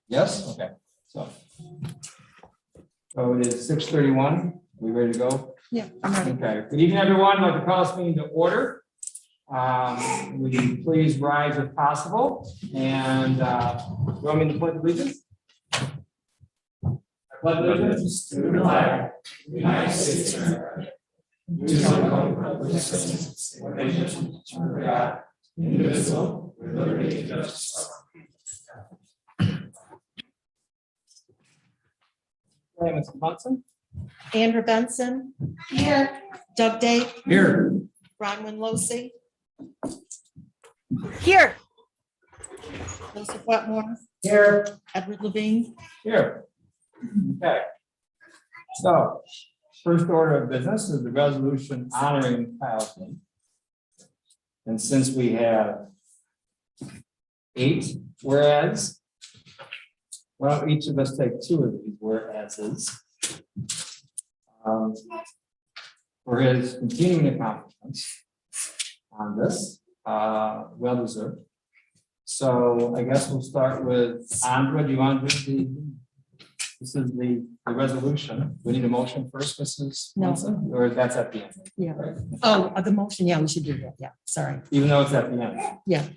Yes, okay, so it is 6:31. We ready to go? Yeah, I'm ready. Okay, good evening, everyone. I'd like to call this meeting to order. Would you please rise if possible, and you want me to pledge allegiance? I pledge allegiance to the flag of the United States of America, to the republic for justice and nations under God, indivisible, with liberty and justice. Okay, Mr. Munson? Andrew Benson. Here. Doug Day. Here. Bronwyn Losi. Here. Joseph Wetmore. Here. Edward Levine. Here. Okay. So, first order of business is the resolution honoring Kyle King. And since we have 8 whereas, why don't each of us take 2 of these whereases for his continuing accomplishments on this, well deserved. So I guess we'll start with Andrea. Do you want to do this is the resolution. We need a motion first, Mrs. No. Munson, or that's at the end? Yeah. Right? Oh, the motion. Yeah, we should do that. Yeah, sorry. Even though it's at the end. Yeah.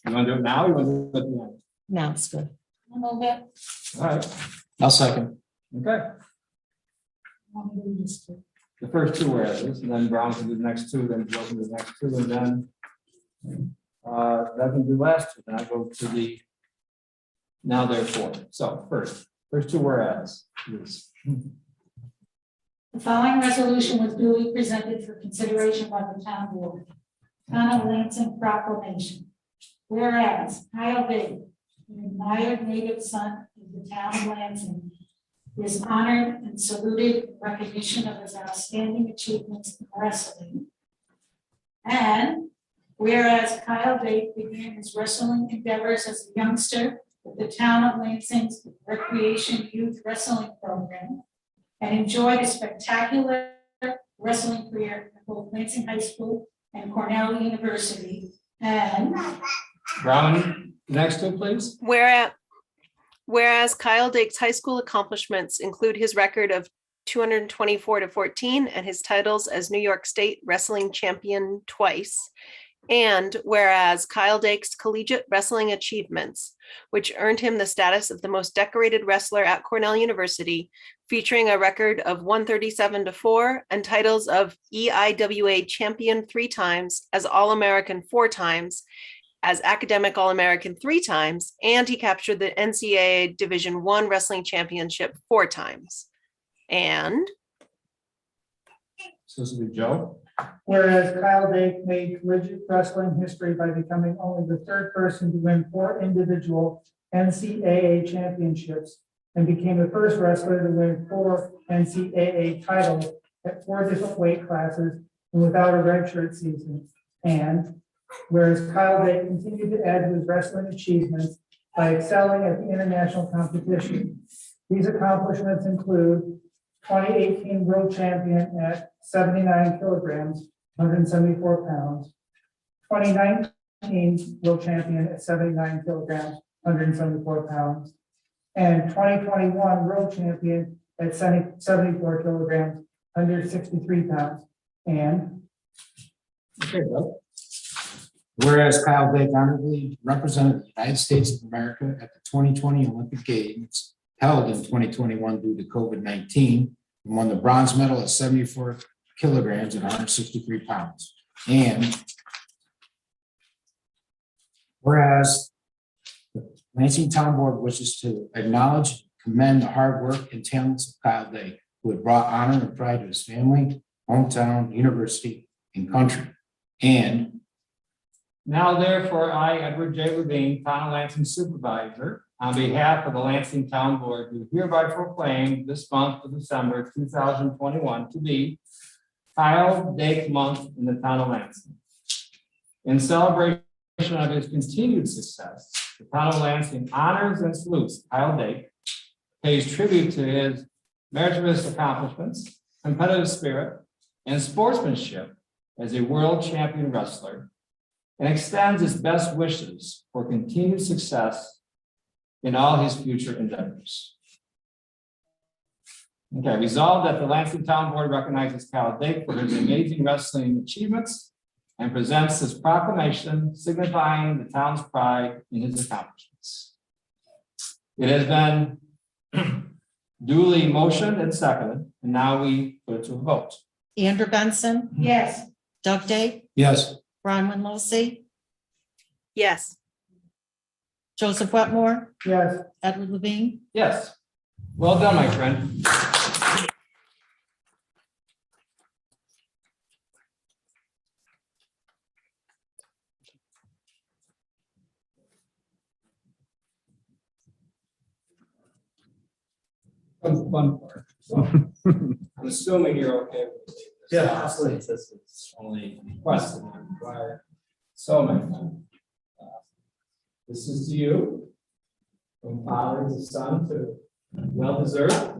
You want to do it now? Or you want to do it at the end? Now it's good. All right. I'll second. Okay. The first 2 whereas, and then Brown can do the next 2, then Joe can do the next 2, and then that can do last 2, then I go to the now therefore. So first 2 whereas, please. The following resolution was duly presented for consideration by the town board. Town of Lansing proclamation. Whereas Kyle Big, an admired native son of the town of Lansing, is honored and saluted in recognition of his outstanding achievements in wrestling. And whereas Kyle Big began his wrestling endeavors as a youngster with the town of Lansing's Recreation Youth Wrestling Program, and enjoyed a spectacular wrestling career at both Lansing High School and Cornell University. And Brown, next 2, please. Whereas Kyle Dake's high school accomplishments include his record of 224-14 and his titles as New York State wrestling champion twice. And whereas Kyle Dake's collegiate wrestling achievements, which earned him the status of the most decorated wrestler at Cornell University, featuring a record of 137-4 and titles of EIWA champion 3 times, as All-American 4 times, as academic All-American 3 times, and he captured the NCAA Division I wrestling championship 4 times. And So this will be Joe. Whereas Kyle Dake made collegiate wrestling history by becoming only the 3rd person to win 4 individual NCAA championships and became the first wrestler to win 4 NCAA titles at 4 different weight classes and without a redshirt season. And whereas Kyle Dake continued to add to his wrestling achievements by excelling at the international competition. These accomplishments include 2018 world champion at 79 kilograms, 174 pounds, 2019 world champion at 79 kilograms, 174 pounds, and 2021 world champion at 74 kilograms, 163 pounds. And Okay, Doug. Whereas Kyle Dake honorably represented the United States of America at the 2020 Olympic Games held in 2021 due to COVID-19 and won the bronze medal at 74 kilograms and 163 pounds. And whereas the Lansing Town Board wishes to acknowledge and commend the hard work and talents of Kyle Dake, who had brought honor and pride to his family, hometown, university, and country. And Now therefore, I, Edward J. Levine, Town of Lansing Supervisor, on behalf of the Lansing Town Board, do hereby proclaim this month of December 2021 to be Kyle Dake Month in the Town of Lansing. In celebration of his continued success, the Town of Lansing honors and salutes Kyle Dake, pays tribute to his meritorious accomplishments, competitive spirit, and sportsmanship as a world champion wrestler, and extends his best wishes for continued success in all his future endeavors. Okay, resolved that the Lansing Town Board recognizes Kyle Dake for his amazing wrestling achievements and presents this proclamation signifying the town's pride in his accomplishments. It has been duly motioned and seconded, and now we put it to a vote. Andrew Benson, Yes. Doug Day, Yes. Bronwyn Lossey, Yes. Joseph Wetmore, yes, Edward Levine. Yes. Well done, my friend. Comes the fun part. So, I'm assuming you're okay with this. Yeah, absolutely. This is only requested and required. So, my friend, this is to you, from father to son to well deserved.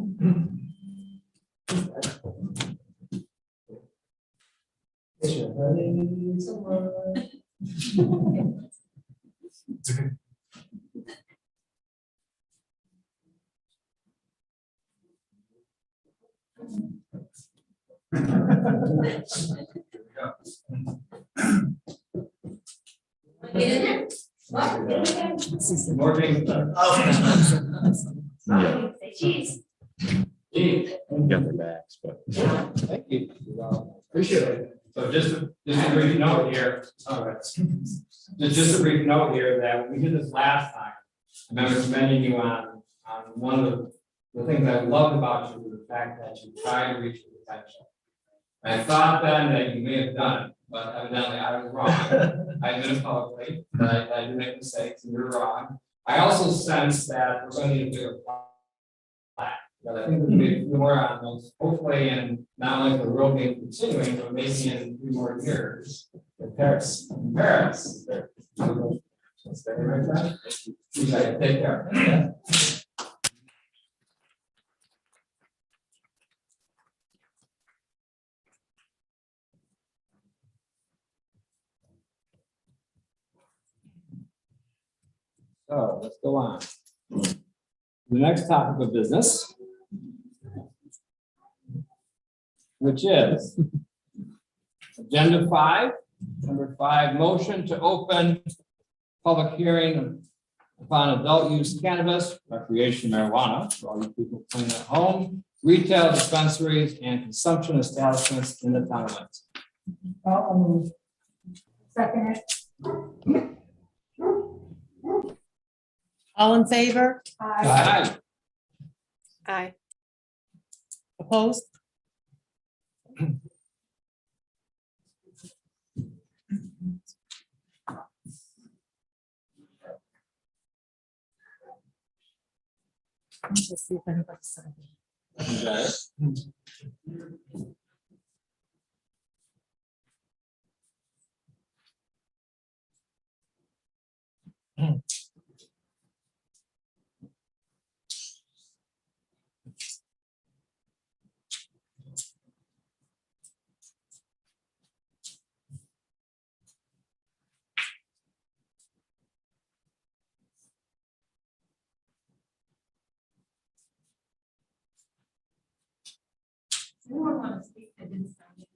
More drinks. Cheese. Got their backs, but. Thank you. Appreciate it. So just a brief note here. All right. Just a brief note here that we did this last time. I remember commending you on one of the things I loved about you was the fact that you tried to reach your potential. I thought then that you may have done it, but evidently I was wrong. I've been publicly, but I did make mistakes and you're wrong. I also sense that we're going to need a bigger plan. But I think we need more on those, hopefully, and not only the world game continuing, but maybe in 3 more years. In Paris. That's very right, man. You guys take care. Yeah. So let's go on. The next topic of business, which is agenda 5, number 5, motion to open public hearing upon adult use cannabis, recreation marijuana, for all you people playing at home, retail dispensaries and consumption establishments in the town of Lansing. I'll move. Second. All in favor? Aye. Aye. Opposed? Let's see if anybody signed it. Okay. Anyone want to speak? I didn't sign it.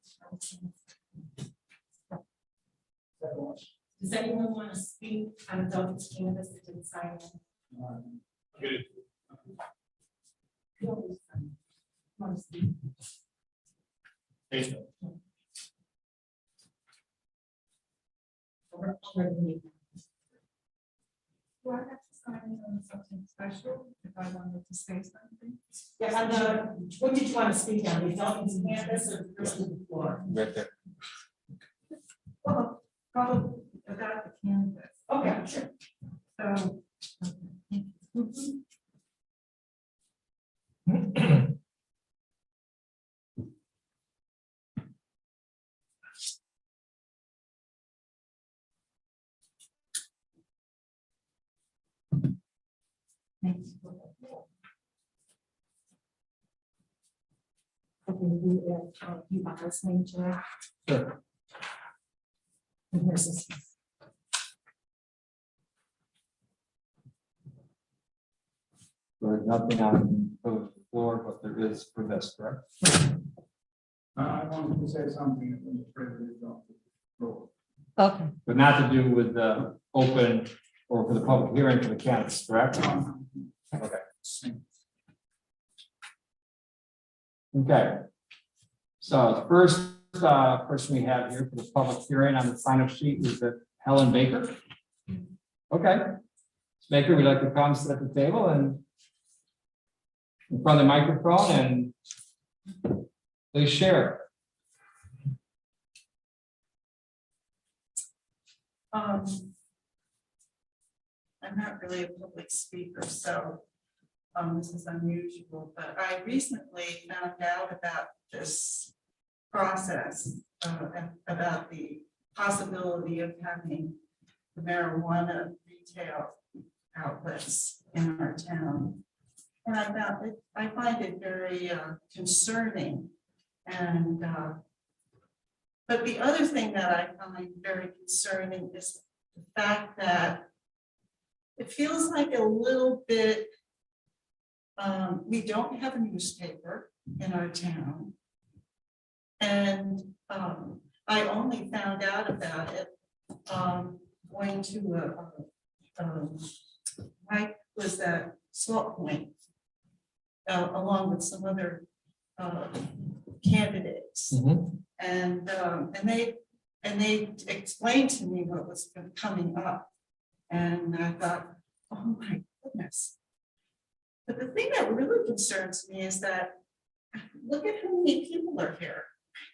Does anyone want to speak on adult use cannabis that didn't sign it? Want to speak? Over the meeting. Do I have to sign on something special if I wanted to say something? Yeah, and what did you want to speak on? Adult use cannabis or first to the floor? Right there. Well, probably about the cannabis. Okay, sure. So. You are listening to it. Sure. And here's this. There's nothing on the floor, but there is for this, correct? I wanted to say something when the president is on the floor. Okay. But not to do with the open or for the public hearing for the cannabis, correct? Okay. Okay. So the first person we have here for the public hearing on the sign up sheet is that Helen Baker. Okay. Ms. Baker, we'd like to come sit at the table and in front of the microphone and please share. I'm not really a public speaker, so this is unusual, but I recently found out about this process, about the possibility of having the marijuana retail outlets in our town. And I find it very concerning. And but the other thing that I find very concerning is the fact that it feels like a little bit, we don't have a newspaper in our town. And I only found out about it going to Mike was at Salt Point along with some other candidates. And they explained to me what was coming up. And I thought, oh my goodness. But the thing that really concerns me is that look at how many people are here.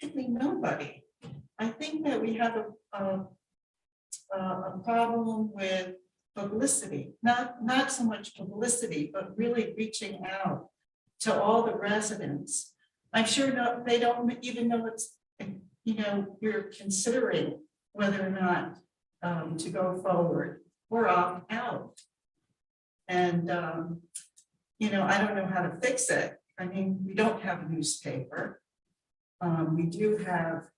Practically nobody. I think that we have a problem with publicity, not so much publicity, but really reaching out to all the residents. I'm sure they don't even know it's, you're considering whether or not to go forward or opt out. And, I don't know how to fix it. I mean, we don't have a newspaper. We do have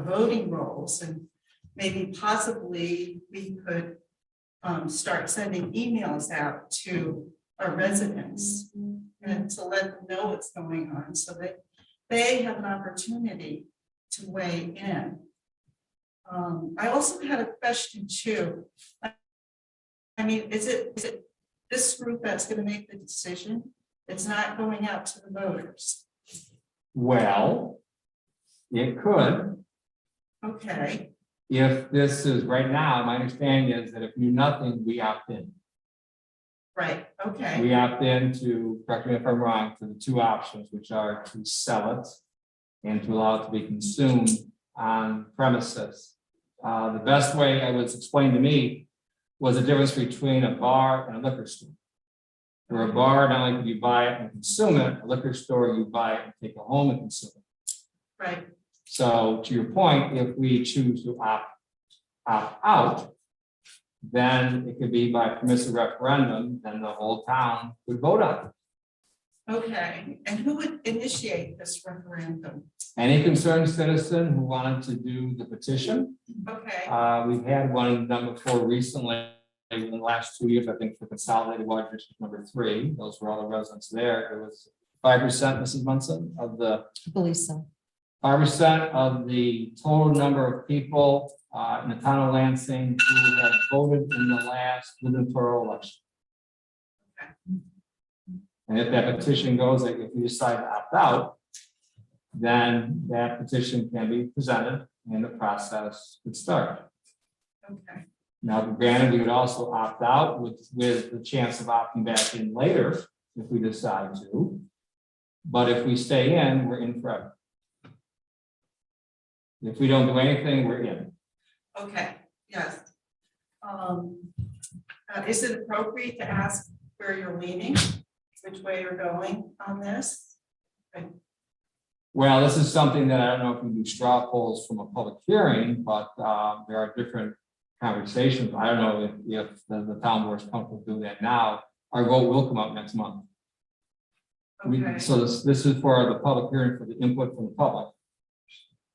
voting rolls, and maybe possibly we could start sending emails out to our residents and to let them know what's going on so that they have an opportunity to weigh in. I also had a question too. I mean, is it this group that's going to make the decision? It's not going out to the voters. Well, it could. Okay, If this is right now, my understanding is that if you do nothing, we opt in. right, okay, We opt in to, correct me if I'm wrong, to the two options, which are to sell it and to allow it to be consumed on premises. The best way it was explained to me was the difference between a bar and a liquor store. For a bar, not only can you buy it and consume it, a liquor store, you buy it and take it home and consume it. right, So to your point, if we choose to opt out, then it could be by permissive referendum, then the whole town would vote on it. okay. And who would initiate this referendum? Any concerned citizen who wanted to do the petition, Okay, we've had one done before recently, in the last 2 years, I think for consolidated water district number 3, those were all the residents there. It was 5%, Mrs. Munson, of the I believe so. 5% of the total number of people in the town of Lansing who have voted in the last gubernatorial election. And if that petition goes, if you decide to opt out, then that petition can be presented and the process would start. okay, Now, granted, we would also opt out with the chance of opting back in later if we decide to. But if we stay in, we're in forever. If we don't do anything, we're in. okay, yes. Is it appropriate to ask where you're leaning, which way you're going on this? Well, this is something that I don't know if we do straw polls from a public hearing, but there are different conversations. I don't know if the town board is comfortable doing that now. Our vote will come up next month. Okay, So this is for the public hearing for the input from the public.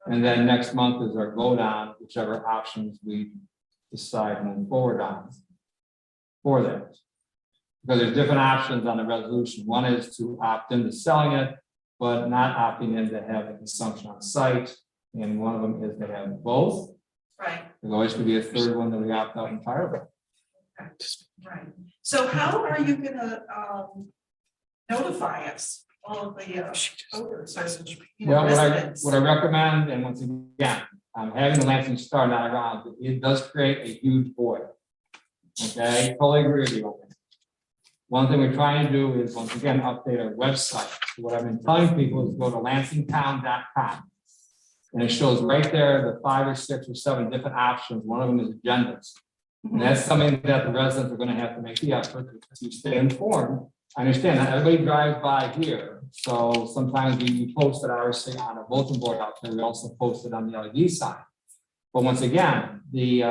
And then next month is our vote on whichever options we decide to move forward on for that. Because there's different options on the resolution. One is to opt into selling it, but not opting in to have the consumption on site. And one of them is to have both. Right, There's always could be a third one that we opt out entirely. right. So how are you gonna notify us, all of the voters, or, you know, Well, residents? what I recommend, and once again, having the Lansing Star not around, it does create a huge void. Okay, totally agree with you on that. One thing we're trying to do is, once again, update our website. So what I've been telling people is go to lansingtown.com. And it shows right there the 5 or 6 or 7 different options. One of them is agendas. And that's something that the residents are gonna have to make the effort to stay informed. I understand that everybody drives by here, so sometimes we post it obviously on a bulletin board out there. We also post it on the LED sign. But once again, the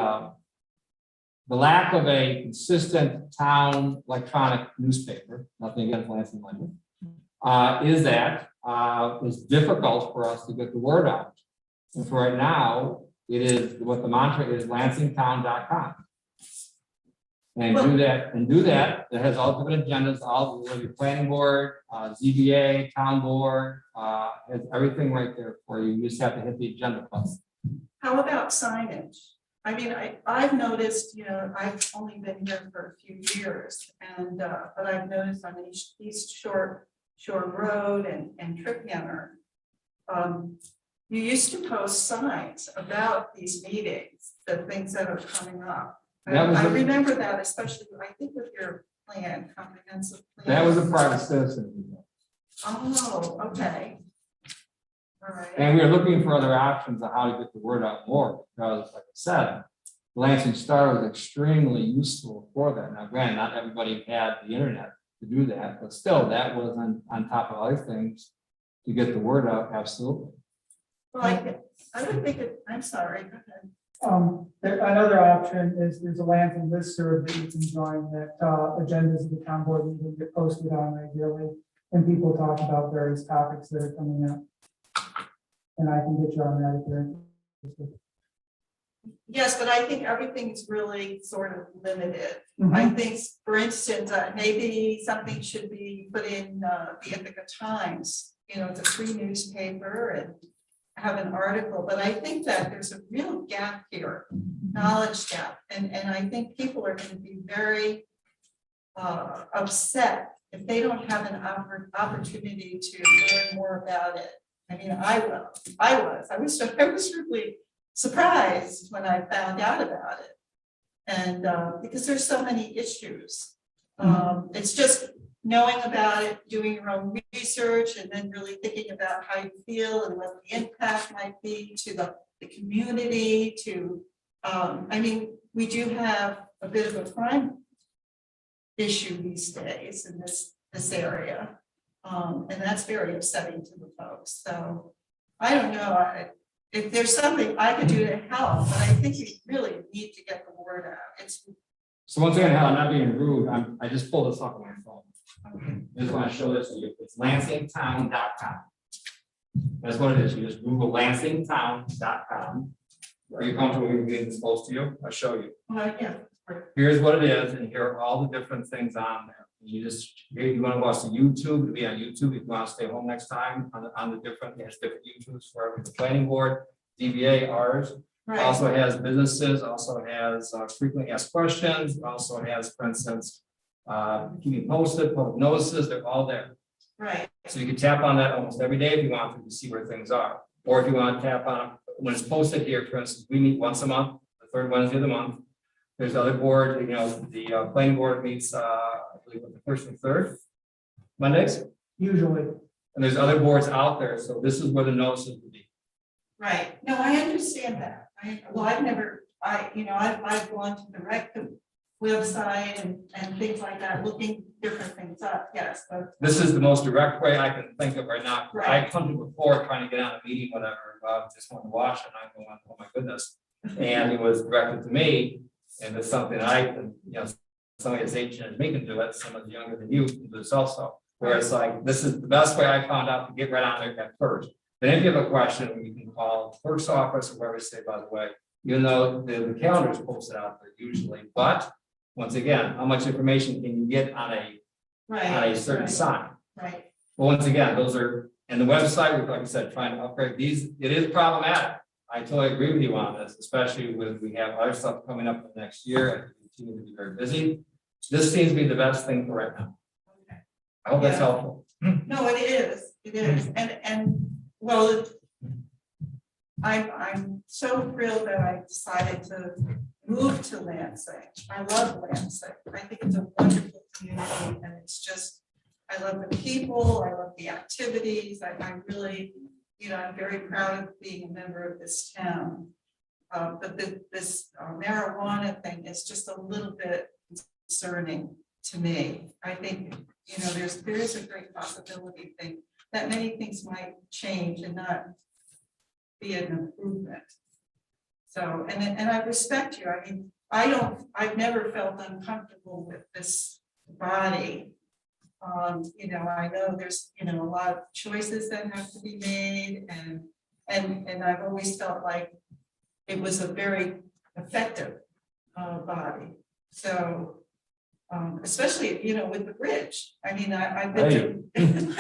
lack of a consistent town electronic newspaper, nothing against Lansing Legend, is difficult for us to get the word out. And for right now, it is what the mantra is, lansingtown.com. And do that, it has all different agendas, all the planning board, ZBA, town board, has everything right there for you. You just have to hit the agenda button. How about signage? I mean, I've noticed, you know, I've only been here for a few years, and but I've noticed on East Shore Road and Trip Hammer, you used to post signs about these meetings, the things that are coming up. I remember that, especially, I think with your plan, comprehensive plan. That was a private citizen. Oh, okay. All right. And we're looking for other options on how to get the word out more, because like I said, the Lansing Star was extremely useful for that. Now, granted, not everybody had the internet to do that, but still, that was on top of other things to get the word out, absolutely. Well, I would think it, I'm sorry, go ahead. Another option is there's a Lansing listserv that you can join that agendas of the town board meeting get posted on regularly. And people talk about various topics that are coming up. And I can get you on that if you're interested. Yes, but I think everything's really sort of limited. Mhm. I think, for instance, maybe something should be put in the Ithaca Times, you know, it's a free newspaper, and have an article, but I think that there's a real gap here, knowledge gap, and I think people are going to be very upset if they don't have an opportunity to learn more about it. I mean, I was really surprised when I found out about it, and because there's so many issues. It's just knowing about it, doing your own research, and then really thinking about how you feel and what the impact might be to the community, to, I mean, we do have a bit of a crime issue these days in this area. And that's very upsetting to the folks. So I don't know if there's something I could do to help, but I think we really need to get the word out. So once again, Helen, I'm not being rude, I just pulled this off on my phone. I just want to show this to you. It's lansingtown.com. That's what it is. You just Google lansingtown.com. Are you comfortable with getting this close to you? I'll show you. Yeah. Here's what it is, and here are all the different things on there. You just, if you want to watch the YouTube, it'll be on YouTube. If you want to stay home next time on the different, there's different YouTubes for the planning board, DBA, ours. Right. Also has businesses, also has frequently asked questions, also has, for instance, keeping posted, public notices, they're all there. Right. So you can tap on that almost every day if you want to see where things are. Or if you want to tap on, when it's posted here, for instance, we meet once a month, the third Wednesday of the month. There's other board, you know, the planning board meets, I believe, the first and third Mondays. Usually. And there's other boards out there, so this is where the notices would be. Right. No, I understand that. I've gone to the rec website and things like that, looking different things up, yes, but. This is the most direct way I can think of right now. Right. I come to before trying to get on a meeting, whatever, just want to watch it, and I go, oh my goodness. And it was directed to me, and it's something somebody as ancient as me can do it, someone younger than you can do this also. Where it's like, this is the best way I found out to get right on there at first. Then if you have a question, you can call the clerk's office or wherever, say, by the way, even though the calendar is posted out there usually, but once again, how much information can you get on a certain sign? Right. But once again, those are, and the website, we're, like I said, trying to upgrade these, it is problematic. I totally agree with you on this, especially when we have other stuff coming up the next year and we continue to be very busy. This seems to be the best thing for right now. Okay. I hope that's Yeah. helpful. No, it is, and, well, I'm so thrilled that I decided to move to Lansing. I love Lansing. I think it's a wonderful community, and it's just, I love the people, I love the activities, I really, I'm very proud of being a member of this town. But this marijuana thing is just a little bit concerning to me. I think, there is a great possibility that many things might change and not be an improvement. So, and I respect you. I mean, I've never felt uncomfortable with this body. I know there's, a lot of choices that have to be made, and I've always felt like it was a very effective body. So, especially, with the bridge. I mean, I've been to.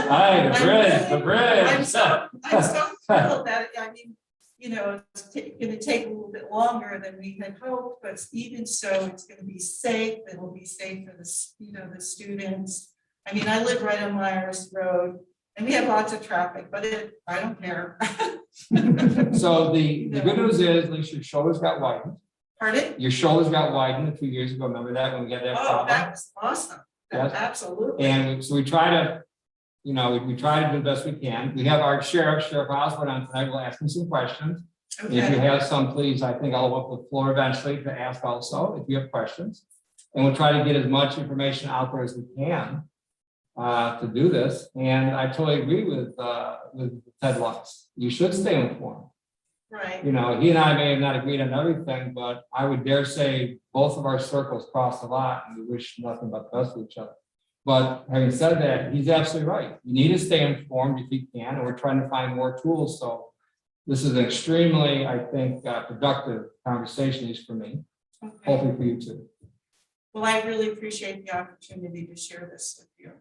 Hi, the bridge. I'm so thrilled that, it's gonna take a little bit longer than we had hoped, but even so, it's gonna be safe. It'll be safe for the students. I mean, I live right on Myers Road and we have lots of traffic, but I don't care. So the good news is, at least your shoulders got widened. Pardon? Your shoulders got widened a few years ago. Remember that when we got that Oh, problem? that was awesome. Yes. Absolutely. And so we try to, we try to do the best we can. We have our Sheriff Osborne on tonight. We'll ask him some questions. If you Okay. have some, please, I think I'll open the floor eventually to ask also if you have questions. And we'll try to get as much information out there as we can to do this. And I totally agree with Ted Lux. You should stay informed. Right. He and I may have not agreed on everything, but I would dare say both of our circles cross a lot and we wish nothing but the best of each other. But having said that, he's absolutely right. You need to stay informed if you can, and we're trying to find more tools. So this is an extremely, I think, productive conversation, at least for me, Okay. hopefully for you too. Well, I really appreciate the opportunity to share this with you.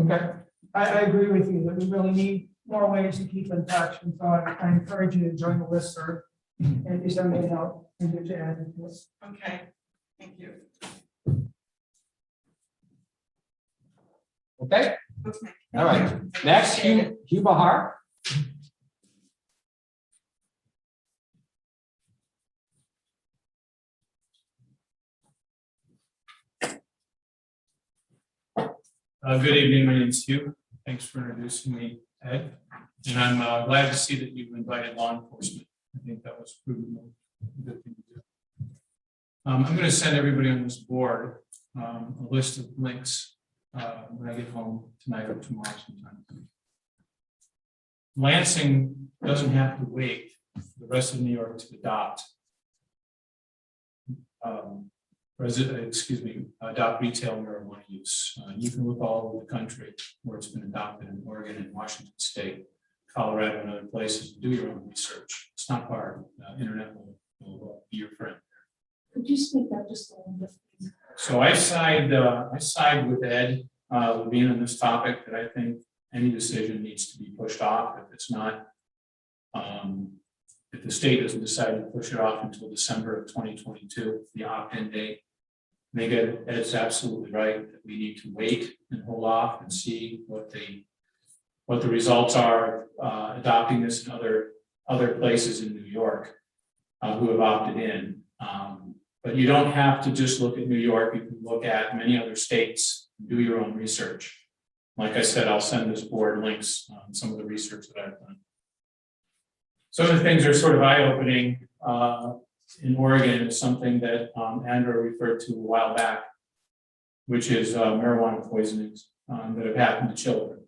Okay. I agree with you that we really need more ways to keep in touch. And so I encourage you to join the listserv and do something else and get your added to us. Okay, thank you. Okay. Okay. All right. Thank you. I Next, appreciate it. Hugh Bahar. Good evening, my name is Hugh. Thanks for introducing me, Ed. And I'm glad to see that you've invited law enforcement. I think that was proven a good thing to do. I'm going to send everybody on this board a list of links when I get home tonight or tomorrow sometime. Lansing doesn't have to wait for the rest of New York to adopt adopt retail marijuana use. You can look all over the country where it's been adopted in Oregon and Washington State, Colorado, and other places. Do your own research. It's not hard. Internet will be your friend. Could you speak up just a little bit, please? So I side with Ed Levine on this topic, that I think any decision needs to be pushed off if it's not. If the state doesn't decide to push it off until December of 2022, the opt-in date. I think Ed's absolutely right that we need to wait and hold off and see what the results are of adopting this in other places in New York who have opted in. But you don't have to just look at New York. You can look at many other states, do your own research. Like I said, I'll send this board links on some of the research that I've done. Some of the things are sort of eye-opening in Oregon is something that Andrew referred to a while back, which is marijuana poisonings that have happened to children.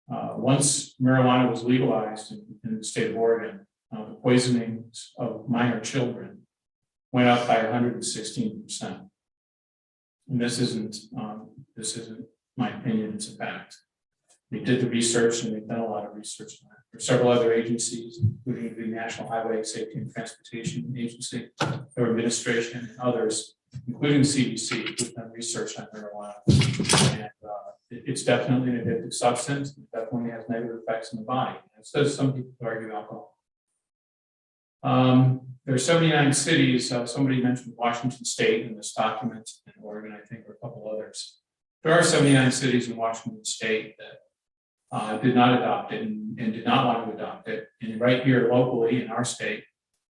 Once marijuana was legalized in the state of Oregon, the poisonings of minor children went up by 116%. And this isn't my opinion, it's a fact. They did the research and they've done a lot of research on it. There are several other agencies, including the National Highway Safety and Transportation Agency, their administration and others including CDC, who've done research on marijuana. And it's definitely an addictive substance. It definitely has negative effects in the body. And so some people argue alcohol. There are 79 cities. Somebody mentioned Washington State in this document, and Oregon, I think, or a couple others. There are 79 cities in Washington State that did not adopt it and did not want to adopt it. And right here locally in our state,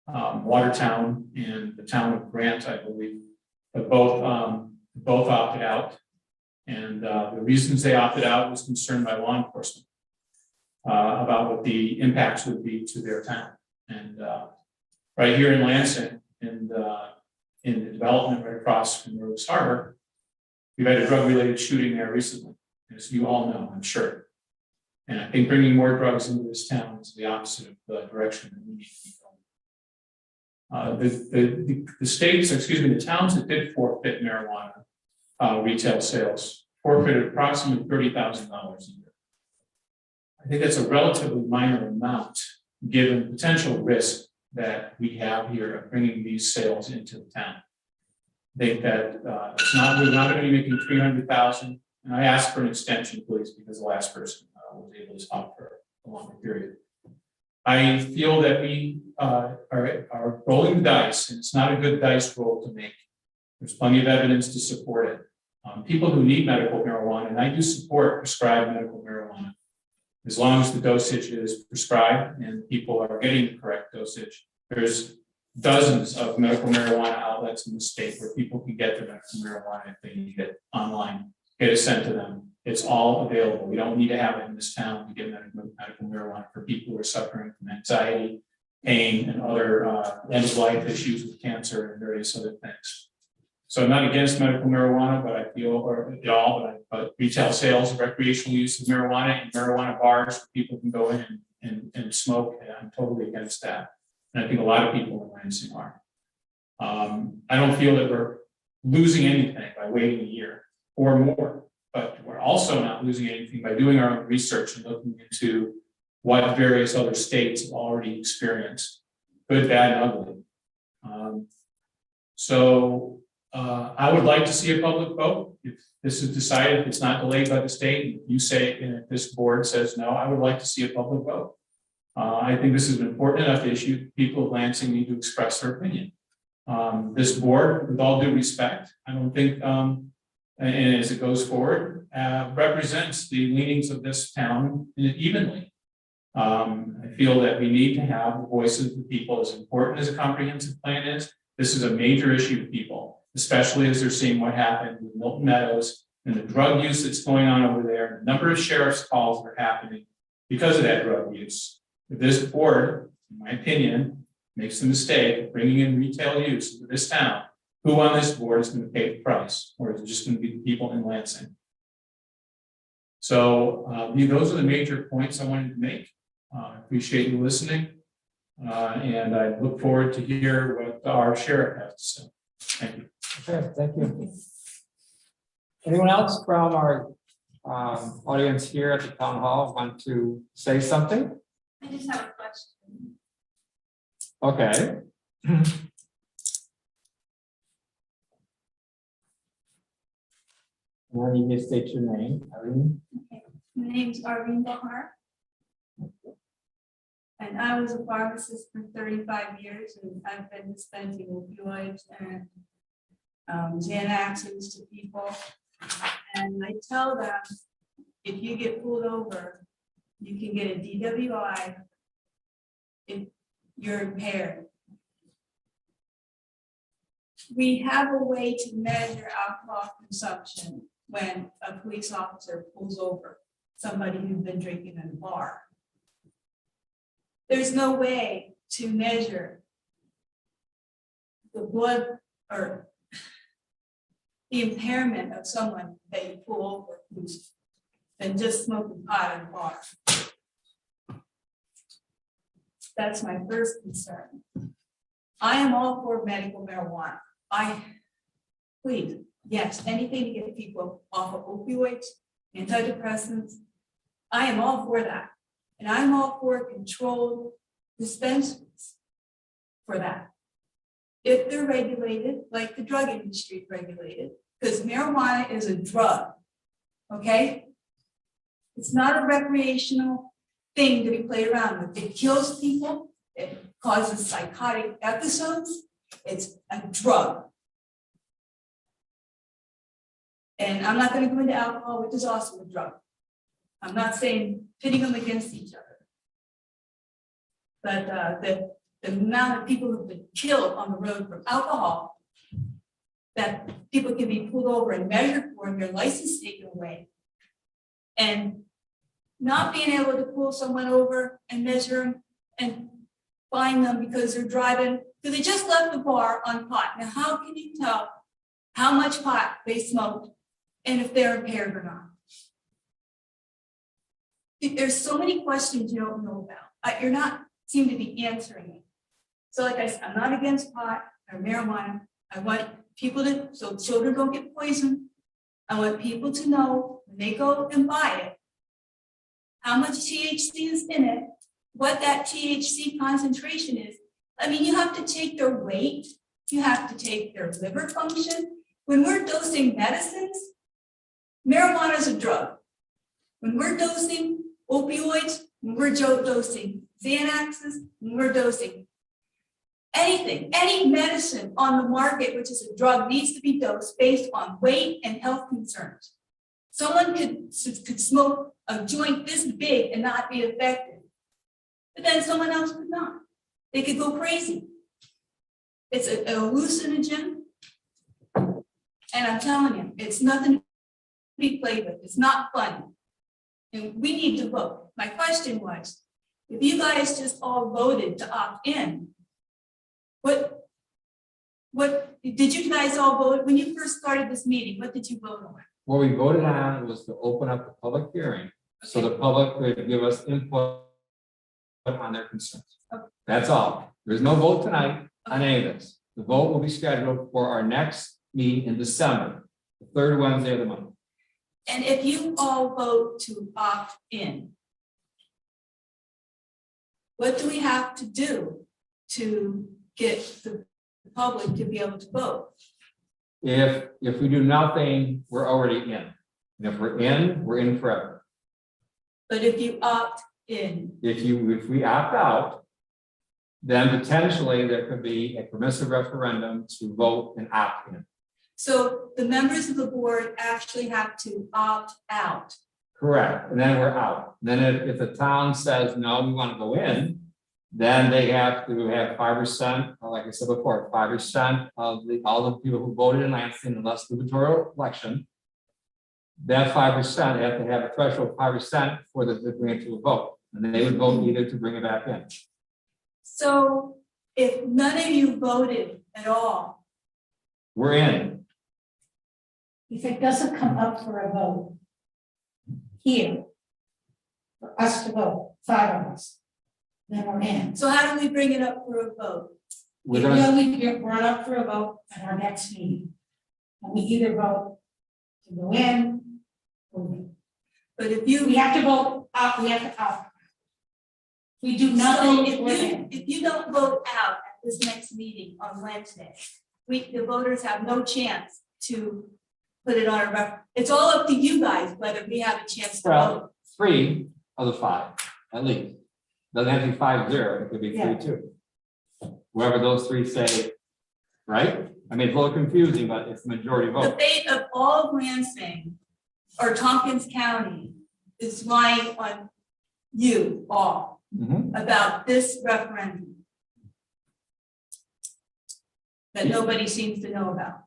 Watertown and the town of Grant, I believe, have both opted out. And the reasons they opted out was concerned by law enforcement about what the impacts would be to their town. And right here in Lansing, and in the development right across from Rose Harbor, we've had a drug-related shooting there recently, as you all know, I'm sure. And I think bringing more drugs into this town is the opposite of the direction that we need to be going. The states, excuse me, the towns that did forfeit marijuana retail sales forfeited approximately $30,000 a year. I think that's a relatively minor amount given the potential risk that we have here of bringing these sales into the town. I think that we're not going to be making $300,000, and I asked for an extension, please, because the last person was able to stop for a longer period. I feel that we are rolling the dice, and it's not a good dice roll to make. There's plenty of evidence to support it. People who need medical marijuana, and I do support prescribed medical marijuana, as long as the dosage is prescribed and people are getting the correct dosage. There's dozens of medical marijuana outlets in the state where people can get their medical marijuana if they need it online, get it sent to them. It's all available. We don't need to have it in this town to get medical marijuana for people who are suffering from anxiety, pain, and other end-of-life issues with cancer and various other things. So I'm not against medical marijuana, but I feel, but retail sales, recreational use of marijuana and marijuana bars, where people can go in and smoke, and I'm totally against that. And I think a lot of people in Lansing are. I don't feel that we're losing anything by waiting a year or more, but we're also not losing anything by doing our own research and looking into what various other states have already experienced, good, bad, and ugly. I would like to see a public vote. If this is decided, if it's not delayed by the state, if you say, and if this board says no, I would like to see a public vote. I think this is an important enough issue. People of Lansing need to express their opinion. This board, with all due respect, I don't think, and as it goes forward, represents the leanings of this town evenly. I feel that we need to have the voices of the people. As important as a comprehensive plan is, this is a major issue to people, especially as they're seeing what happened with Milton Meadows and the drug use that's going on over there, the number of sheriff's calls that are happening because of that drug use. If this board, in my opinion, makes the mistake of bringing in retail use into this town, who on this board is going to pay the price? Or is it just going to be the people in Lansing? So those are the major points I wanted to make. I appreciate you listening. And I look forward to hear what our sheriff has to say. Thank you. Okay, thank you. Anyone else from our audience here at the town hall want to say something? I just have a question. Okay. Now you can state your name, Irene. Okay, my name's Arlene Bahar. And I was a pharmacist for 35 years, and I've been dispensing opioids and Xanaxes to people. And I tell them, if you get pulled over, you can get a DWI if you're impaired. We have a way to measure alcohol consumption when a police officer pulls over somebody who's been drinking in a bar. There's no way to measure the blood or the impairment of someone that you pull over who's been just smoking pot in a bar. That's my first concern. I am all for medical marijuana. Please, yes, anything to get people off of opioids, antidepressants. I am all for that. And I'm all for controlled dispensaries for that. if they're regulated, like the drug industry is regulated, because marijuana is a drug, okay? It's not a recreational thing to be played around with. It kills people, it causes psychotic episodes, it's a drug. And I'm not gonna go into alcohol, which is also a drug. I'm not saying pitting them against each other. But the amount of people who've been killed on the road from alcohol, that people can be pulled over and measured for and their license taken away. And not being able to pull someone over and measure them and fine them because they're driving, because they just left the bar on pot. Now, how can you tell how much pot they smoked and if they're impaired or not? There's so many questions you don't know about. You're not seem to be answering it. So like I said, I'm not against pot or marijuana. I want people to, so children don't get poisoned. I want people to know when they go and buy it, how much THC is in it, what that THC concentration is. I mean, you have to take their weight, you have to take their liver function. When we're dosing medicines, marijuana is a drug. When we're dosing opioids, when we're dosing Xanaxes, when we're dosing anything, any medicine on the market, which is a drug, needs to be dosed based on weight and health concerns. Someone could smoke a joint this big and not be affected, but then someone else could not. They could go crazy. It's a hallucinogen, and I'm telling you, it's nothing to be played with. It's not fun, and we need to vote. My question was, if you guys just all voted to opt in, what did you guys all vote when you first started this meeting? What did you vote on? What we voted on was to open up the public hearing so the public could give us input on their concerns. Okay. That's all. There's no vote tonight on any of this. The vote will be scheduled for our next meeting in December, the third Wednesday of the month. And if you all vote to opt in, what do we have to do to get the public to be able to vote? If we do nothing, we're already in. And if we're in forever. But if you opt in, If we opt out, then potentially there could be a permissive referendum to vote and opt in. so the members of the board actually have to opt out. Correct, and then we're out. Then if the town says, no, we want to go in, then they have to have 5%, like I said before, 5% of all the people who voted in Lansing in less gubernatorial election. That 5% have to have a threshold of 5% for the to bring it to a vote, and they would vote either to bring it back in. So if none of you voted at all, We're in. If it doesn't come up for a vote here, for us to vote, 5 of us, then we're in. so how do we bring it up for a vote? We're It gonna, will get brought up for a vote at our next meeting. And we either vote to go in, or But if we you, have to vote out, we have to out. If we do so nothing, we're in. if you don't vote out at this next meeting on Wednesday, the voters have no chance to put it on a it's all up to you guys whether we have a chance to vote. well, 3 of the 5, at least. Doesn't have to be 5-0, it could be 3-2. Whoever those 3 say, right? I mean, it's a little confusing, but it's the majority The vote. fate of all of Lansing or Tompkins County is lying on you all Mhm. about this referendum that nobody seems to know about.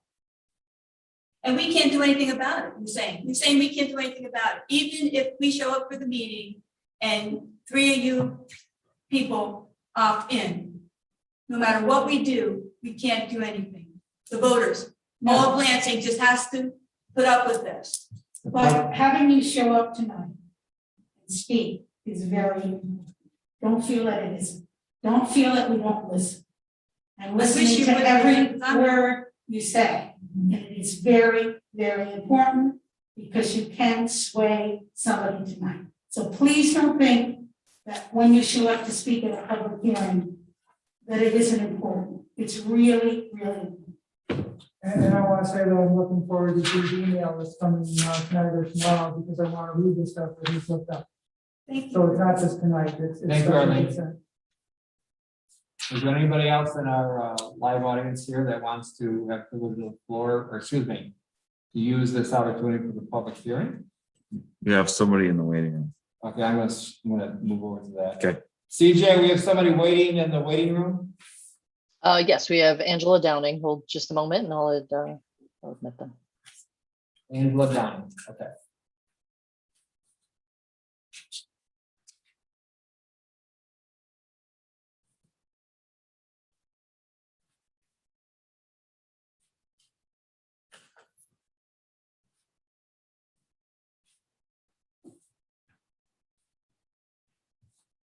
And we can't do anything about it, you're saying we can't do anything about it, even if we show up for the meeting and 3 of you people opt in. No matter what we do, we can't do anything. The voters, all of Lansing just has to put up with this. But having you show up tonight and speak is very important. Don't feel that it isn't. Don't feel that we won't listen. And wish listening you to would, every because I'm- word you say. And it is very, very important because you can sway somebody tonight. So please don't think that when you show up to speak at a public hearing, that it isn't important. It's really, really. And I want to say that I'm looking forward to Drew's email that's coming tonight or tomorrow, because I want to read the stuff that he's looked up. Thank you. So it's not just tonight, it's. Thank you, stuff that Arlene. he sent. Is there anybody else in our live audience here that wants to have privilege of the floor, or excuse me, to use this opportunity for the public hearing? We have somebody in the waiting room. Okay, I'm gonna move over to that. Okay. CJ, we have somebody waiting in the waiting room. Yes, we have Angela Downing. Hold just a moment and I'll admit them. Angela Down, okay.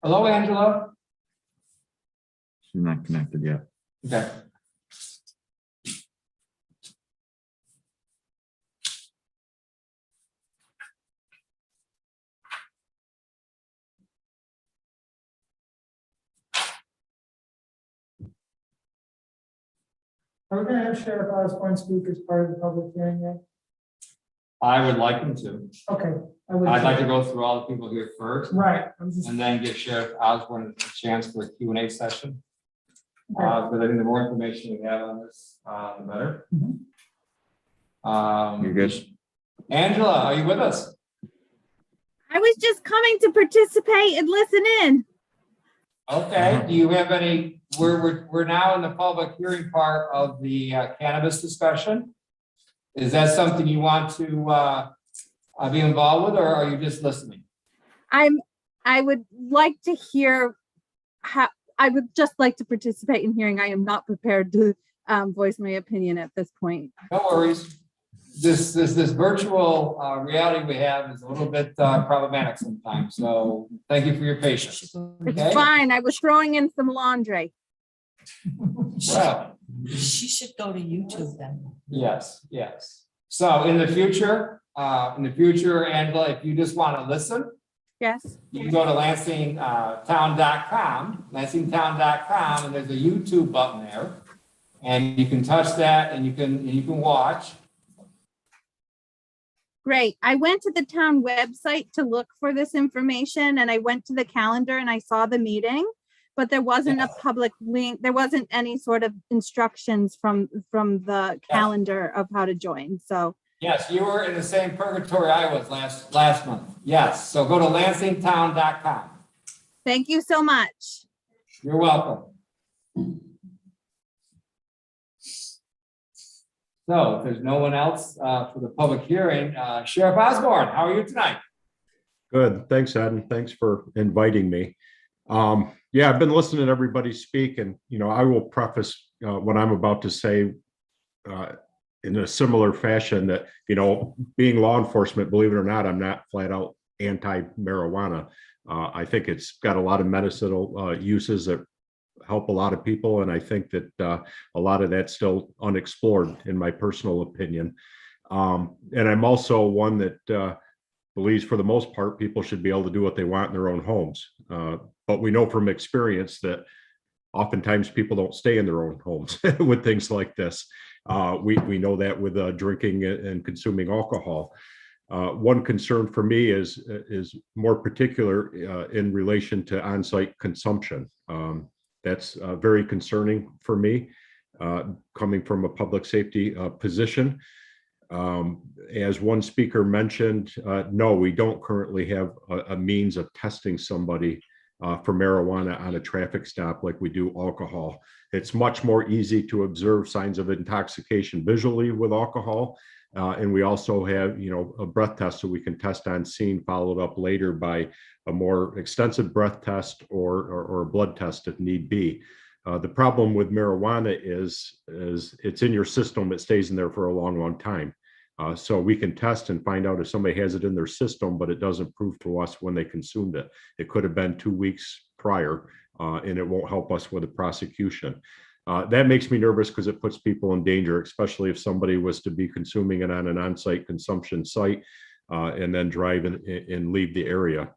Hello, Angela. She's not connected yet. Okay. Are we gonna have Sheriff Osborne speak as part of the public hearing yet? I would like him to. Okay. I would- I'd like to go through all the people here first, Right, I'm just, and then give Sheriff Osborne a chance for a Q&A session. Okay. But I think the more information we have on this, the better. You're good. Angela, are you with us? I was just coming to participate and listen in. Okay, do you have any, we're now in the public hearing part of the cannabis discussion. Is that something you want to be involved with, or are you just listening? I would like to hear how, I would just like to participate in hearing. I am not prepared to voice my opinion at this point. No worries. This virtual reality we have is a little bit problematic sometimes, so thank you for your patience. Okay. It's fine. I was throwing in some laundry. Well, She should go to YouTube then. yes, yes. So in the future, Angela, if you just want to listen, Yes. you can go to lansingtown.com, and there's a YouTube button there. And you can touch that and you can watch. Great. I went to the town website to look for this information and I went to the calendar and I saw the meeting, but there wasn't a public link. There wasn't any sort of instructions from the calendar of how to join. So Yes, you were in the same purgatory I was last month. Yes, so go to lansingtown.com. thank you so much. You're welcome. So if there's no one else for the public hearing, Sheriff Osborne, how are you tonight? Good. Thanks, Ed, and thanks for inviting me. Yeah, I've been listening to everybody speak, and I will preface what I'm about to say in a similar fashion that, being law enforcement, believe it or not, I'm not flat out anti-marijuana. I think it's got a lot of medicinal uses that help a lot of people, and I think that a lot of that's still unexplored, in my personal opinion. And I'm also one that believes, for the most part, people should be able to do what they want in their own homes. But we know from experience that oftentimes people don't stay in their own homes with things like this. We know that with drinking and consuming alcohol. One concern for me is more particular in relation to on-site consumption. That's very concerning for me, coming from a public safety position. As one speaker mentioned, no, we don't currently have a means of testing somebody for marijuana on a traffic stop like we do alcohol. It's much more easy to observe signs of intoxication visually with alcohol. And we also have, a breath test so we can test on scene, followed up later by a more extensive breath test or a blood test if need be. The problem with marijuana is it's in your system, it stays in there for a long, long time. So we can test and find out if somebody has it in their system, but it doesn't prove to us when they consumed it. It could have been 2 weeks prior, and it won't help us with the prosecution. That makes me nervous because it puts people in danger, especially if somebody was to be consuming it on an on-site consumption site and then drive and leave the area.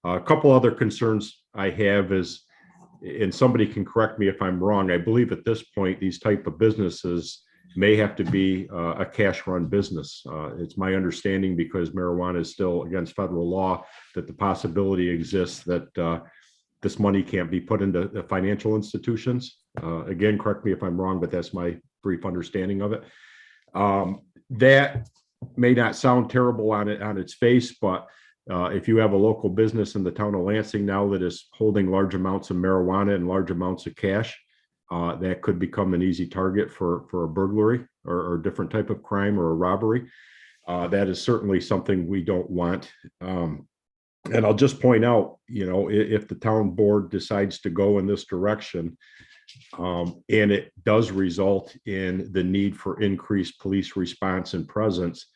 A couple other concerns I have is and somebody can correct me if I'm wrong, I believe at this point, these type of businesses may have to be a cash run business. It's my understanding, because marijuana is still against federal law, that the possibility exists that this money can't be put into the financial institutions. Again, correct me if I'm wrong, but that's my brief understanding of it. That may not sound terrible on its face, but if you have a local business in the town of Lansing now that is holding large amounts of marijuana and large amounts of cash, that could become an easy target for a burglary or a different type of crime or a robbery. That is certainly something we don't want. And I'll just point out, if the town board decides to go in this direction, and it does result in the need for increased police response and presence,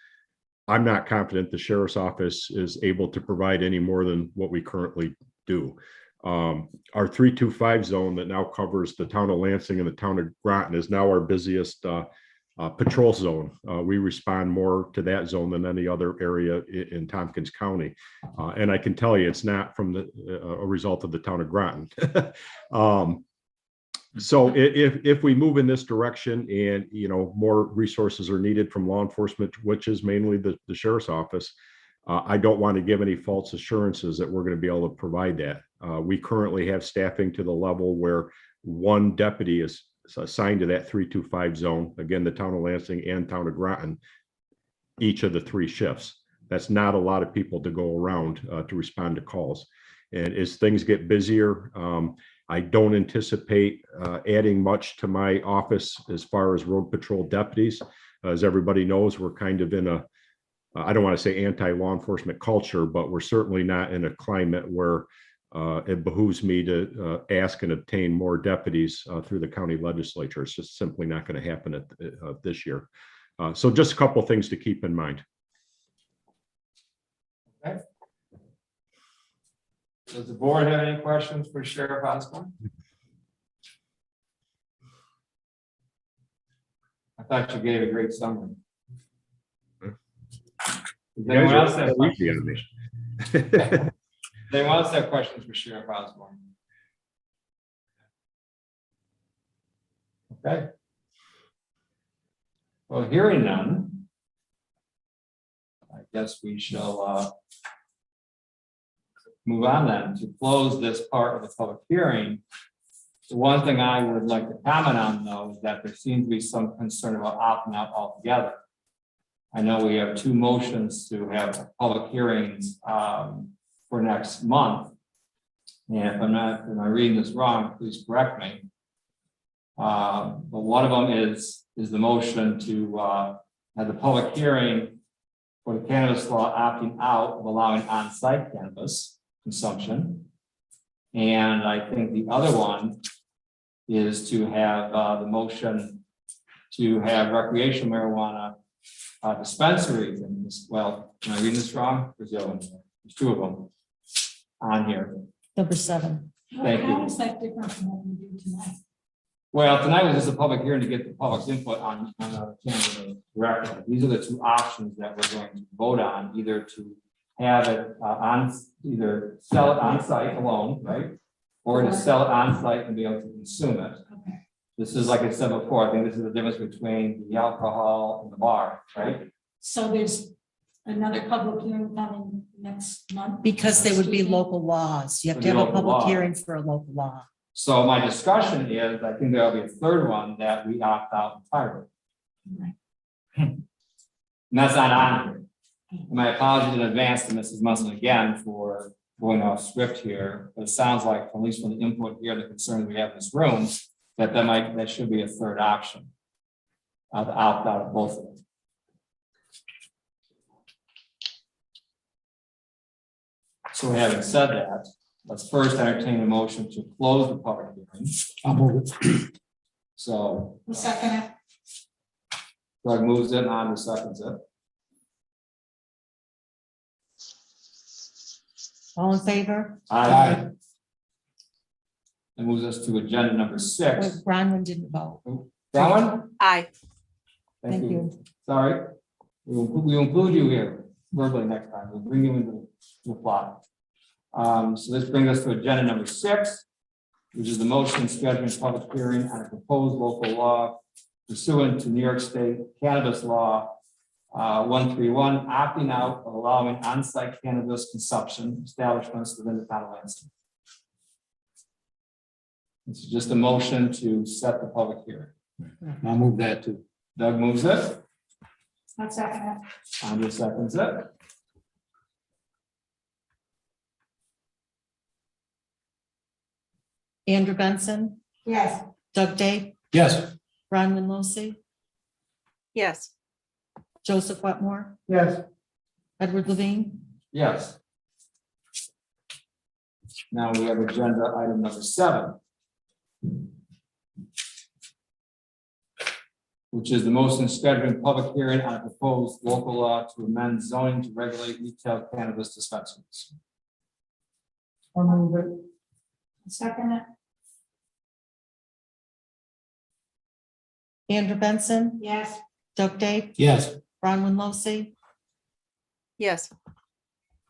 I'm not confident the sheriff's office is able to provide any more than what we currently do. Our 325 zone that now covers the town of Lansing and the town of Groton is now our busiest patrol zone. We respond more to that zone than any other area in Tompkins County. And I can tell you, it's not from a result of the town of Groton. So if we move in this direction and, more resources are needed from law enforcement, which is mainly the sheriff's office, I don't want to give any false assurances that we're going to be able to provide that. We currently have staffing to the level where one deputy is assigned to that 325 zone. Again, the town of Lansing and town of Groton, each of the 3 shifts. That's not a lot of people to go around to respond to calls. And as things get busier, I don't anticipate adding much to my office as far as road patrol deputies. As everybody knows, we're kind of in I don't want to say anti-law enforcement culture, but we're certainly not in a climate where it behooves me to ask and obtain more deputies through the county legislature. It's just simply not going to happen this year. So just a couple of things to keep in mind. Okay. Does the board have any questions for Sheriff Osborne? I thought you gave a great summary. Does anyone else have questions? Anyone else have questions for Sheriff Osborne? Okay. Well, hearing none, I guess we shall move on then to close this part of the public hearing. The one thing I would like to comment on, though, is that there seems to be some concern about opting out altogether. I know we have 2 motions to have public hearings for next month. And if am I reading this wrong, please correct me. But one of them is the motion to have the public hearing for the cannabis law opting out of allowing on-site cannabis consumption. And I think the other one is to have the motion to have recreational marijuana dispensaries. And this, well, am I reading this wrong? There's the other one. There's 2 of them on here. Number 7. Thank you. How is that different from what we do tonight? Well, tonight was just a public hearing to get the public's input on cannabis directly. These are the 2 options that we're going to vote on, either to have it either sell it on site alone, right? Or to sell it on site and be able to consume it. Okay. This is, like I said before, I think this is the difference between the alcohol and the bar, right? So there's another public hearing coming next month? Because there would be local laws. You have to have a Local public law. hearing for a local law. So my discussion is, I think there'll be a 3rd one that we opt out entirely. And that's not on here. And my apologies in advance to Mrs. Munson again for going off script here, but it sounds like, at least from the input here, the concerns we have in this room, that should be a 3rd option. To opt out of both of them. So having said that, let's first entertain a motion to close the public hearing. I'll move it. So The second, Doug moves it, on to seconds it. All in favor? Aye. That moves us to agenda number 6. Wait, Bronwyn didn't vote. That one? Aye. Thank you. Sorry. We'll include you here verbally next time. We'll bring you into the plot. So this brings us to agenda number 6. which is the motion scheduling public hearing on a proposed local law pursuant to New York State Cannabis Law 131, opting out of allowing on-site cannabis consumption establishments within the town of Lansing. This is just a motion to set the public hearing. I'll move that too. Doug moves it. I'll second it. Andrew seconds it. Andrew Benson, Yes. Doug Day, Yes. Bronwyn Losi, Yes. Joseph Wetmore, yes, Edward Levine. Yes. Now we have agenda item number 7, which is the motion scheduling public hearing on a proposed local law to amend zoning to regulate retail cannabis dispensaries. I'll move it, Second it. Andrew Benson, Yes. Doug Day, Yes. Bronwyn Losi, Yes.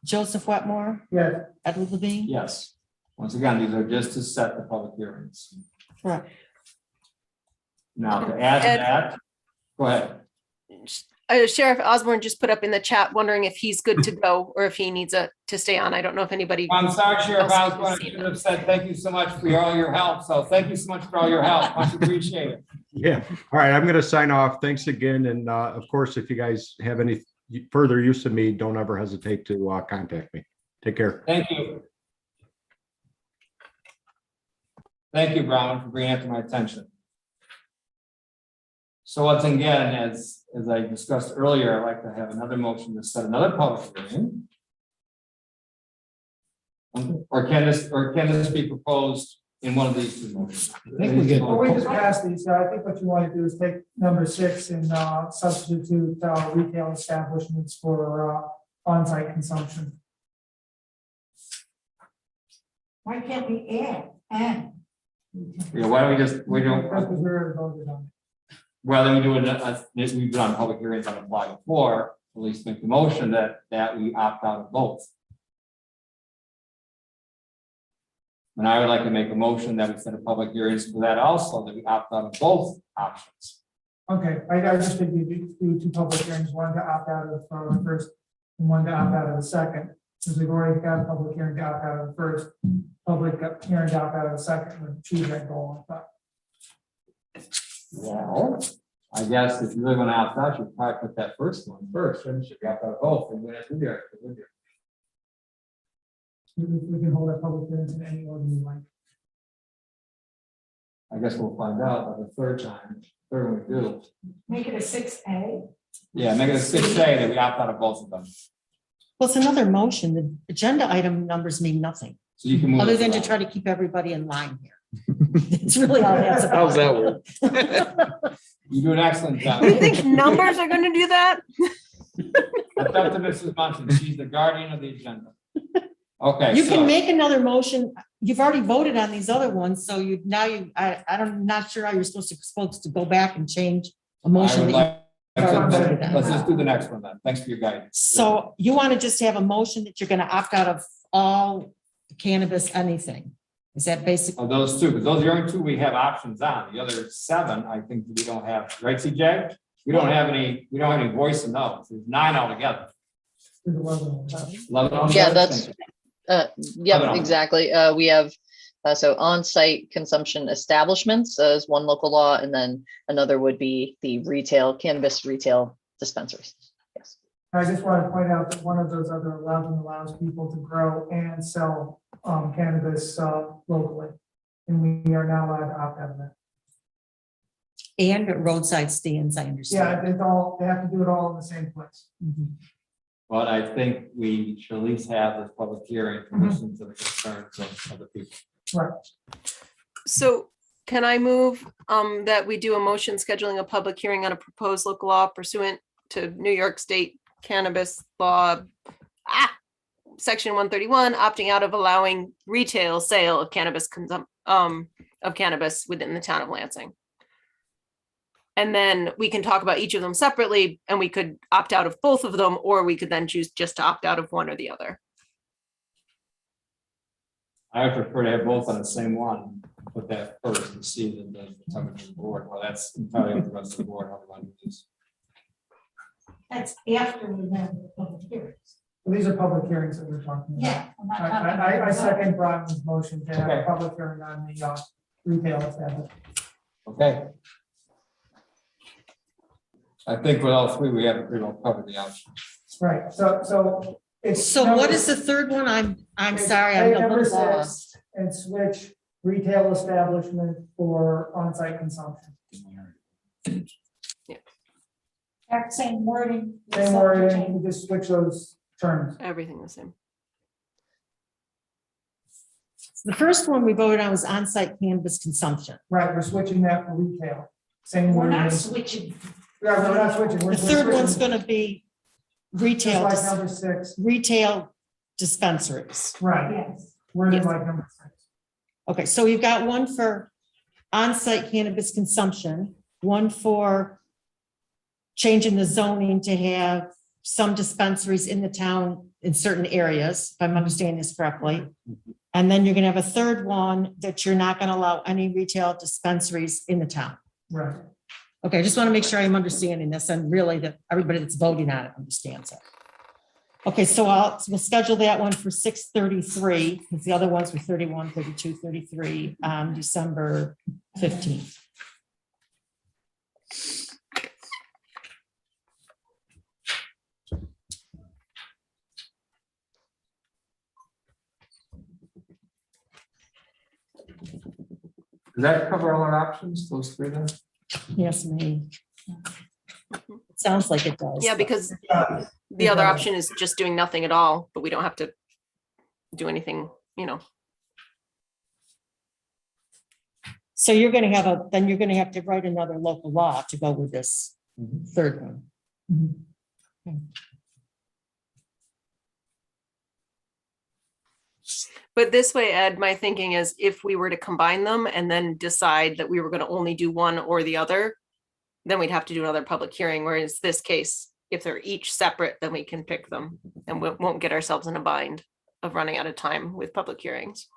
Joseph Wetmore, yes, Edward Levine. Yes. Once again, these are just to set the public hearings. Correct. Now to add to Ed- that, go ahead. Sheriff Osborne just put up in the chat wondering if he's good to go or if he needs to stay on. I don't know if anybody. I'm sorry, Sheriff else Osborne, I can see should have said thank you so much for all your help. So thank you so much for all your help. Much appreciated. Yeah, all right, I'm gonna sign off. Thanks again, and of course, if you guys have any further use of me, don't ever hesitate to contact me. Take care. Thank you. Thank you, Brown, for bringing it to my attention. So once again, as I discussed earlier, I'd like to have another motion to set another public hearing. Or can this be proposed in one of these two motions? I think we get- well, we just passed these, so I think what you want to do is take number 6 and substitute retail establishments for on-site consumption. Why can't we add and? Yeah, why don't we just, we don't, Because we already voted on well, then we do it, we've done public hearings on apply before, at least make the motion that we opt out of both. And I would like to make a motion that we set a public hearings for that also, that we opt out of both options. it. Okay, I just think we do 2 public hearings, one to opt out of the first and one to opt out of the second. Since we've already got a public hearing to opt out of the first, public hearing to opt out of the second, we'll choose that goal. Well, I guess if you really want to opt out, you'd probably put that first one first, and you should opt out of both, and we have to do it. We can hold our public hearings in any order you like. I guess we'll find out by the third one we do. Make it a 6A. Yeah, make it a 6A that we opt out of both of them. Well, it's another motion. The agenda item numbers mean nothing, So you can move. other it than to around. try to keep everybody in line here. It's really all that's about. How's that work? You do an excellent job. You think numbers are going to do that? That's up to Mrs. Munson. She's the guardian of the agenda. Okay. You so- can make another motion. You've already voted on these other ones, so I'm not sure how you're supposed to go back and change a I motion. would that you- like, let's just do the next one then. Thanks for your guidance. So you want to just have a motion that you're going to opt out of all cannabis, anything? Is that basically? Of those 2, because those are the only 2 we have options on. The other 7, I think we don't have, right, CJ? We don't have any voice in those. There's 9 altogether. There's 11. 11 on Yeah, the- that's- Other Yep, on. exactly. We have, so on-site consumption establishments as one local law, and then another would be the cannabis retail dispensaries. Yes. I just want to point out that one of those other 11 allows people to grow and sell cannabis locally. And we are now allowed to opt out of that. And roadside stands, I Yeah, understand. they have to do it all in the same place. Mhm. But I think we should at least have this public hearing to listen to the concerns of other people. Right. So can I move that we do a motion scheduling a public hearing on a proposed local law pursuant to New York State Cannabis Law, Section 131, opting out of allowing retail sale of cannabis within the town of Lansing. And then we can talk about each of them separately, and we could opt out of both of them, or we could then choose just to opt out of one or the other. I would prefer to have both on the same one. put that first and see that the temperature board, well, that's entirely up to the rest of the board, how they want to do this. That's after we have the public hearings. These are public hearings that we're talking about. Yeah. I'm not talking I about- second Brian's motion to have Okay. a public hearing on the retail establishment. Okay. I think with all three, we have pretty well covered the options. Right, so it's. So what is the third one? I'm it's sorry, pay I'm a number little 6 lost. And switch retail establishment for on-site consumption. That same wording. Same wording, you just switch those terms. Everything the same. The first one we voted on was on-site cannabis consumption. Right, we're switching that for retail. Same We're wording. not switching. Yeah, we're not switching. The third one's gonna be Just retail, like number 6, retail dispensaries. right, Yes. worded Yes. like number 6. Okay, so you've got one for on-site cannabis consumption, one for changing the zoning to have some dispensaries in the town in certain areas, if I'm understanding this correctly. And then you're gonna have a third one that you're not gonna allow any retail dispensaries in the town. Right. Okay, I just want to make sure I'm understanding this and really that everybody that's voting on it understands it. Okay, so we'll schedule that one for 6:33, because the other ones were 31, 32, 33 on December 15th. Does that cover all our options, those three then? Yes, me. It sounds like it does. Yeah, because the other option is just doing nothing at all, but we don't have to do anything, you know. So you're gonna have then you're gonna have to write another local law to go with this third one. But this way, Ed, my thinking is if we were to combine them and then decide that we were going to only do one or the other, then we'd have to do another public hearing, whereas this case, if they're each separate, then we can pick them and we won't get ourselves in a bind of running out of time with public hearings.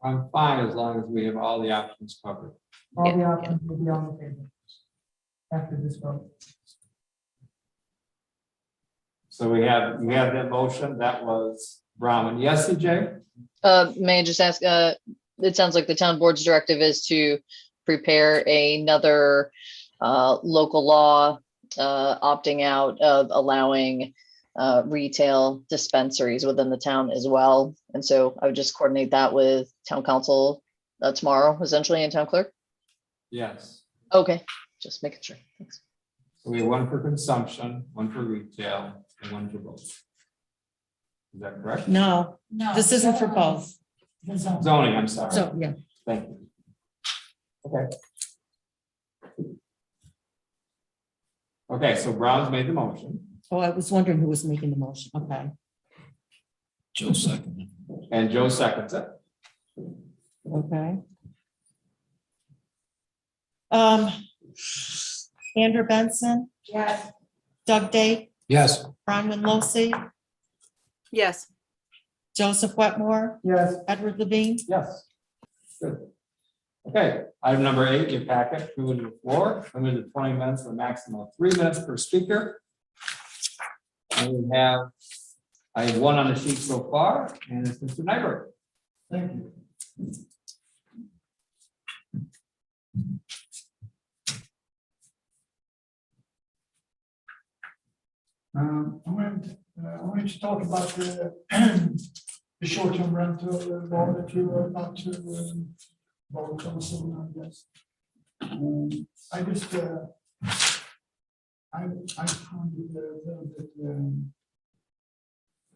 I'm fine as long as we have all the options covered. All the Yeah, options will be on the table after this vote. So we have that motion, that was Brahman. Yes, CJ? May I just ask, it sounds like the town board's directive is to prepare another local law opting out of allowing retail dispensaries within the town as well. And so I would just coordinate that with town council tomorrow, essentially, and town clerk. Yes. Okay, just making sure. Thanks. So we have one for consumption, one for retail, and one for both. Is that correct? No, No. this isn't for both. The zone. Zoning, I'm sorry. So, yeah. Thank you. Okay. Okay, so Brown's made the motion Oh, I was wondering who was making the motion. Okay. Joe second. and Joe seconds it. Okay. Andrew Benson, Yes. Doug Day, Yes. Bronwyn Losi, Yes. Joseph Wetmore, Yes, Edward Levine. Yes. Good. Okay, item number 8, your packet, 2 and 4, limited to 20 minutes, a maximum of 3 minutes per speaker. And I have one on the sheet so far, and it's Mr. Nyberg. thank you. I wanted to talk about the short-term rental law that you are about to vote on soon, I guess. I just, I found it a little bit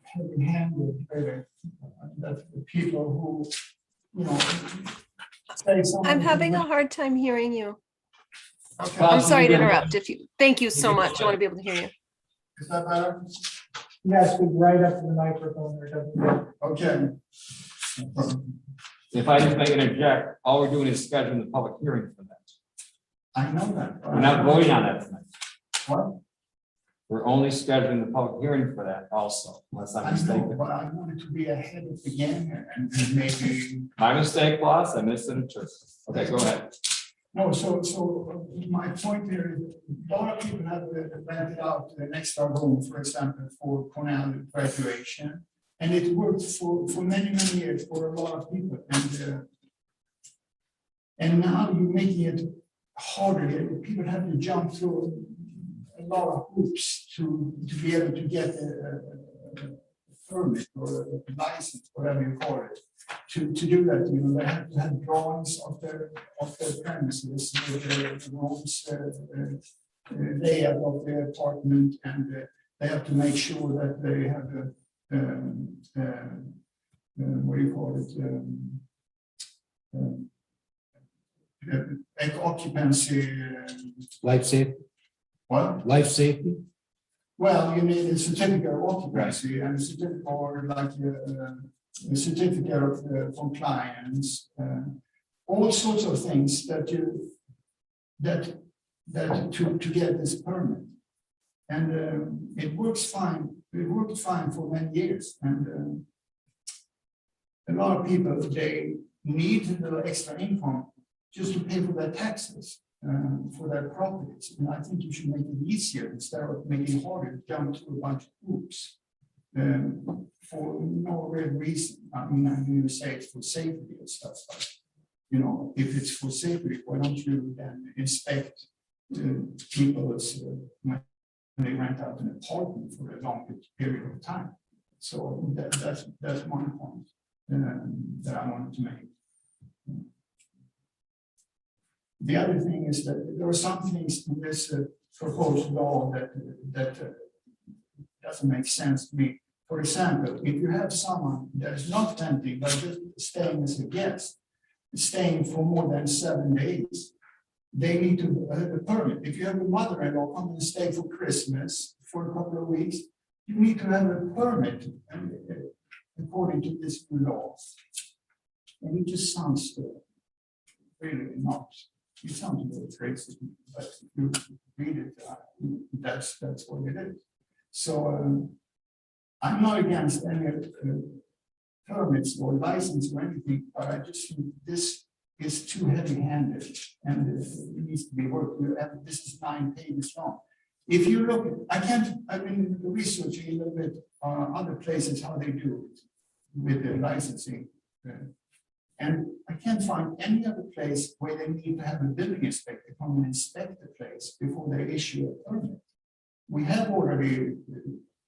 heavy-handed, really, that the people who, you know, say something. I'm having a hard time hearing you. Okay. I'm sorry to interrupt. Thank you so much. I want to be able to hear you. Is that better? Yes, speak right up to the microphone there, doesn't it? Okay. If I just may interject, all we're doing is scheduling the public hearing for that. I know that. We're not voting on that tonight. What? We're only scheduling the public hearing for that also, unless I'm I know, mistaken. but I wanted to be ahead of the game and maybe, My mistake, boss, I missed it too. Okay, go ahead. no, so my point here is, a lot of people have rented out an extra room, for example, for Cornell graduation. And it worked for many, many years for a lot of people. And now you're making it harder. People have to jump through a lot of hoops to be able to get a permit or a license, whatever you call it. To do that, you know, they have to have drawings of their premises, the rooms, layout of their apartment, and they have to make sure that they have what do you call it? Occupancy. Life safety, What? life safety. Well, you need a certificate of occupancy and a certificate, or like a certificate of compliance, all sorts of things that to get this permit. And it works fine. It worked fine for many years. And a lot of people, they need the extra income just to pay for their taxes, for their properties. And I think you should make it easier instead of making it harder to jump through a bunch of hoops for no real reason. I mean, you say it's for safety and stuff, but you know, if it's for safety, why don't you then inspect people's when they rent out an apartment for a long period of time? So that's one point that I wanted to make. The other thing is that there are some things in this proposed law that doesn't make sense to me. For example, if you have someone that is not renting but just staying as a guest, staying for more than 7 days, they need to have a permit. If you have a mother-in-law come and stay for Christmas for a couple of weeks, you need to have a permit according to this new law. And it just sounds really not. It sounds a little crazy, but if you read it, that's what it is. So I'm not against any permits or license or anything, but I just think this is too heavy-handed and it needs to be worked. This is 9 pages long. If you look at, I've been researching a little bit on other places how they do it with the licensing. And I can't find any other place where they need to have a building inspector come and inspect the place before they issue a permit. We have already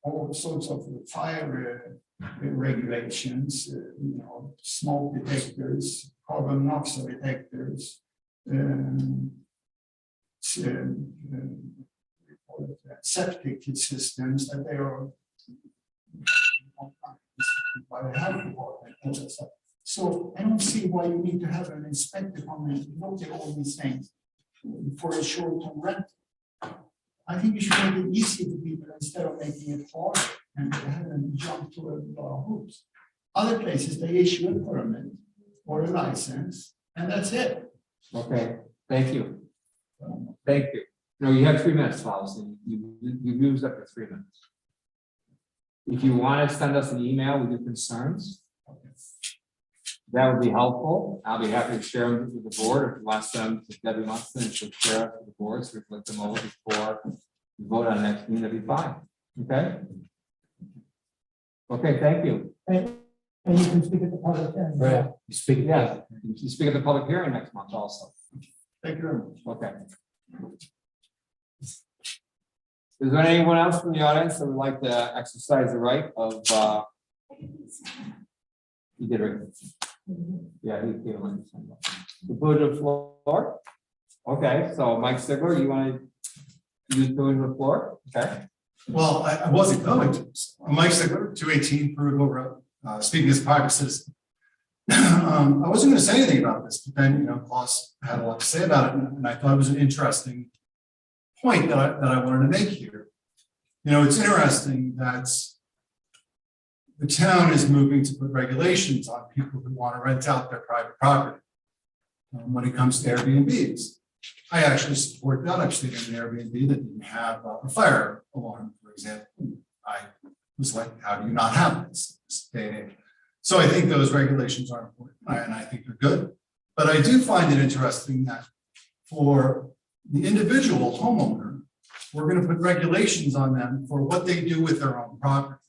all sorts of fire regulations, you know, smoke detectors, carbon monoxide detectors, septic systems that they are by the health department. So I don't see why you need to have an inspector come and look at all these things for a short-term rent. I think you should make it easier for people instead of making it harder and have them jump to a lot of hoops. Other places, they issue a permit or a license, and that's it. Okay, thank you. Thank you. No, you have 3 minutes, policy. You used up your 3 minutes. If you want to send us an email with your concerns, that would be helpful. I'll be happy to share them with the board. If you want them to Debbie Munson, and she'll share it with the board, so we flip them over before you vote on next meeting, that'd be fine. Okay? Okay, thank you. And you can speak at the public hearing. Right. You speak. Yeah, you speak at the public hearing next month also. Thank you very much. Okay. Is there anyone else from the audience that would like to exercise the right of, you did it. Yeah, he gave one. The podium floor. Okay, so Mike Sigler, you want to use the podium floor? Okay. Well, I wasn't going to. I'm Mike Sigler, 218 Perugville Road, speaking as a private citizen. I wasn't going to say anything about this, but then, you know, boss had a lot to say about it, and I thought it was an interesting point that I wanted to make here. You know, it's interesting that the town is moving to put regulations on people who want to rent out their private property when it comes to Airbnbs. I actually support that. I've stayed in an Airbnb that didn't have a fire alarm, for example. I was like, how do you not have this day and age? So I think those regulations are important, and I think they're good. But I do find it interesting that for the individual homeowner, we're going to put regulations on them for what they do with their own property.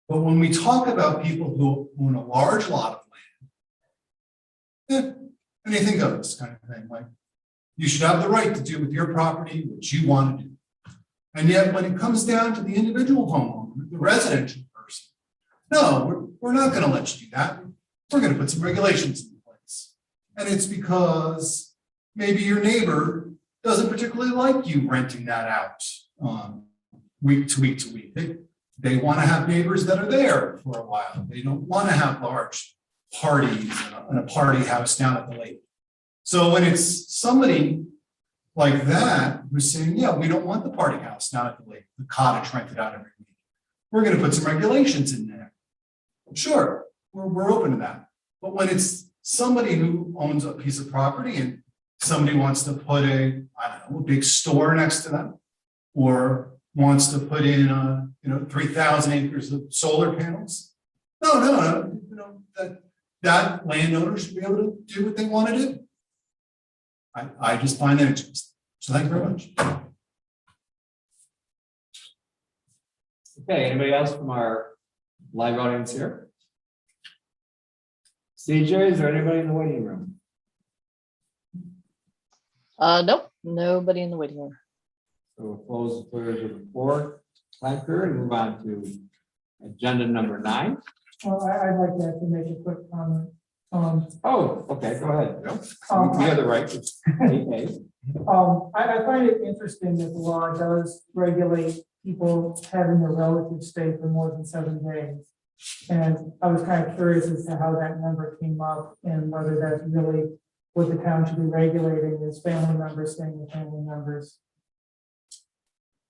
But when we talk about people who own a large lot of land, and you think of this kind of thing, like you should have the right to do with your property what you want to do. And yet when it comes down to the individual homeowner, the residential person, no, we're not going to let you do that. We're going to put some regulations in place. And it's because maybe your neighbor doesn't particularly like you renting that out week to week to week. They want to have neighbors that are there for a while. They don't want to have large parties in a party house down at the lake. So when it's somebody like that who's saying, yeah, we don't want the party house down at the lake, the cottage rented out every week, we're going to put some regulations in there. Sure, we're open to that. But when it's somebody who owns a piece of property and somebody wants to put I don't know, a big store next to them, or wants to put in 3,000 acres of solar panels. No, that landowner should be able to do what they want to do. I just find that interesting. So thank you very much. Okay, anybody else from our live audience here? CJ, is there anybody in the waiting room? Nope, nobody in the waiting room. So we'll close the clears of the floor time period and move on to agenda number 9. Well, I'd like to make a quick comment. Oh, okay, go ahead. You have the right to say. I find it interesting that the law does regulate people having their relatives stay for more than 7 days. And I was kind of curious as to how that number came up and whether that's really what the town should be regulating is family members staying with family members.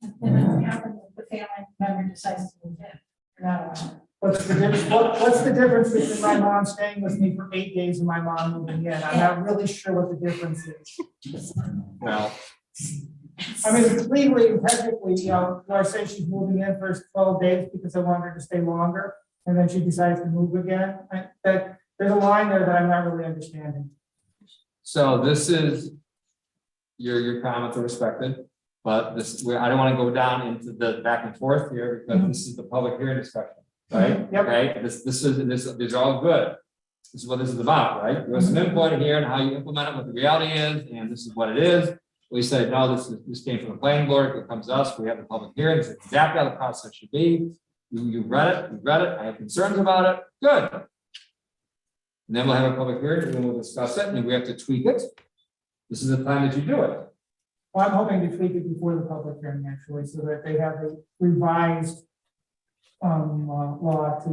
And then what happens if the family member decides to move in? You're not allowed. What's the difference between my mom staying with me for 8 days and my mom moving in? I'm not really sure what the difference is. Well, I mean, legally and technically, do I say she's moving in for 12 days because I want her to stay longer, and then she decides to move again? There's a line there that I'm not really understanding. so this is your comments are respected, but I don't want to go down into the back and forth here because this is the public hearing discussion. Right? Yep. Right. These are all good. This is what this is about, right? There was some input here and how you implement it, what the reality is, and this is what it is. We said, no, this came from the planning board. It comes to us. We have the public hearing. It's exactly how the process should be. You read it. I have concerns about it. Good. And then we'll have a public hearing, and then we'll discuss it, and if we have to tweak it, this is the time that you do it. Well, I'm hoping to tweak it before the public hearing, actually, so that they have a revised law to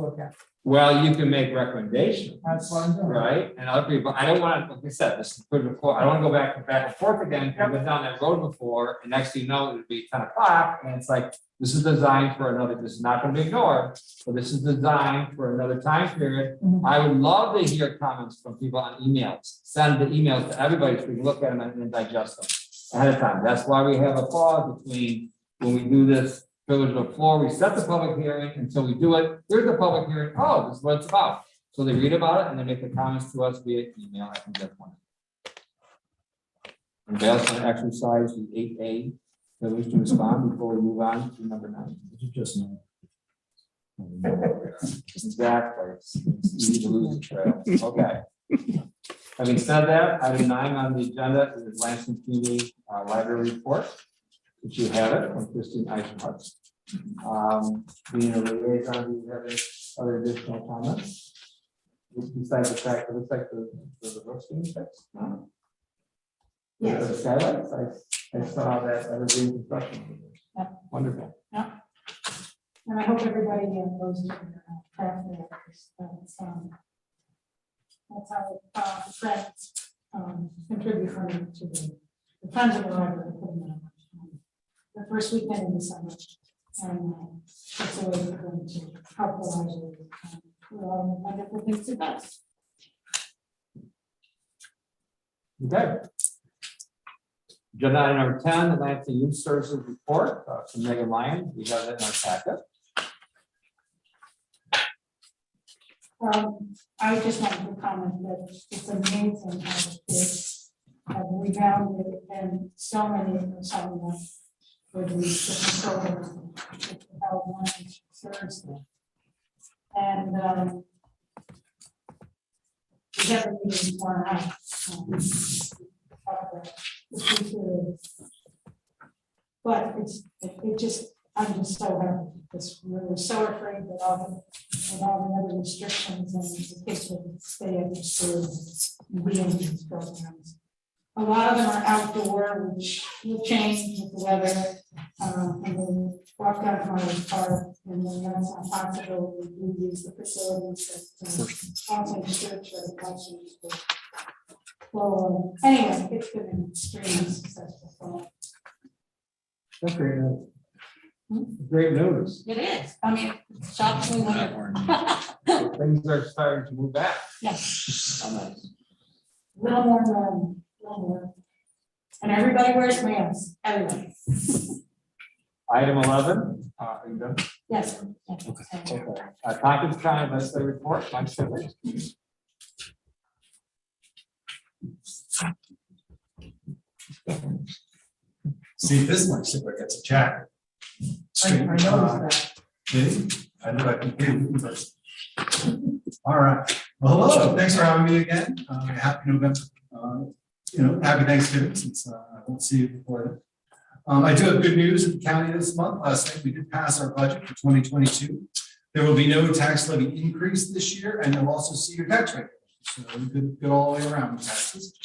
look at. Well, you can make recommendations. That's what I'm doing. Right, and other people, I don't want to, like I said, this is put before, I don't want to go back and forth again. I've been down that road before, and next thing you know, it'd be 10 o'clock, and it's like, this is designed for another, this is not going to be ignored, but this is designed for another time period. I would love to hear comments from people on emails. Send the emails to everybody so we can look at them and digest them ahead of time. That's why we have a pause between when we do this privilege of the floor, we set the public hearing until we do it. Here's the public hearing. Oh, this is what it's about. So they read about it and they make the comments to us via email. I think that's one. And they also exercise the 8A privilege to respond before we move on to number 9. Did you just know? Exactly. It's easy to lose the trail. Okay. Having said that, item 9 on the agenda is Lansing Community Library Report, which you have it from Christine Eisenhart. Being a liaison, do you have any other additional comments? Besides the fact that it looks like the roof's being fixed? No? Yes. The skylights, I saw that evergreen construction. Yep. Wonderful. Yeah. And I hope everybody goes to their craft fairs. That's how friends contribute to the funds of the library. The first weekend in December, and it's a way for them to help the library with all the wonderful things it does. Okay. Agenda item number 10, the Lansing Youth Services Report from Megan Lyon. We have that in our packet. I just wanted to comment that it's amazing how the kids have rebounded and so many of them signing up for these different programs. About one each Thursday. And we haven't even worn out. But it just, I'm just so happy because we were so afraid that with all the other restrictions and the kids would stay after school and be in these programs. A lot of them are outdoor, which will change with the weather. And then walk out of my car and then that's not possible. We use the facilities that also church or the classrooms. Well, anyway, it's been an extremely successful fall. That's great news. Great news. It is. I mean, it's shockingly wonderful. Things are starting to move back. Yes. Oh, nice. Little more normal, little more. And everybody wears masks, everybody. Item 11. Are you done? Yes. Okay. Tompkins County legislative report. Mike Sibley. See, this one, Sigler gets a chat. I noticed that. Did he? I know I can hear you first. All right. Well, hello. Thanks for having me again. Happy November. Happy Thanksgiving since I won't see you before then. I do have good news in the county this month. Last night we did pass our budget for 2022. There will be no tax levy increase this year, and you'll also see your tax rate. So good all the way around with taxes.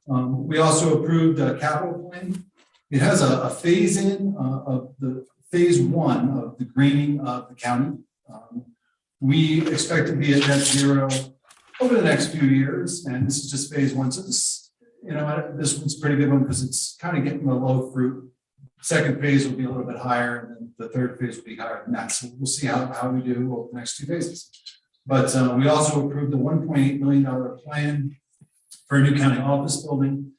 We also approved a capital plan. It has a phase in of the phase one of the greening of the county. We expect to be at net zero over the next few years, and this is just phase one. So this one's a pretty good one because it's kind of getting the low fruit. Second phase will be a little bit higher, and then the third phase will be higher than that. So we'll see how we do over the next two phases. But we also approved a $1.8 million plan for a new county office building.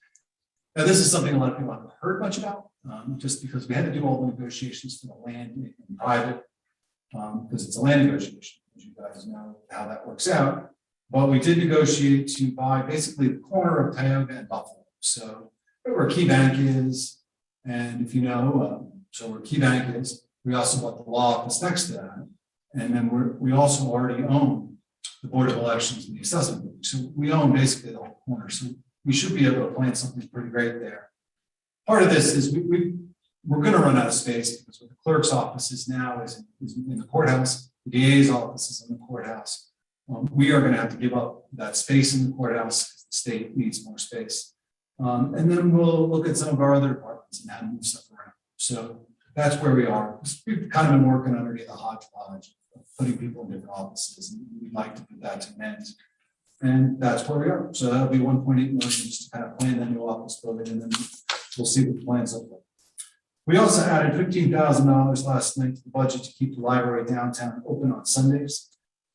Now, this is something a lot of people haven't heard much about, just because we had to do all the negotiations for the land in private, because it's a land negotiation, as you guys know how that works out. But we did negotiate to buy basically the corner of Tioga and Buffalo. So where Key Bank is, and if you know, so where Key Bank is, we also bought the law office next to that. And then we also already own the Board of Elections and the assessment building. So we own basically the whole corner. So we should be able to plan something pretty great there. Part of this is we're going to run out of space because what the clerk's office is now is in the courthouse. The DA's office is in the courthouse. We are going to have to give up that space in the courthouse because the state needs more space. And then we'll look at some of our other departments and how to move stuff around. So that's where we are. We've kind of been working underneath the hodgepodge of putting people in different offices, and we'd like to put that to an end. And that's where we are. So that'll be 1.8 million just to kind of plan the new office building, and then we'll see what the plans look like. We also added $15,000 last night to the budget to keep the library downtown open on Sundays.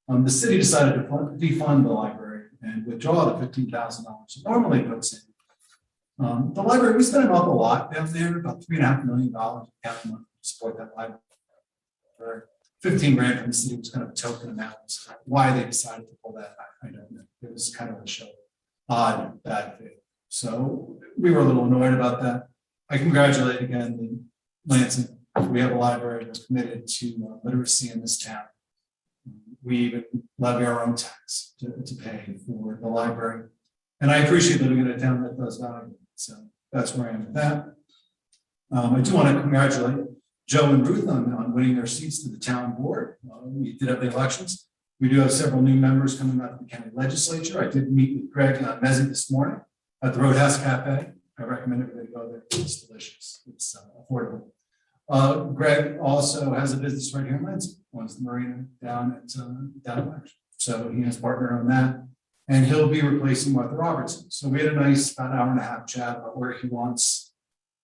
The city decided to defund the library and withdraw the $15,000 it normally puts in. The library, we spent an awful lot down there, about $3.5 million to support that library. 15 grand from the city was kind of a token amount. So why they decided to pull that, I don't know. It was kind of a show, odd, bad thing. So we were a little annoyed about that. I congratulate again the Lansing. We have a library that's committed to literacy in this town. We even levy our own tax to pay for the library. And I appreciate living in a town that does value. So that's where I am with that. I do want to congratulate Joe and Ruth on winning their seats to the town board. We did have the elections. We do have several new members coming out of the county legislature. I did meet with Greg Mezzi this morning at the Roadhouse Cafe. I recommend everybody go there. It's delicious. It's affordable. Greg also has a business right here in Lansing. Owns the marina down at Marsh. So he has partnered on that. And he'll be replacing Martha Robertson. So we had a nice about hour and a half chat about where he wants,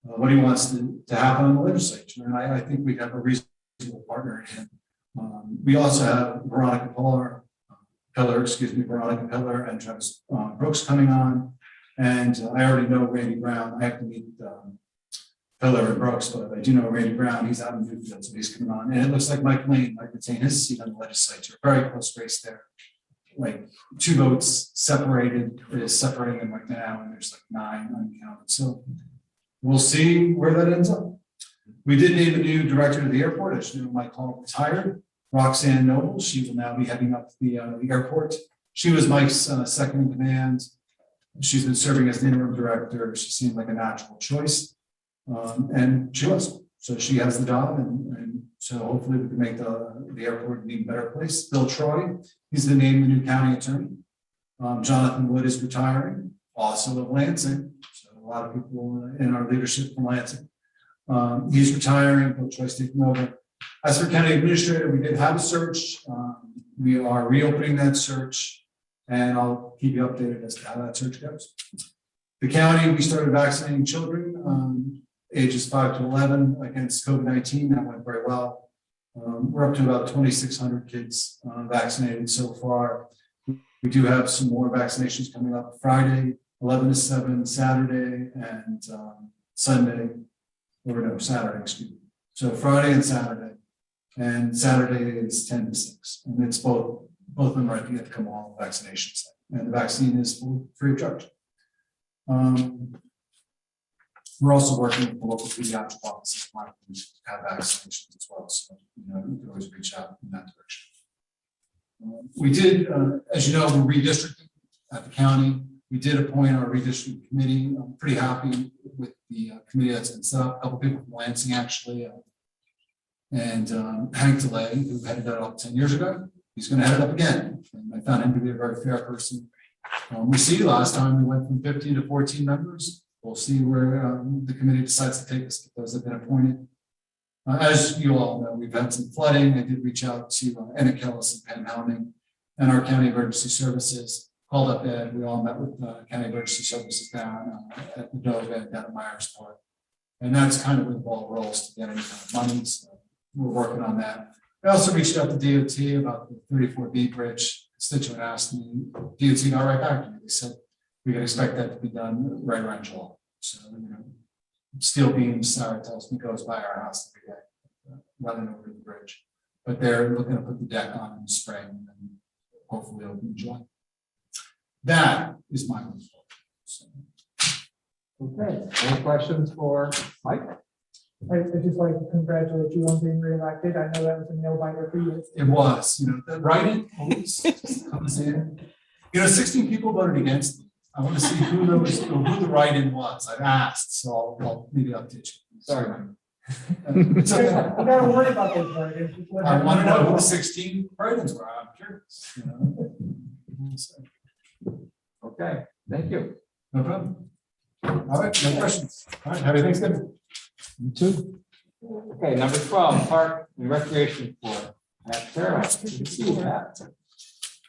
what he wants to happen in the legislature. And I think we have a reasonable partner in him. We also have Veronica Pillar and Travis Brooks coming on. And I already know Randy Brown. I have to meet Pillar and Brooks, but I do know Randy Brown. He's out in Newfield, so he's coming on. And it looks like Mike Lane might retain his seat on the legislature. Very close race there. Like 2 votes separated, is separating them right now, and there's like 9 uncounted. So we'll see where that ends up. We did name a new director of the airport. As you know, Mike Hall retired. Roxanne Noble, she will now be heading up the airport. She was Mike's second in command. She's been serving as the interim director. She seemed like a natural choice. And she was. So she has the job, and so hopefully we can make the airport an even better place. Bill Troy, he's been named the new county attorney. Jonathan Wood is retiring, also of Lansing. So a lot of people in our leadership from Lansing. He's retiring, Bill Troy's taking over. As for county administrator, we did have a search. We are reopening that search, and I'll keep you updated as to how that search goes. The county, we started vaccinating children ages 5 to 11 against COVID-19. That went very well. We're up to about 2,600 kids vaccinated so far. We do have some more vaccinations coming up Friday, 11 to 7, Saturday, and Sunday, or no, Saturday, excuse me. So Friday and Saturday is 10 to 6. And it's both of them are at the Kamal vaccination site. And the vaccine is free of charge. We're also working with the local pediatric offices to have vaccinations as well. So, you can always reach out in that direction. We did, as you know, we're redistricting at the county. We did appoint our redistricting committee. I'm pretty happy with the committee that's been set up. A couple people from Lansing actually, and Hank DeLay, who headed that up 10 years ago. He's going to head it up again. And I found him to be a very fair person. We see last time we went from 15 to 14 members. We'll see where the committee decides to take us, if those have been appointed. As you all know, we've had some flooding. I did reach out to Enid Kellis and Pam Helming and our county emergency services. Called up Ed. We all met with county emergency services down at the Dove Ed down at Myersport. And that's kind of where the ball rolls to get any kind of money. So we're working on that. I also reached out to DOT about the 34B bridge. Constituent asked me, DOT got right back to me. They said we can expect that to be done right around July. So, steel beams, Sarah tells me, goes by our house every day, running over the bridge. But they're looking to put the deck on in the spring and then hopefully open in July. That is my report. So. Okay, any questions for Mike? I'd just like to congratulate you on being reelected. I know that was a nail biter for you. It was, the writing always comes in. 16 people voted against me. I want to see who the write-in was. I've asked, so I'll maybe update you. Sorry. It's okay. You gotta worry about those write-ins. I want to know who the 16 write-ins were. I'm curious. Okay, thank you. No problem. All right, no questions. All right, happy Thanksgiving. You too. Okay, number 12, Park and Recreation Board. Sarah, good to see you, Pat.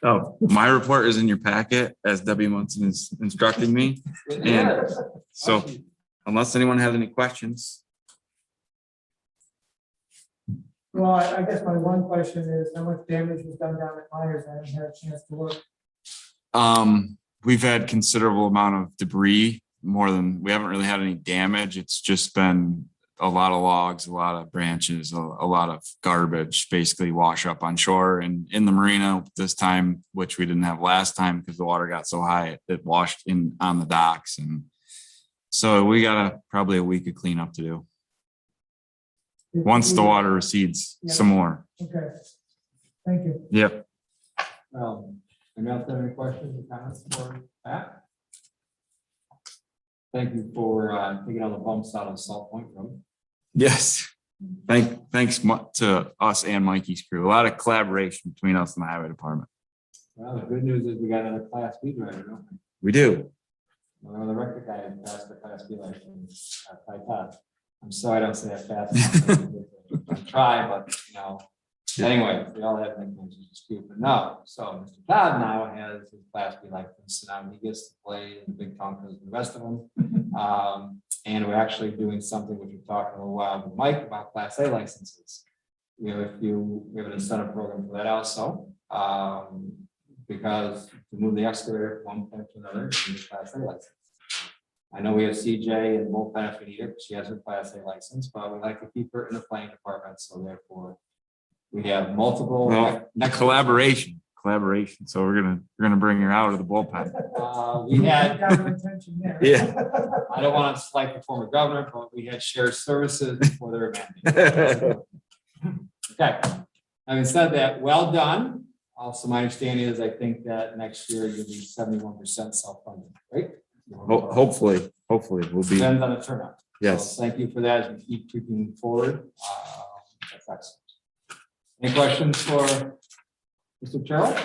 Oh, my report is in your packet as Debbie Munson is instructing me. And so unless anyone has any questions. Well, I guess my one question is how much damage was done down at Myers? I haven't had a chance to look. We've had considerable amount of debris, we haven't really had any damage. It's just been a lot of logs, a lot of branches, a lot of garbage basically wash up on shore and in the marina this time, which we didn't have last time because the water got so high it washed in on the docks. And so we got probably a week of cleanup to do. Once the water recedes some more. Okay. Thank you. Yep. Anyone else have any questions or comments for Pat? Thank you for taking all the bumps out of Salt Point Road. Yes. Thanks to us and Mikey's crew. A lot of collaboration between us and the highway department. Well, the good news is we got another Class B driver, don't we? We do. One of the record guy passed the Class B license at High Top. I'm sorry I don't say that fast. I try, but anyway, we all have nicknames, which is cute, but no. So Mr. Todd now has his Class B license, so now he gets to play in the big Tonkas and the rest of them. And we're actually doing something which we've talked a little while with Mike about Class A licenses. We have an incentive program for that also. Because to move the excavator from one point to another, you need a Class A license. I know we have CJ and both benefit here, she has her Class A license, but we like to keep her in the planning department, so therefore we have multiple. Well, collaboration. So we're gonna bring her out of the bullpen. We had, Got my attention there. Yeah. I don't want to slight the former governor, but we had shared services before they were mandated. Okay, having said that, well done. Also, my understanding is I think that next year you'll be 71% self-funded, right? Hopefully we'll be. Depends on the turnout. Yes. So thank you for that as we keep creeping forward. That's excellent. Any questions for Mr. Terrell?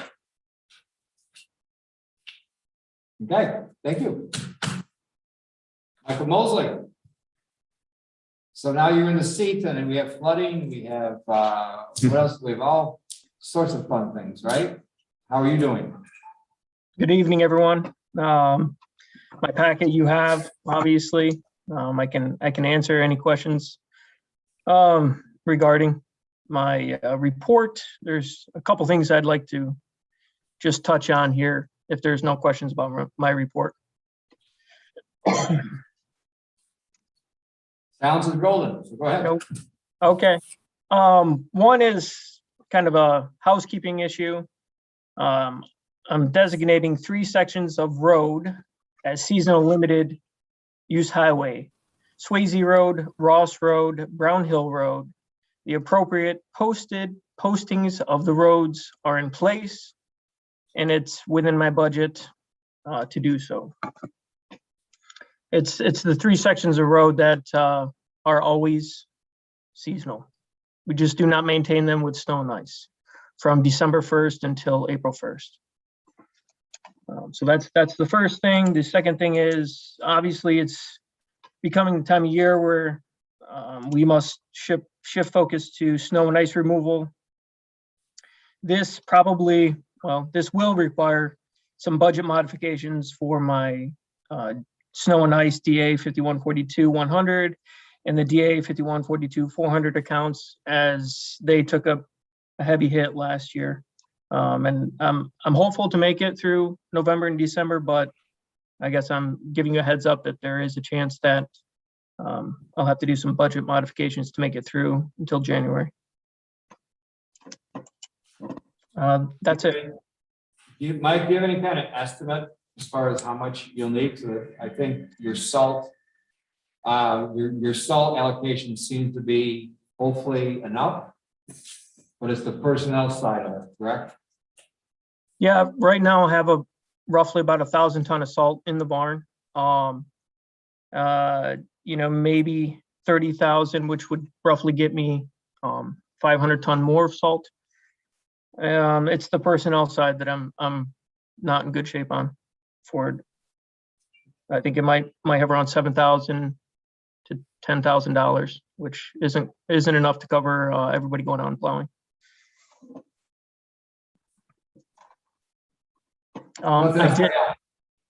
Okay, thank you. Michael Mosley. So now you're in the seat and we have flooding, we have, what else? We have all sorts of fun things, right? How are you doing? Good evening, everyone. My packet you have, obviously, I can answer any questions regarding my report. There's a couple things I'd like to just touch on here if there's no questions about my report. Sounds is golden, so go ahead. Nope. Okay. One is kind of a housekeeping issue. I'm designating 3 sections of road as seasonal limited use highway. Swayze Road, Ross Road, Brown Hill Road. The appropriate postings of the roads are in place, and it's within my budget to do so. It's the 3 sections of road that are always seasonal. We just do not maintain them with snow and ice from December 1st until April 1st. So that's the first thing. The second thing is, obviously, it's becoming the time of year where we must shift focus to snow and ice removal. This will require some budget modifications for my snow and ice DA 5142-100 and the DA 5142-400 accounts, as they took a heavy hit last year. And I'm hopeful to make it through November and December, but I guess I'm giving you a heads up that there is a chance that I'll have to do some budget modifications to make it through until January. That's it. Mike, do you have any kind of estimate as far as how much you'll need to? I think your salt, your salt allocation seems to be hopefully enough, but it's the personnel side of it, correct? Yeah, right now I have roughly about 1,000 ton of salt in the barn. Maybe 30,000, which would roughly get me 500 ton more of salt. It's the personnel side that I'm not in good shape on for. I think it might have around $7,000 to $10,000, which isn't enough to cover everybody going on plowing. I did,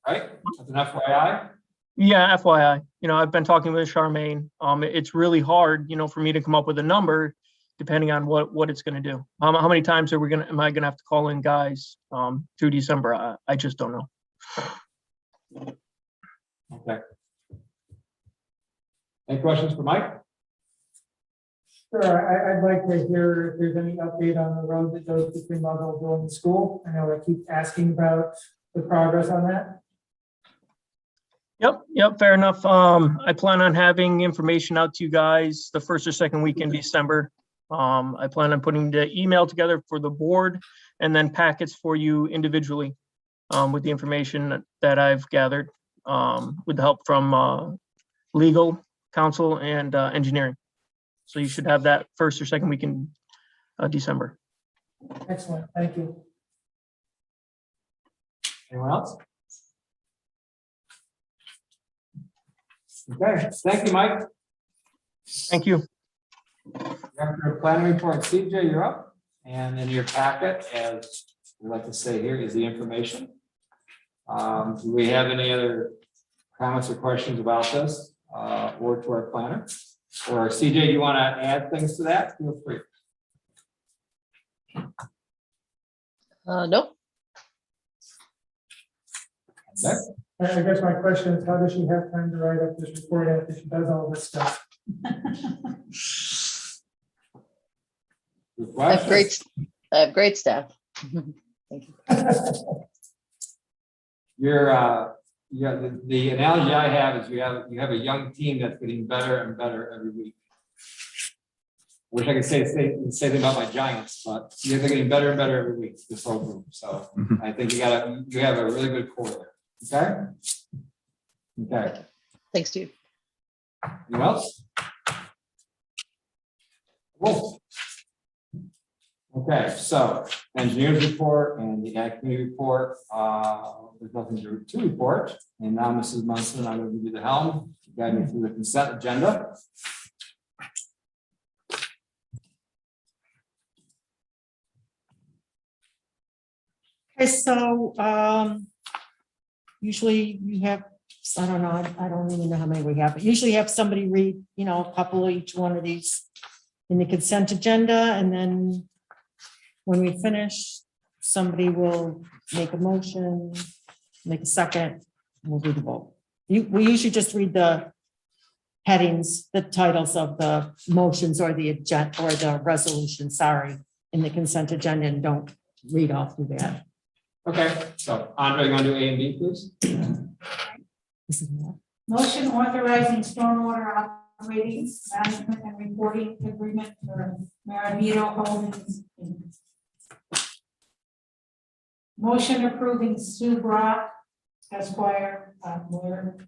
right? That's an FYI. Yeah, FYI. I've been talking with Charmaine. It's really hard, for me to come up with a number depending on what it's going to do. How many times am I going to have to call in guys through December? I just don't know. Okay. Any questions for Mike? Sure, I'd like to hear if there's any update on the road that goes between Muggleville and the school. I know I keep asking about the progress on that. Yep, fair enough. I plan on having information out to you guys the first or second week in December. I plan on putting the email together for the board and then packets for you individually with the information that I've gathered with the help from legal, counsel, and engineering. So you should have that first or second week in December. Excellent, thank you. Anyone else? Okay, thank you, Mike. Thank you. After planning report, CJ, you're up. And in your packet, as we like to say here, is the information. Do we have any other comments or questions about this or to our planner? Or CJ, you want to add things to that? Feel free. Nope. Okay. I guess my question is, how does she have time to write up this report after she does all this stuff? I have great staff. The analogy I have is you have a young team that's getting better and better every week. Wish I could say the same thing about my Giants, but they're getting better and better every week, this whole group. So I think you have a really good core there. Okay? Okay. Thanks, Steve. Anything else? Cool. Okay, so engineers report and the ag committee report, there's nothing to report. And now Mrs. Munson, I'm going to give you the helm, guide me through the consent agenda. Okay, so usually you have, I don't know, I don't even know how many we have, but usually you have somebody read, a couple of each one of these in the consent agenda, and then when we finish, somebody will make a motion, make a second, and we'll do the vote. We usually just read the headings, the titles of the motions or the agenda or the resolution, sorry, in the consent agenda, and don't read all through that. Okay, so Andre, you want to do A and B, please? Motion authorizing stormwater operating management and reporting agreement for Maravito Holdings, Inc. Motion approving Sue Brock, Esquire, lawyer,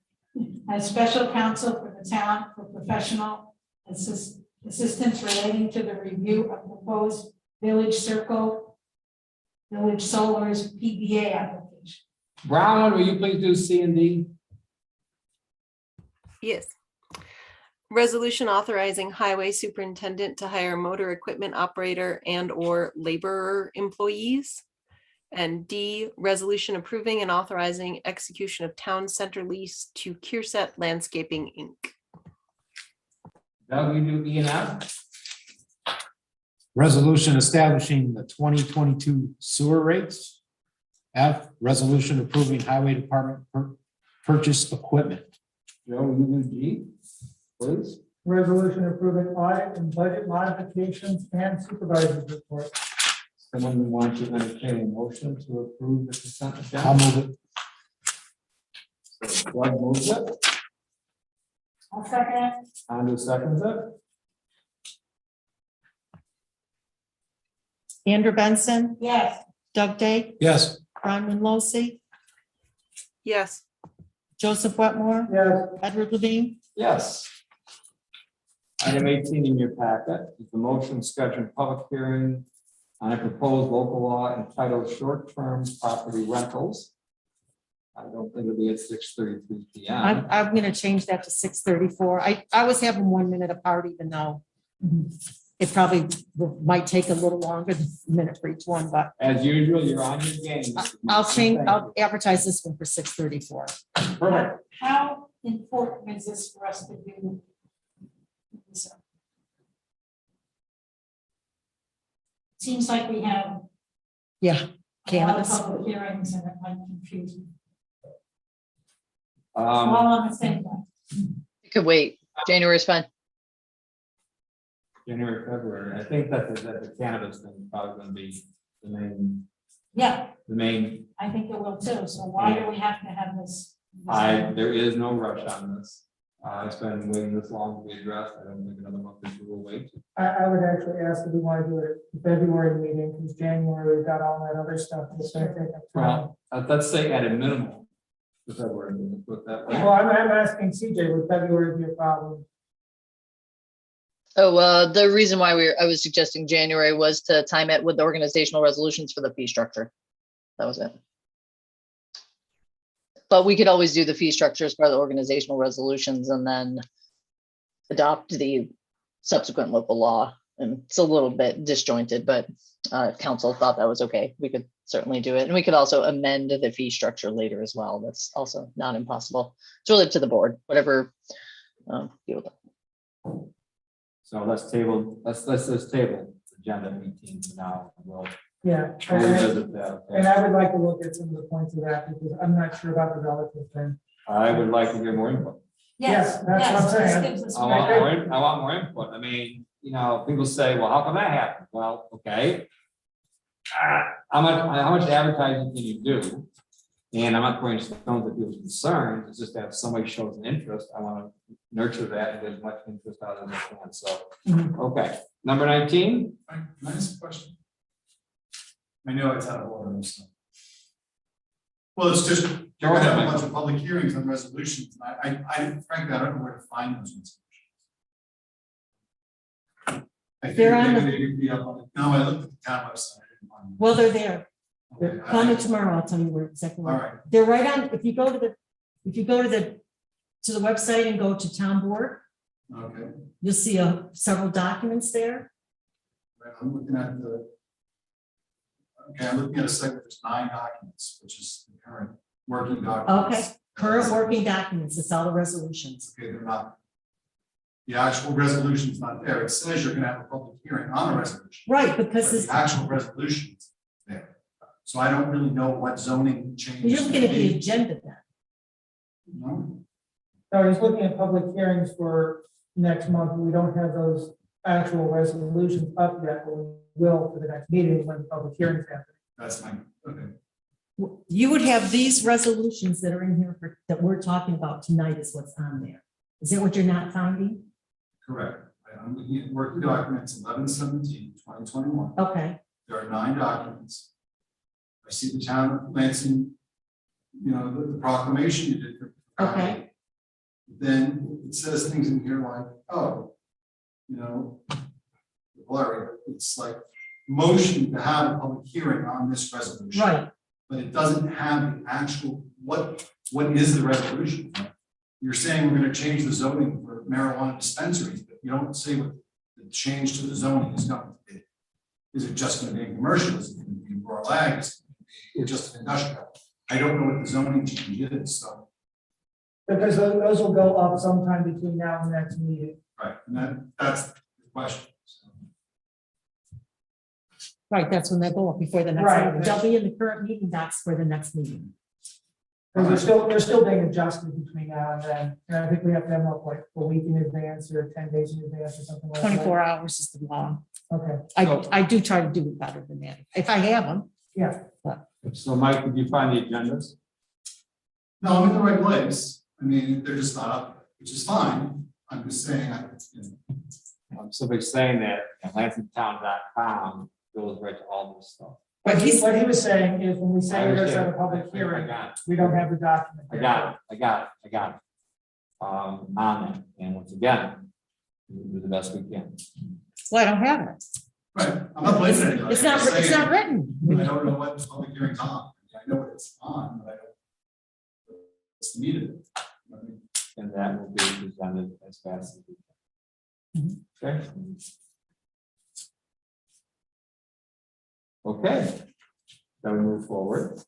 as special counsel for the town for professional assistance relating to the review of proposed Village Solar's PBA application. Brown, will you please do C and D? Yes. Resolution authorizing highway superintendent to hire motor equipment operator and or laborer employees. And D, resolution approving and authorizing execution of town center lease to Kierset Landscaping, Inc. Doug, will you do E and F? Resolution establishing the 2022 sewer rates. F, resolution approving highway department purchase equipment. Joe, will you do G, please? Resolution approving audit and budget modifications and supervisor's report. Someone want to entertain a motion to approve the consent agenda? I'll move it. So Doug moves it, I'll second. Andre seconds it. Andrew Benson, Yes. Doug Day, Yes. Bronwyn Losi, Yes. Joseph Wetmore, Yes. Edward Levine. Yes. Item 18 in your packet is the motion scheduling public hearing on a proposed local law entitled short-term property rentals. I don't think it'll be at 6:33 p.m. I'm gonna change that to 6:34. I was having 1 minute apart, even though it probably might take a little longer than a minute for each one, but As usual, you're on your game. I'll advertise this one for 6:34. Perfect. How important is this for us to do? Seems like we have Yeah, a lot of cannabis. public hearings and it might confuse me. Um, All on the same time. You could wait. January is fine. January, February. I think that the cannabis thing is probably going to be Yeah, the main. I think it will too. So why do we have to have this? There is no rush on this. It's been waiting this long to be addressed. I don't think another month or two will wait. I would actually ask if we want to do it at the February meeting, because January, we've got all that other stuff. It's going to take up time. Well, let's say at a minimum, the February, meeting, put that way. Well, I'm asking CJ, would February be a problem? Oh, the reason why I was suggesting January was to time it with the organizational resolutions for the fee structure. That was it. But we could always do the fee structure as part of the organizational resolutions and then adopt the subsequent local law. And it's a little bit disjointed, but if council thought that was okay, we could certainly do it. And we could also amend the fee structure later as well. That's also not impossible. It's really up to the board, whatever. Deal with it. So let's table agenda 18 for now. We'll Yeah. We'll revisit that, okay? And I would like to look at some of the points of that because I'm not sure about the relative thing. I would like to hear more input. Yes, that's what I'm this saying. gives us I want more input. I mean, you know, people say, well, how come that happened? Well, okay. How much advertising can you do? And I'm not throwing stones at people's concerns. It's just that if somebody shows an interest, I want to nurture that and get as much interest out of it as I can. So, okay. Number 19. Can I ask a question? I know it's out of order. So. Well, it's just, you're gonna have a bunch of public hearings on resolutions. And I frankly, I don't know where to find those resolutions. I They're on figured the- maybe they'd be up on it. No, I looked at the town website. I didn't find them. Well, they're there. Okay, Call me tomorrow, I'll tell you where exactly. All where. right. They're right on, if you go to the website and go to town board, Okay. you'll see several documents there. Right, I'm looking at I'm looking at a site where there's 9 documents, which is the current working documents. Okay, current working documents, it's all the resolutions. Okay, they're not. The actual resolution's not there. It says you're gonna have a public hearing on a resolution. Right, But because the actual resolution's there. So I don't really know what zoning changes. you're looking at the agenda then. No? So he's looking at public hearings for next month. We don't have those actual resolutions up yet, but we will for the next meeting when the public hearings happen. That's my, okay. You would have these resolutions that are in here that we're talking about tonight is what's on there. Is that what you're not finding? Correct. I'm looking at working documents 11/17/2021. Okay, There are 9 documents. I see the town of Lansing, you know, the proclamation you did. okay, Then it says things in here like, oh, you know, blurry, it's like motion to have a public hearing on this resolution. right. But it doesn't have the actual, what is the resolution? You're saying we're gonna change the zoning for marijuana dispensaries, but you don't say what the change to the zoning is going to be. Is it just gonna be commercial? Is it gonna be rural ag? Is it just industrial? I don't know what the zoning change is, so. Because those will go up sometime between now and the next meeting. Right, and that's the question. So, Right, that's when they go up before the next Right. meeting. They'll be in the current meeting docs for the next meeting. Because they're still being adjusted between now and then. And I think we have to have them up like a week in advance or 10 days in advance or something like that. 24 hours is the law. Okay, I do try to do it better than that. If I have them. yeah. So Mike, did you find the agendas? no, I'm in the right place. I mean, they're just not up, which is fine. I'm just saying, you know, I'm simply saying that lansingtown.com goes right to all this stuff. But what he was saying is when we say we're going to have a I public got hearing, it. we don't have the document. I got it. On that, and once again, we do the best we can. Well, I don't have it. right, I'm not blaming anybody. It's not, I'm just it's not saying, written. I don't know what the public hearing's on. I know what it's on, but I don't. It's the meat of it. You know what I mean? And that will be presented as fast as we can. Okay. Okay, then we move forward.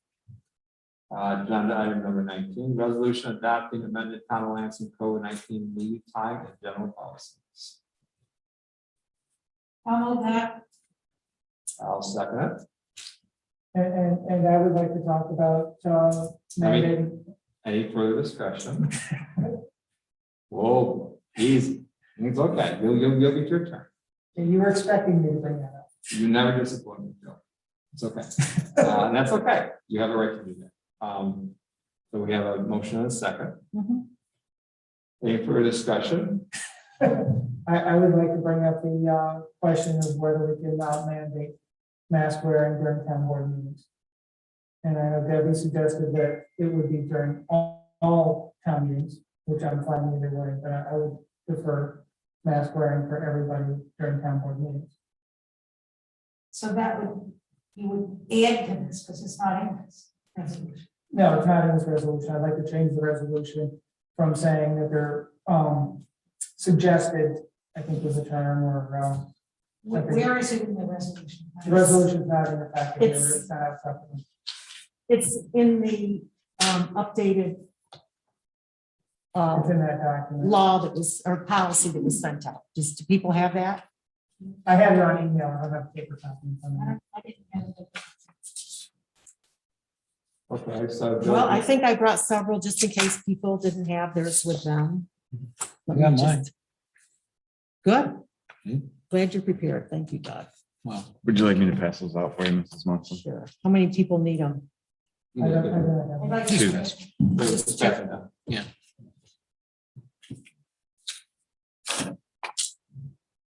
Agenda item number 19, resolution adopting amended town of Lansing COVID-19 leave time and general policies. I'll move that. I'll second it. And I would like to talk about mandating. Any further discussion? Whoa, easy. It's okay. You'll get your turn. You were expecting me to bring that up. You never disappoint me, Joe. It's okay. And that's okay. You have a right to do that. So we have a motion and a second. Any further discussion? I would like to bring up the question of whether we can now mandate mask wearing during town board meetings. And I know Debbie suggested that it would be during all town meetings, which I'm fine either way, but I would prefer mask wearing for everybody during town board meetings. So that would, you would add to this because it's not in this resolution. No, it's not in this resolution. I'd like to change the resolution from saying that they're suggested, I think was the term, or Where is it in the resolution? the resolution's not in the package. It's- It's not acceptable. It's in the updated It's in that document. law that was, or policy that was sent out. Do people have that? I have it on email. I don't have a paper copy. I didn't have it. Okay, so. Well, I think I brought several just in case people didn't have theirs with them. Let me Yeah, just- mine. Good. Hmm. Glad you're prepared. Thank you, Doug. Well, Would you like me to pass those out for you, Mrs. Munson? Sure. How many people need them? I don't have. I'd like Two. to- Just check it out. yeah.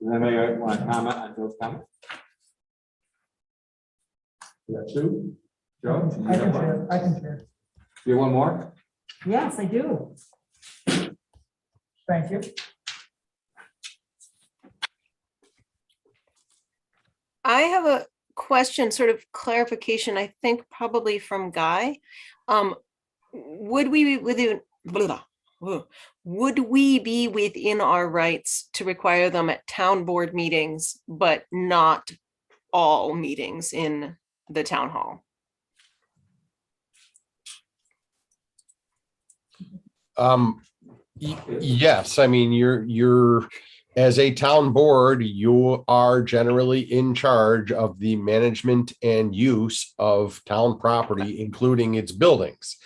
Does anybody want to comment on Joe's comment? You got two? Joe? you I got can one? share, I can share. You want one more? Yes, I do. Thank you. I have a question, sort of clarification, I think probably from Guy. Would we be within, would we be within our rights to require them at town board meetings, but not all meetings in the town hall? Yes, I mean, you're, as a town board, you are generally in charge of the management and use of town property, including its buildings.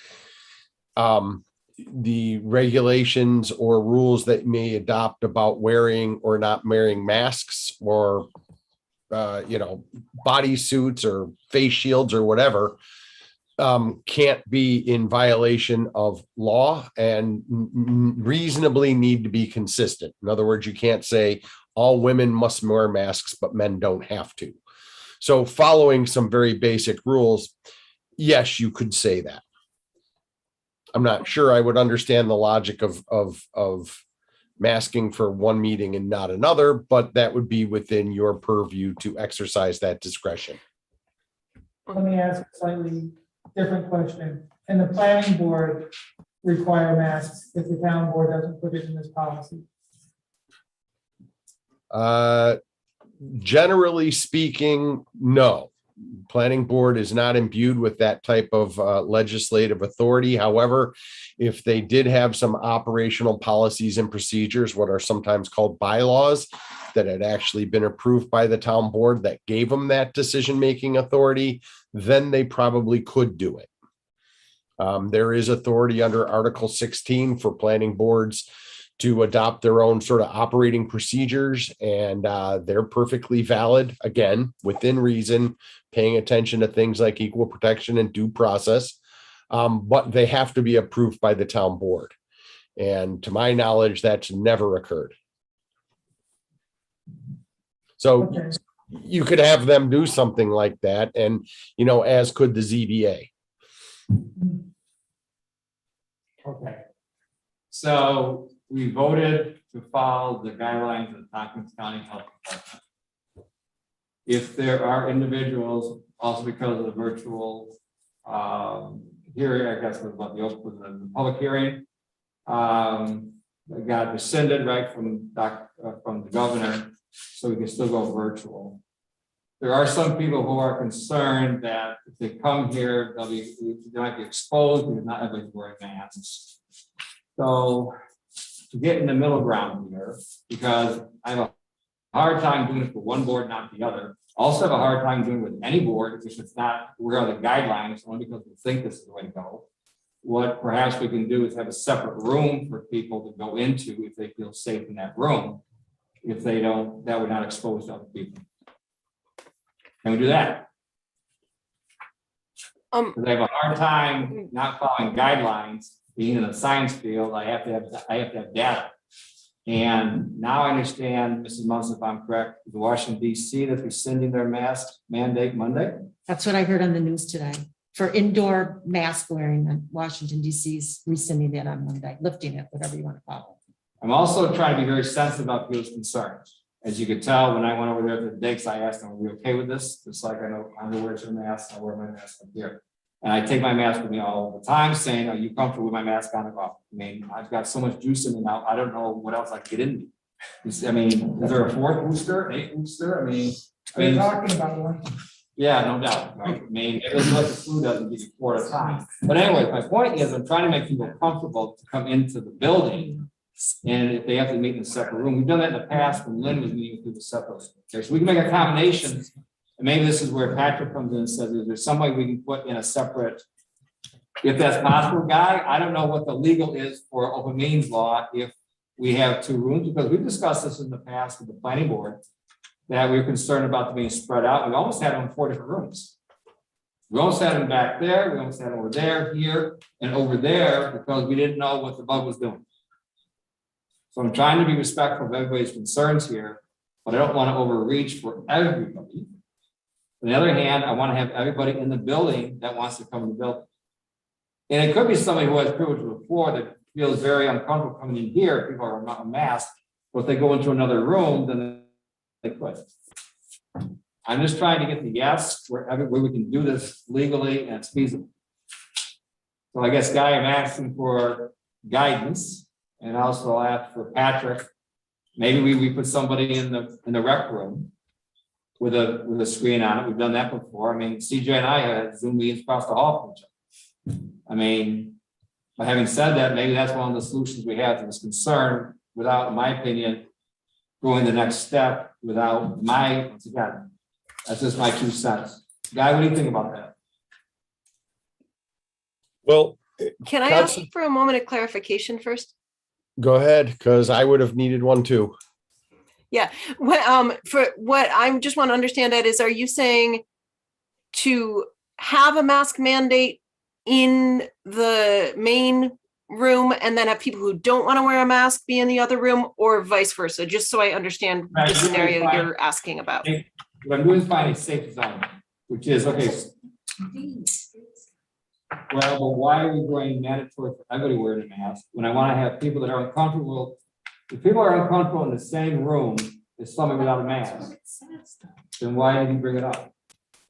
The regulations or rules that you may adopt about wearing or not wearing masks or, body suits or face shields or whatever, can't be in violation of law and reasonably need to be consistent. In other words, you can't say all women must wear masks, but men don't have to. So following some very basic rules, yes, you could say that. I'm not sure I would understand the logic of masking for one meeting and not another, but that would be within your purview to exercise that discretion. Let me ask a slightly different question. Can the planning board require masks if the town board doesn't put it in this policy? Generally speaking, no. Planning board is not imbued with that type of legislative authority. However, if they did have some operational policies and procedures, what are sometimes called bylaws, that had actually been approved by the town board that gave them that decision-making authority, then they probably could do it. There is authority under Article 16 for planning boards to adopt their own sort of operating procedures, and they're perfectly valid, again, within reason, paying attention to things like equal protection and due process, but they have to be approved by the town board. And to my knowledge, that's never occurred. So Okay. you could have them do something like that, and, as could the ZBA. Okay. So we voted to follow the guidelines of the Tompkins County Health Department. If there are individuals, also because of the virtual hearing, I guess was what the public hearing, got rescinded right from the governor, so we can still go virtual. There are some people who are concerned that if they come here, they might be exposed because not everybody's wearing masks. So to get in the middle ground here, because I have a hard time doing it for one board, not the other. Also have a hard time doing it with any board if it's not, where are the guidelines, only because we think this is the way to go. What perhaps we can do is have a separate room for people to go into if they feel safe in that room. If they don't, that would not expose other people. Can we do that? Because I have a hard time not following guidelines, being in the science field, I have to have data. And now I understand, Mrs. Munson, if I'm correct, the Washington DC that's rescinding their mask mandate Monday. That's what I heard on the news today. For indoor mask wearing, and Washington DC's rescinding that on Monday, lifting it, whatever you want to call it. I'm also trying to be very sensitive about people's concerns. As you could tell, when I went over there to the digs, I asked them, are we okay with this? Just like I know I'm wearing your mask, I wear my mask up here. And I take my mask with me all the time saying, are you comfortable with my mask on and off? I mean, I've got so much juice in me now, I don't know what else I get in me. I mean, is there a fourth booster, an eighth booster? I mean. We're talking about one. Yeah, no doubt, right? I mean, it was like the flu doesn't give you 4 at a time. But anyway, my point is I'm trying to make people comfortable to come into the building. And if they have to meet in a separate room, we've done that in the past when Lynn was meeting through the separate. Okay, so we can make a combination. And maybe this is where Patrick comes in and says, is there some way we can put in a separate If that's possible, Guy, I don't know what the legal is for open meetings law if we have two rooms, because we've discussed this in the past with the planning board, that we were concerned about them being spread out. We almost had them in 4 different rooms. We almost had them back there, we almost had them over there, here, and over there, because we didn't know what the bug was doing. So I'm trying to be respectful of everybody's concerns here, but I don't want to overreach for everybody. On the other hand, I want to have everybody in the building that wants to come in the building. And it could be somebody who has privilege before that feels very uncomfortable coming in here, people are not masked, but if they go into another room, then they could. I'm just trying to get the yes, where we can do this legally and it's feasible. So I guess, Guy, I'm asking for guidance, and also I'll ask for Patrick. Maybe we put somebody in the rec room with a screen on it. We've done that before. I mean, CJ and I had Zoom meetings across the hall from each other. I mean, but having said that, maybe that's one of the solutions we have to this concern without, in my opinion, going the next step without once again, that's just my 2 cents. Guy, what do you think about that? Well, Can I ask for a moment of clarification first? go ahead, because I would have needed one too. Yeah, for what I just want to understand, Ed, is are you saying to have a mask mandate in the main room and then have people who don't want to wear a mask be in the other room, or vice versa? Just so I understand the scenario you're asking about. What I'm doing is finding a safe zone, which is, okay. Well, but why are we going mandatory for everybody wearing a mask when I want to have people that are uncomfortable? If people are uncomfortable in the same room as somebody without a mask, then why did you bring it up?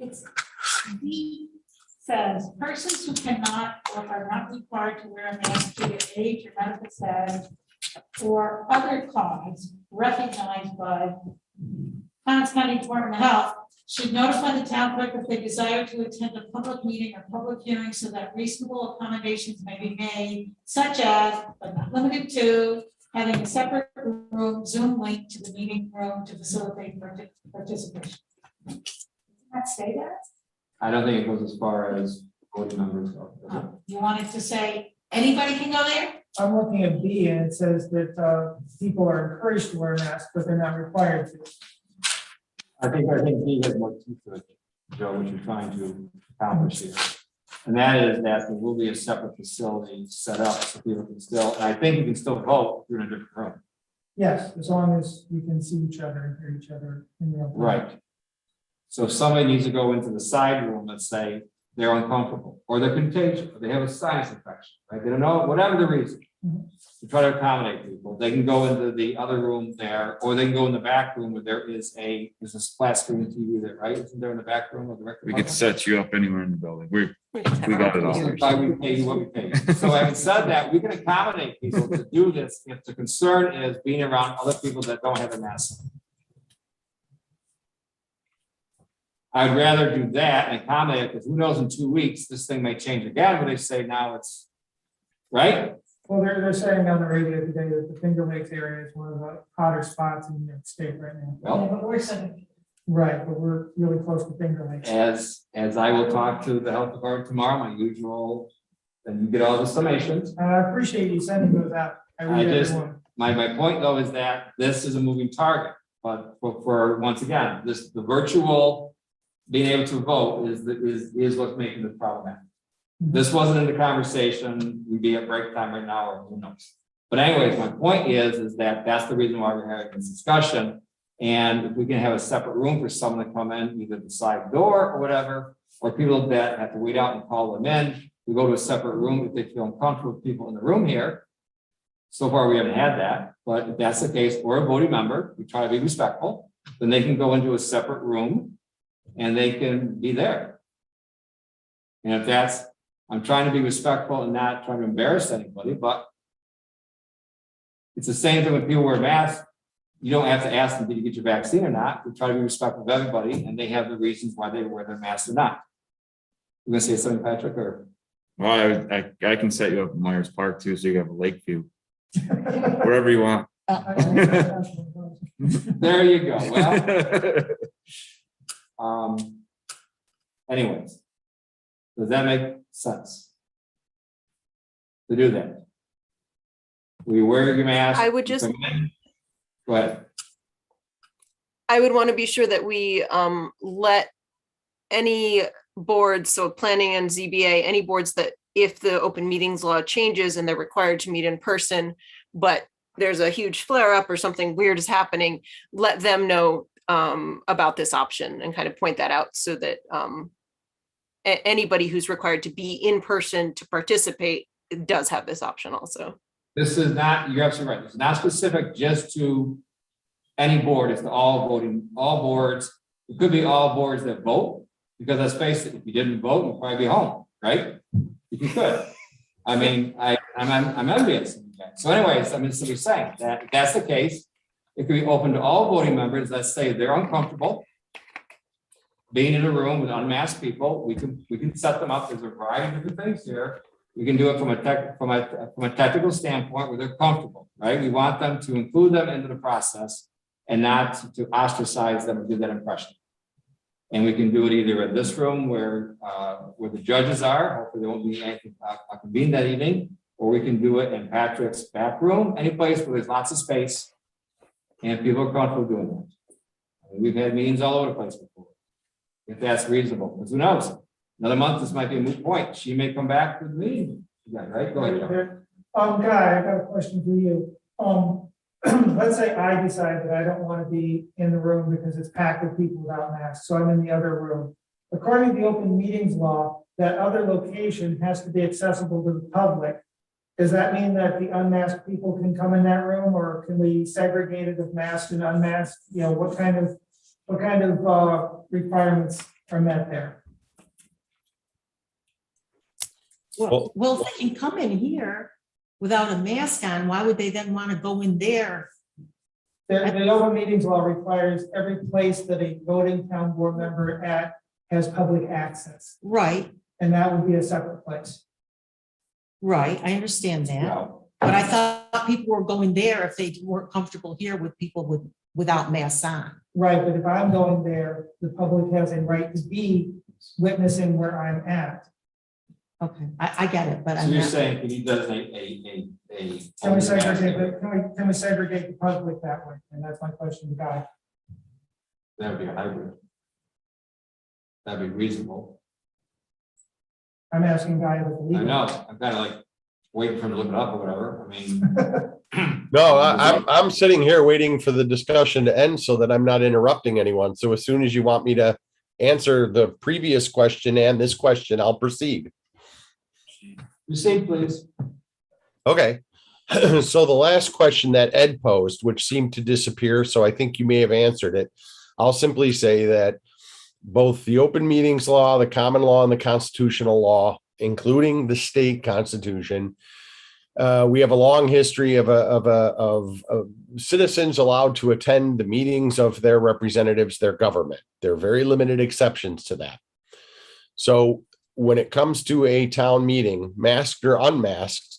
It's D says persons who cannot or are not required to wear a mask due to age or medical status or other cause recognized by Clarence County Department of Health should notify the town clerk if they desire to attend a public meeting or public hearing so that reasonable accommodations may be made, such as, but not limited to, having a separate room, Zoom link to the meeting room to facilitate participation. Does that say that? I don't think it goes as far as voting members go. You wanted to say anybody can go there? I'm looking at B and it says that people are encouraged to wear a mask, but they're not required to. I think B has more teeth to it, Joe, what you're trying to accomplish here. And that is that there will be a separate facility set up so people can still, and I think you can still vote if you're in a different room. Yes, as long as we can see each other and hear each other in real time. Right. So if somebody needs to go into the side room, let's say they're uncomfortable, or they're contagious, or they have a sinus infection, right? They don't know, whatever the reason. To try to accommodate people, they can go into the other room there, or they can go in the back room where there's a flat screen TV there, right? Isn't there in the back room of the record? We could set you up anywhere in the building. We got it all. Why we pay you what we pay. So having said that, we can accommodate people to do this if the concern is being around other people that don't have a mask. I'd rather do that and accommodate, because who knows, in 2 weeks, this thing may change again, but they say now it's, right? Well, they're saying on the radio today that the Finger Lakes area is one of the hotter spots in New York State right now. Well, But we're saying. Right, but we're really close to Finger Lakes. as I will talk to the health department tomorrow, my usual, then you get all the summations. I appreciate you sending those out. I read everyone. My point though is that this is a moving target, but for once again, the virtual being able to vote is what's making this problematic. This wasn't in the conversation, we'd be at break time right now, or who knows. But anyways, my point is that that's the reason why we're having this discussion. And if we can have a separate room for someone to come in, either the side door or whatever, or people that have to wait out and call them in, we go to a separate room if they feel uncomfortable with people in the room here. So far, we haven't had that, but if that's the case, or a voting member, we try to be respectful, then they can go into a separate room and they can be there. And if that's, I'm trying to be respectful and not trying to embarrass anybody, but it's the same thing when people wear masks. You don't have to ask them, did you get your vaccine or not? We try to be respectful of everybody, and they have the reasons why they wear their masks or not. You gonna say something, Patrick, or? Well, I can set you up in Myers Park too, so you have a lake view. Wherever you want. There you go. Well, anyways, does that make sense? to do that. We wear your mask. I would just- Go ahead. I would want to be sure that we let any boards, so planning and ZBA, any boards that if the open meetings law changes and they're required to meet in person, but there's a huge flare up or something weird is happening, let them know about this option and kind of point that out so that anybody who's required to be in person to participate does have this option also. This is not, you're absolutely right. It's not specific just to any board. It's to all voting, all boards. It could be all boards that vote, because let's face it, if you didn't vote, you'd probably be home, right? If you could. I mean, I'm envious of that. So anyways, I mean, so you're saying that if that's the case, it could be open to all voting members. Let's say they're uncomfortable being in a room with unmasked people. We can set them up. There's a variety of different things here. We can do it from a technical standpoint where they're comfortable, right? We want them to include them into the process and not to ostracize them or give that impression. And we can do it either in this room where the judges are. Hopefully there won't be anything convened that evening, or we can do it in Patrick's back room, any place where there's lots of space and people are comfortable doing that. I mean, we've had meetings all over the place before. If that's reasonable, because who knows? Another month, this might be a moot point. She may come back with me. Yeah, right? Go ahead. Guy, I got a question for you. Let's say I decide that I don't want to be in the room because it's packed with people without masks, so I'm in the other room. According to the open meetings law, that other location has to be accessible to the public. Does that mean that the unmasked people can come in that room, or can we segregate it of masked and unmasked? You know, what kind of requirements are met there? Well, if they can come in here without a mask on, why would they then want to go in there? The open meetings law requires every place that a voting town board member has public access. Right, And that would be a separate place. right. I understand that. But I thought people were going there if they weren't comfortable here with people without masks on. Right, but if I'm going there, the public has a right to be witnessing where I'm at. Okay, I get it, but So I'm you're not. saying, can you designate Can we segregate the public that way? And that's my question to Guy. That would be a hybrid. That'd be reasonable. I'm asking Guy if it's I legal. know, I'm kind of like waiting for him to look it up or whatever. I mean, No, I'm sitting here waiting for the discussion to end so that I'm not interrupting anyone. So as soon as you want me to answer the previous question and this question, I'll proceed. proceed, please. Okay. So the last question that Ed posed, which seemed to disappear, so I think you may have answered it. I'll simply say that both the open meetings law, the common law, and the constitutional law, including the state constitution, we have a long history of citizens allowed to attend the meetings of their representatives, their government. There are very limited exceptions to that. So when it comes to a town meeting, masked or unmasked,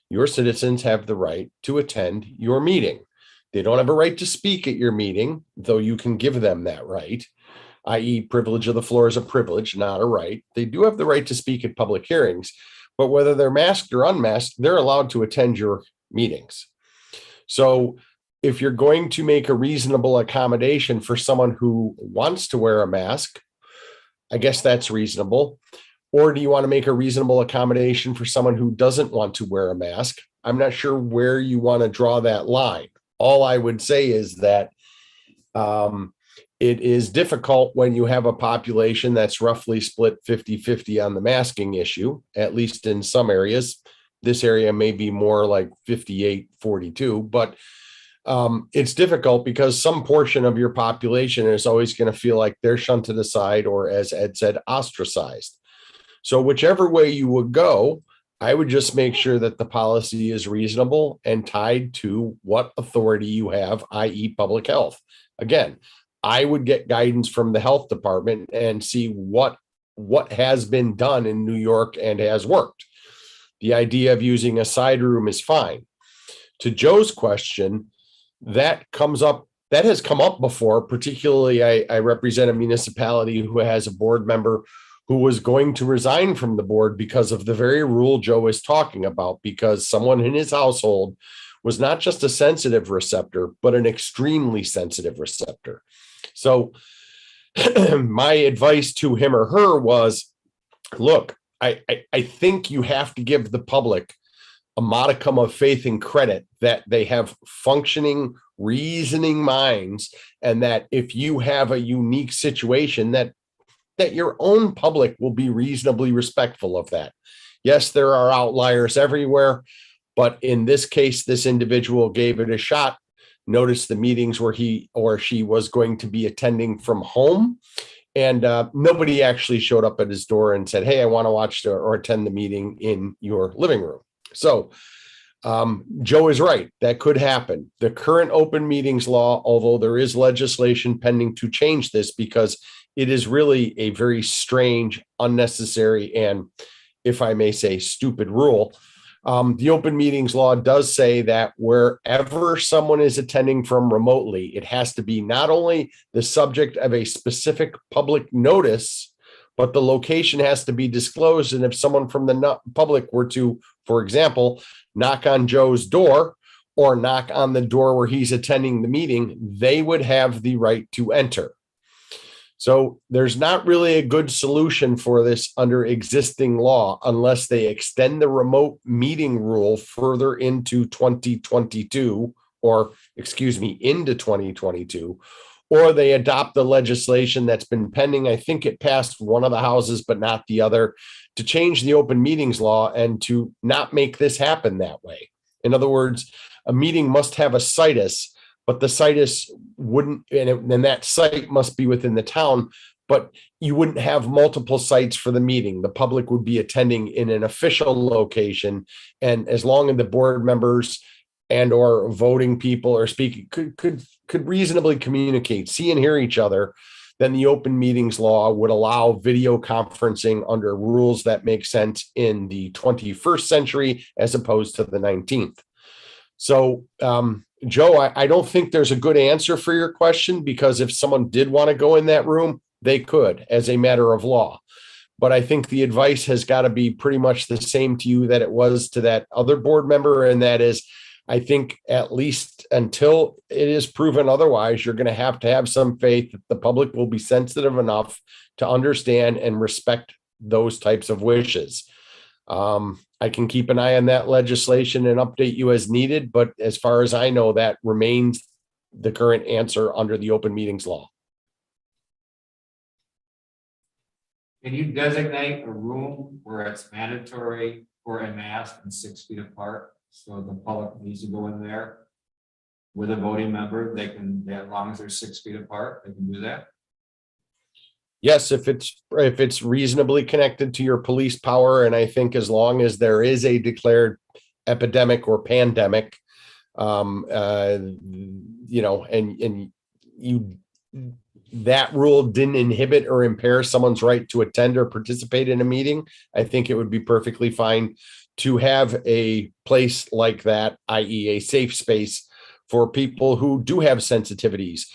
your citizens have the right to attend your meeting. They don't have a right to speak at your meeting, though you can give them that right, i.e. privilege of the floor is a privilege, not a right. They do have the right to speak at public hearings, but whether they're masked or unmasked, they're allowed to attend your meetings. So if you're going to make a reasonable accommodation for someone who wants to wear a mask, I guess that's reasonable. Or do you want to make a reasonable accommodation for someone who doesn't want to wear a mask? I'm not sure where you want to draw that line. All I would say is that it is difficult when you have a population that's roughly split 50-50 on the masking issue, at least in some areas. This area may be more like 58-42, but it's difficult because some portion of your population is always going to feel like they're shunted aside, or as Ed said, ostracized. So whichever way you would go, I would just make sure that the policy is reasonable and tied to what authority you have, i.e. public health. Again, I would get guidance from the health department and see what has been done in New York and has worked. The idea of using a side room is fine. To Joe's question, that has come up before, particularly I represent a municipality who has a board member who was going to resign from the board because of the very rule Joe is talking about, because someone in his household was not just a sensitive receptor, but an extremely sensitive receptor. So my advice to him or her was, look, I think you have to give the public a modicum of faith and credit that they have functioning, reasoning minds, and that if you have a unique situation, that your own public will be reasonably respectful of that. Yes, there are outliers everywhere, but in this case, this individual gave it a shot. Notice the meetings where he or she was going to be attending from home, and nobody actually showed up at his door and said, hey, I want to watch or attend the meeting in your living room. So Joe is right. That could happen. The current open meetings law, although there is legislation pending to change this, because it is really a very strange, unnecessary, and, if I may say, stupid rule. The open meetings law does say that wherever someone is attending from remotely, it has to be not only the subject of a specific public notice, but the location has to be disclosed. And if someone from the public were to, for example, knock on Joe's door or knock on the door where he's attending the meeting, they would have the right to enter. So there's not really a good solution for this under existing law unless they extend the remote meeting rule further into 2022, or into 2022, or they adopt the legislation that's been pending. I think it passed one of the houses, but not the other, to change the open meetings law and to not make this happen that way. In other words, a meeting must have a situs, but the situs wouldn't, and that site must be within the town, but you wouldn't have multiple sites for the meeting. The public would be attending in an official location. And as long as the board members and or voting people or speaking could reasonably communicate, see and hear each other, then the open meetings law would allow video conferencing under rules that make sense in the 21st century as opposed to the 19th. So, Joe, I don't think there's a good answer for your question, because if someone did want to go in that room, they could as a matter of law. But I think the advice has got to be pretty much the same to you that it was to that other board member. And that is, I think at least until it is proven otherwise, you're going to have some faith that the public will be sensitive enough to understand and respect those types of wishes. I can keep an eye on that legislation and update you as needed, but as far as I know, that remains the current answer under the open meetings law. Can you designate a room where it's mandatory for a mask and 6 feet apart? So the public needs to go in there with a voting member. They can, as long as they're 6 feet apart, they can do that. Yes, if it's reasonably connected to your police power, and I think as long as there is a declared epidemic or pandemic, and that rule didn't inhibit or impair someone's right to attend or participate in a meeting, I think it would be perfectly fine to have a place like that, i.e. a safe space for people who do have sensitivities.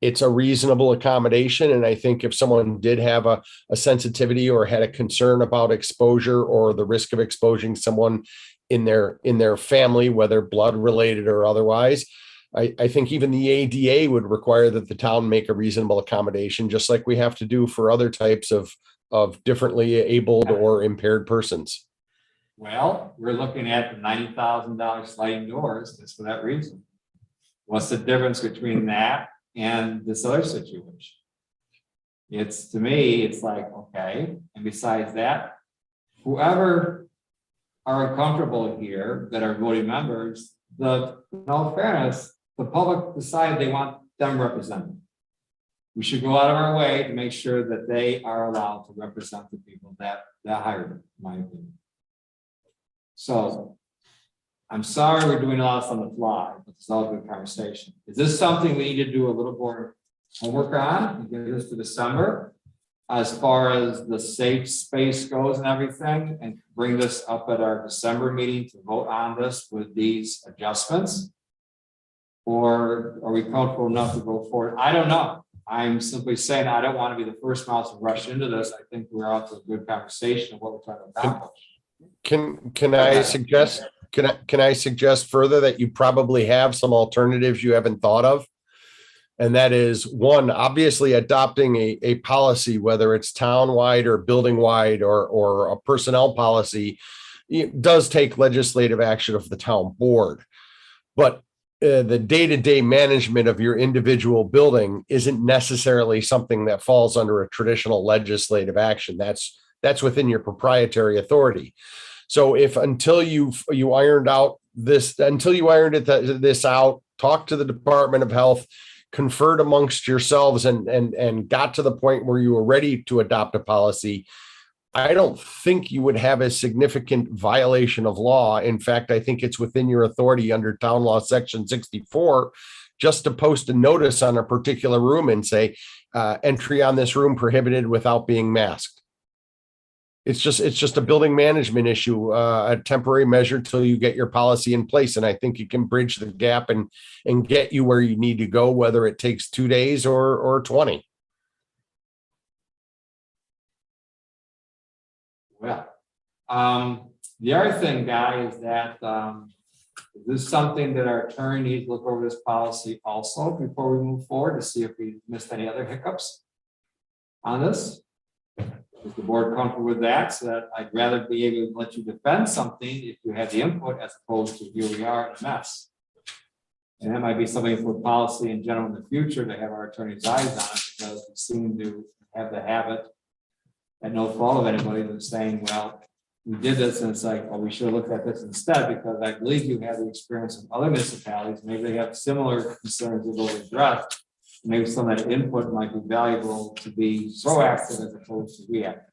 It's a reasonable accommodation. And I think if someone did have a sensitivity or had a concern about exposure or the risk of exposing someone in their family, whether blood related or otherwise, I think even the ADA would require that the town make a reasonable accommodation, just like we have to do for other types of differently abled or impaired persons. Well, we're looking at the $90,000 sliding doors just for that reason. What's the difference between that and this other situation? It's, to me, it's like, okay, and besides that, whoever are uncomfortable here that are voting members, in all fairness, the public decide they want them represented. We should go out of our way to make sure that they are allowed to represent the people that hired them, in my opinion. So I'm sorry we're doing all this on the fly, but it's all a good conversation. Is this something we need to do a little more homework on and get this to December as far as the safe space goes and everything, and bring this up at our December meeting to vote on this with these adjustments? Or are we comfortable enough to go forward? I don't know. I'm simply saying I don't want to be the first mouse to rush into this. I think we're out to a good conversation of what we're trying to accomplish. Can I suggest, can I suggest further that you probably have some alternatives you haven't thought of? And that is one, obviously adopting a policy, whether it's town-wide or building-wide or a personnel policy, it does take legislative action of the town board. But the day-to-day management of your individual building isn't necessarily something that falls under a traditional legislative action. That's within your proprietary authority. So if until you ironed this out, talk to the Department of Health, conferred amongst yourselves and got to the point where you were ready to adopt a policy, I don't think you would have a significant violation of law. In fact, I think it's within your authority under Town Law Section 64 just to post a notice on a particular room and say, entry on this room prohibited without being masked. It's just a building management issue, a temporary measure till you get your policy in place. And I think you can bridge the gap and get you where you need to go, whether it takes 2 days or 20. Well, the other thing, Guy, is that is this something that our attorney needs to look over this policy also before we move forward to see if we missed any other hiccups on this? Is the board comfortable with that? So that I'd rather be able to let you defend something if you had the input as opposed to here we are in a mess. And that might be something for policy in general in the future to have our attorney's eyes on, because we seem to have the habit at no fault of anybody that's saying, well, we did this and it's like, oh, we should have looked at this instead, because I believe you have the experience of other municipalities. Maybe they have similar concerns that will address. Maybe some of that input might be valuable to be proactive as opposed to reactive.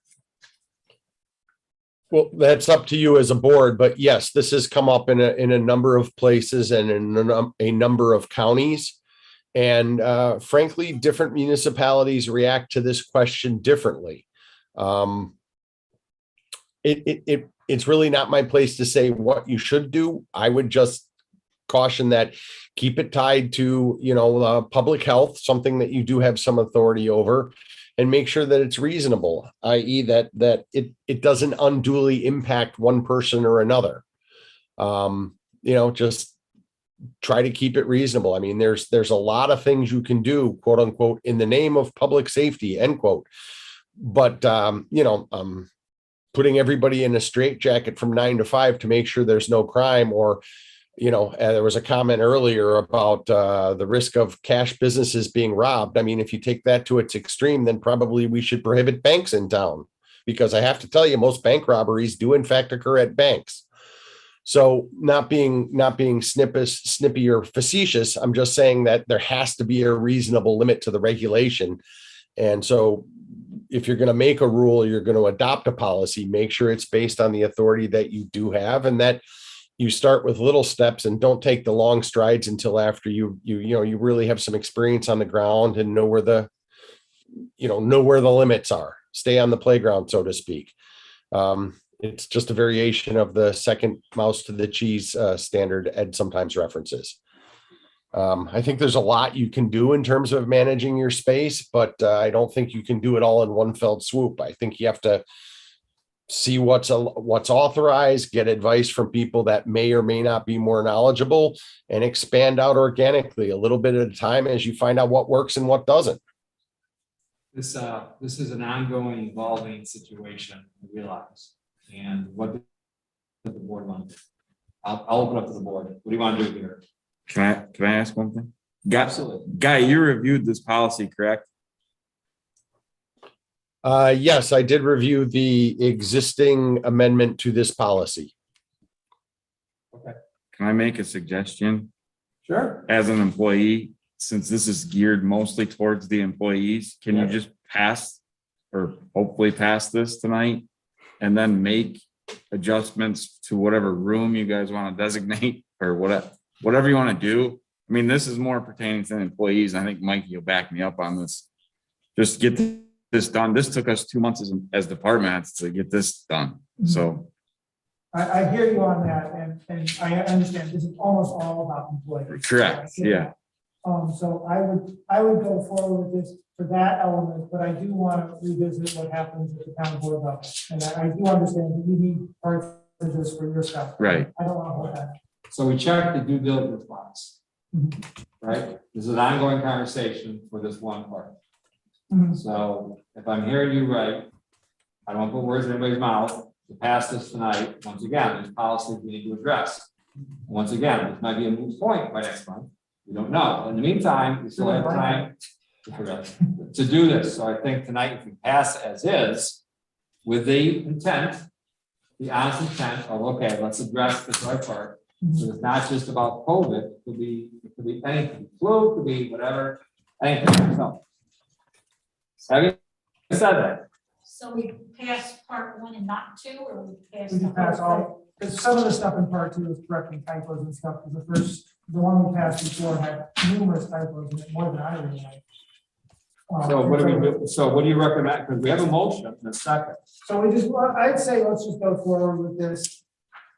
Well, that's up to you as a board, but yes, this has come up in a number of places and in a number of counties. And frankly, different municipalities react to this question differently. It's really not my place to say what you should do. I would just caution that keep it tied to, public health, something that you do have some authority over, and make sure that it's reasonable, i.e. that it doesn't unduly impact one person or another. Just try to keep it reasonable. I mean, there's a lot of things you can do, quote unquote, in the name of public safety, end quote. But, putting everybody in a straitjacket from 9 to 5 to make sure there's no crime, or, there was a comment earlier about the risk of cash businesses being robbed. I mean, if you take that to its extreme, then probably we should prohibit banks in town, because I have to tell you, most bank robberies do in fact occur at banks. So not being snippy or facetious, I'm just saying that there has to be a reasonable limit to the regulation. And so if you're going to make a rule, you're going to adopt a policy, make sure it's based on the authority that you do have, and that you start with little steps and don't take the long strides until after you really have some experience on the ground and know where the limits are. Stay on the playground, so to speak. It's just a variation of the second mouse to the cheese standard Ed sometimes references. I think there's a lot you can do in terms of managing your space, but I don't think you can do it all in one fell swoop. I think you have to see what's authorized, get advice from people that may or may not be more knowledgeable, and expand out organically a little bit at a time as you find out what works and what doesn't. This is an ongoing, evolving situation, I realize. And what does the board want? I'll open up to the board. What do you want to do here? Can I ask one thing? Absolutely. Guy, you reviewed this policy, correct? Yes, I did review the existing amendment to this policy. Okay. Can I make a suggestion? Sure. As an employee, since this is geared mostly towards the employees, can you just pass or hopefully pass this tonight and then make adjustments to whatever room you guys want to designate or whatever you want to do? I mean, this is more pertaining to employees. I think Mike, you'll back me up on this. Just get this done. This took us 2 months as department heads to get this done. So I hear you on that, and I understand this is almost all about employees. correct. Yeah. So I would go forward with this for that element, but I do want to revisit what happens at the town board level. And I do understand that you need parts of this for your stuff. Right. I don't want to hold that. So we checked the due diligence box, Mhm. right? This is an ongoing conversation for this one part. Mhm. So if I'm hearing you right, I don't want to put words in anybody's mouth. To pass this tonight, once again, there's policies we need to address. Once again, this might be a moot point by next month. We don't know. In the meantime, we still have time to do this. So I think tonight, if we pass as is, with the intent, the honest intent of, okay, let's address this right part. So it's not just about COVID, it could be anything, flu, it could be whatever, anything. So, having said that, So we passed part one and not two, or we passed? We the can pass whole all, because some of the stuff in part two is correcting typos and stuff, because the one we passed before had numerous typos in it, more than I realized. so what do we do? So what do you recommend? Because we have a motion in a second. So I'd say let's just go forward with this.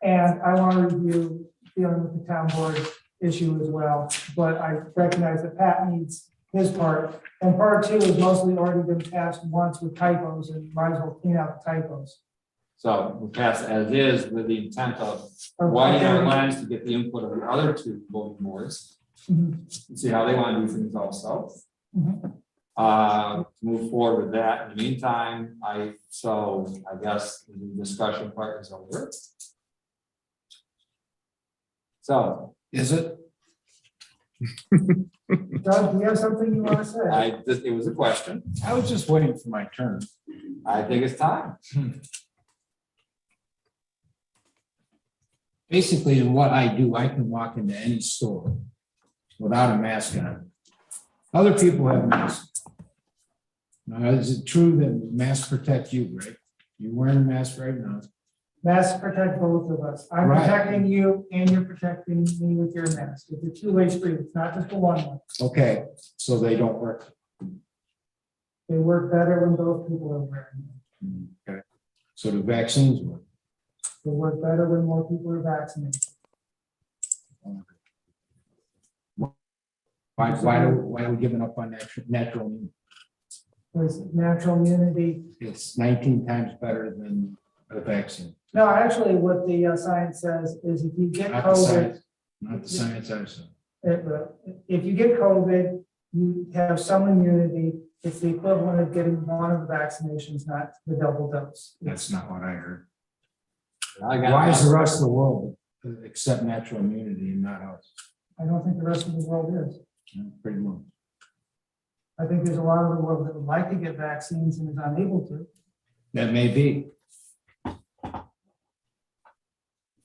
And I want to review dealing with the town board issue as well, but I recognize that Pat needs his part. And part two has mostly already been passed once with typos, and might as well clean out the typos. So we pass as is with the intent of widening our lines to get the input of the other two voting boards. Mhm. And see how they want to do things also. Mhm. Move forward with that. In the meantime, I guess the discussion part is over. So, Is it? Doug, do you have something you want to say? it was a question. I was just waiting for my turn. I think it's time. Basically, in what I do, I can walk into any store without a mask on. Other people have masks. Now, is it true that masks protect you, right? You're wearing a mask right now. Masks protect both of us. I'm Right. protecting you and you're protecting me with your mask. It's a two-way street. It's not just a one-way. Okay, so they don't work. They work better when both people are wearing them. Okay. So the vaccines work. They work better when more people are vaccinated. Why are we giving up on natural immunity? Because natural immunity. It's 19 times better than a vaccine. No, actually, what the science says is if you get Not the COVID, science, not the science I saw. if you get COVID, you have some immunity. It's the equivalent of getting one of the vaccinations, not the double dose. That's not what I heard. I got- Why is the rest of the world accept natural immunity and not us? I don't think the rest of the world is. Pretty much. I think there's a lot of the world that would like to get vaccines and is unable to. That may be.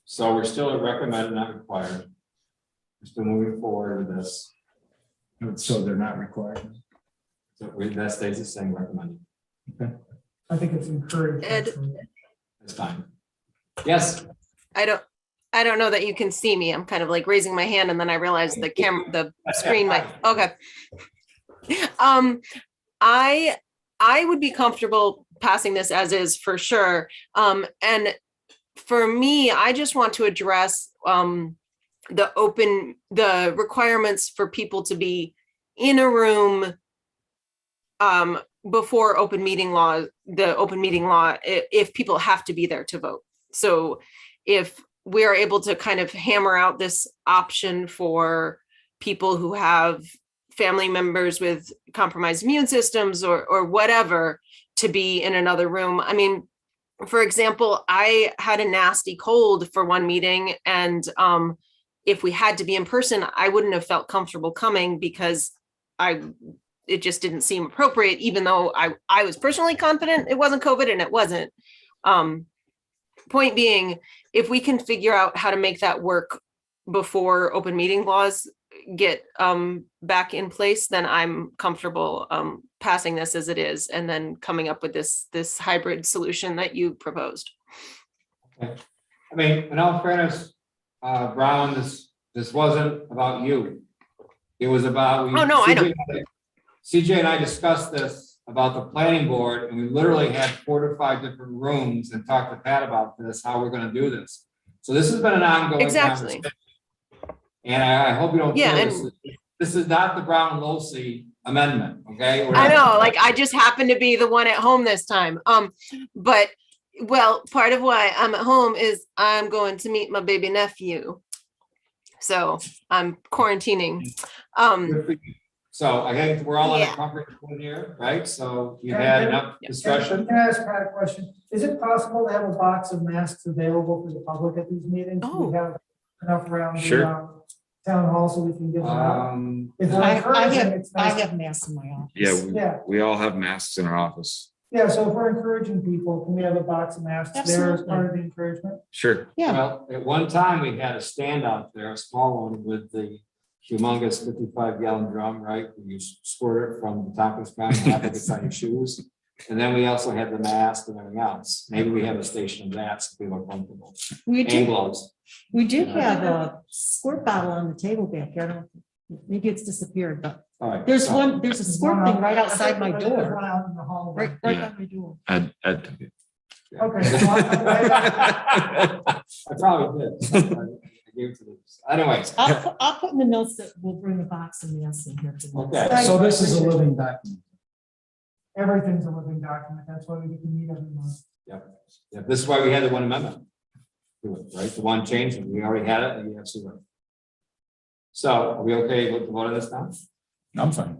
So we're still at recommended, not required. We're still moving forward with this. So they're not required. So that stays the same, recommended. I think it's encouraged. Ed. actually. It's fine. Yes, I don't know that you can see me. I'm kind of like raising my hand and then I realized the screen might, okay. I would be comfortable passing this as is for sure. And for me, I just want to address the requirements for people to be in a room before the open meeting law, if people have to be there to vote. So if we are able to kind of hammer out this option for people who have family members with compromised immune systems or whatever to be in another room. I mean, for example, I had a nasty cold for one meeting, and if we had to be in person, I wouldn't have felt comfortable coming because it just didn't seem appropriate, even though I was personally confident it wasn't COVID and it wasn't. Point being, if we can figure out how to make that work before open meeting laws get back in place, then I'm comfortable passing this as it is and then coming up with this hybrid solution that you proposed. I mean, in all fairness, Brown, this wasn't about you. It was about. Oh, no, I know. CJ and I discussed this about the planning board, and we literally had 4 to 5 different rooms and talked to Pat about this, how we're gonna do this. So this has been an ongoing Exactly. conversation. And I hope you don't feel Yeah, this this is not the Brown Losey amendment, okay? We're I not- know, like I just happened to be the one at home this time. But well, part of why I'm at home is I'm going to meet my baby nephew. So I'm quarantining. Good for you. So I think we're all on a Yeah. comfort zone here, right? So you had enough discussion. Can I ask Pat a question? Is it possible to have a box of masks available for the public at these meetings? Do Oh. we have enough around Sure. the town hall so we can give them out? If we're I encouraging, have, it's I nice. have masks in my office. Yeah. We all have masks in our office. Yeah, so if we're encouraging people, can we have a box of masks there as Absolutely. part of the encouragement? Sure. Yeah, Well, at one time, we had a stand out there, a small one with the humongous 55-gallon drum, right? You squirt it from the top of the ground, and have it on your shoes. And then we also had the mask and everything else. Maybe we have a station of that so people are comfortable. we And do, gloves. we do have a squirt bottle on the table back here. I don't know, maybe it's disappeared, but All right. there's so- one, there's a squirt thing right outside my There's door, one out in the hall. right Yeah. by my door. Ed. Okay. so I probably did. I gave it to them. Anyways, I'll put in the notes that we'll bring a box of masks in here. okay. So this is a living document. Everything's a living document. That's why we get to meet every month. Yeah, this is why we had the one amendment. To it, right? The one change, and we already had it, and you have to. Right. So are we okay with the vote on this now? I'm fine.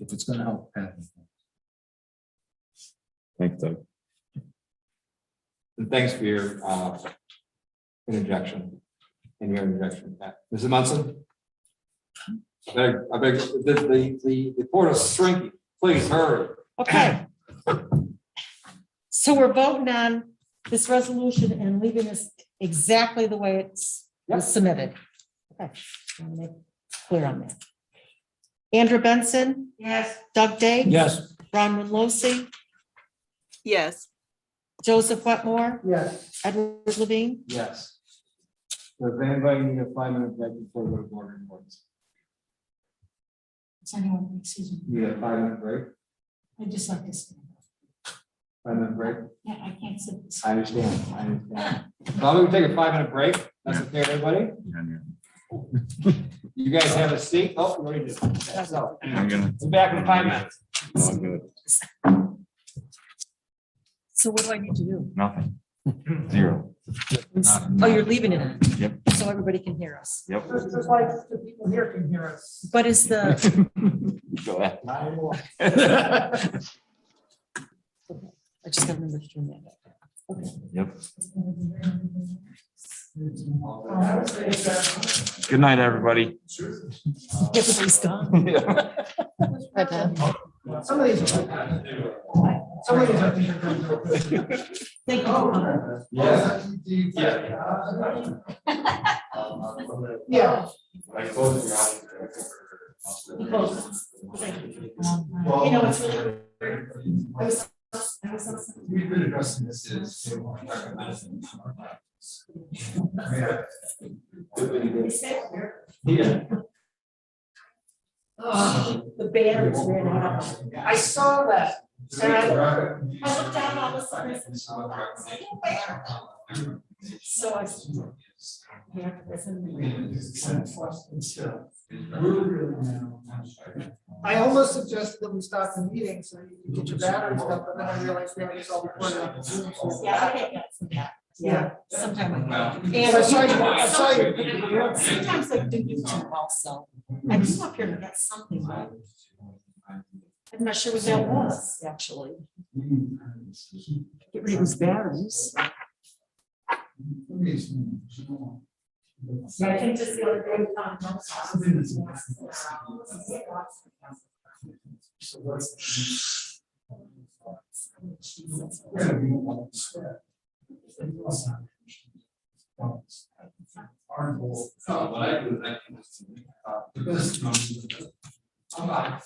If it's gonna help, Pat. Thanks, Doug. And thanks for your interjection. And your interjection, Pat. Mrs. Munson? I beg, the portal's shrinking. Please hurry. Okay. So we're voting on this resolution and leaving this exactly the way it's was submitted. Okay, I wanna make clear on that. Andrew Benson, Yes. Doug Day. Yes. Ron Losey, Yes. Joseph Wetmore, Yes. Edward Levine. Yes. Does anybody need a 5-minute break before we go to board reports? Does anyone, excuse me, Need a 5-minute break? I'd just like to stand up. 5-minute break? Yeah, I can't sit. I understand. I understand. Well, we can take a 5-minute break. That's okay, everybody? You guys have a seat? Oh, what do you do? So, I'm gonna. we're back in 5 minutes. All good. So what do I need to do? Nothing. Zero. Oh, you're leaving it in? Yep. So everybody can hear us. Yep. Just like the people here can hear us. But is the, Go ahead. Not anymore. I just gotta remember to turn that back. Okay. Yep. Good night, everybody. Everybody's gone. Hi, Pat. Some of these are. Some of these I think are good. Thank you for coming. Yeah. You know, it's really weird. We've been addressing this Yeah. The batteries ran out. I saw that. And I looked down all of a sudden. I said, "Oh, that's still there." So I. Yeah, that's in I almost suggested that we stop the meeting so you can get your batteries up, but then I realized we already saw recorded on Zoom. so- Yeah, I think that's some that. Yeah, sometime. And I saw you. Sometimes I do YouTube also. I come up here to get something, but I'm not sure what that was, actually. Get rid of these batteries. So I think just the other day, Our goal, what I do, because I'm not.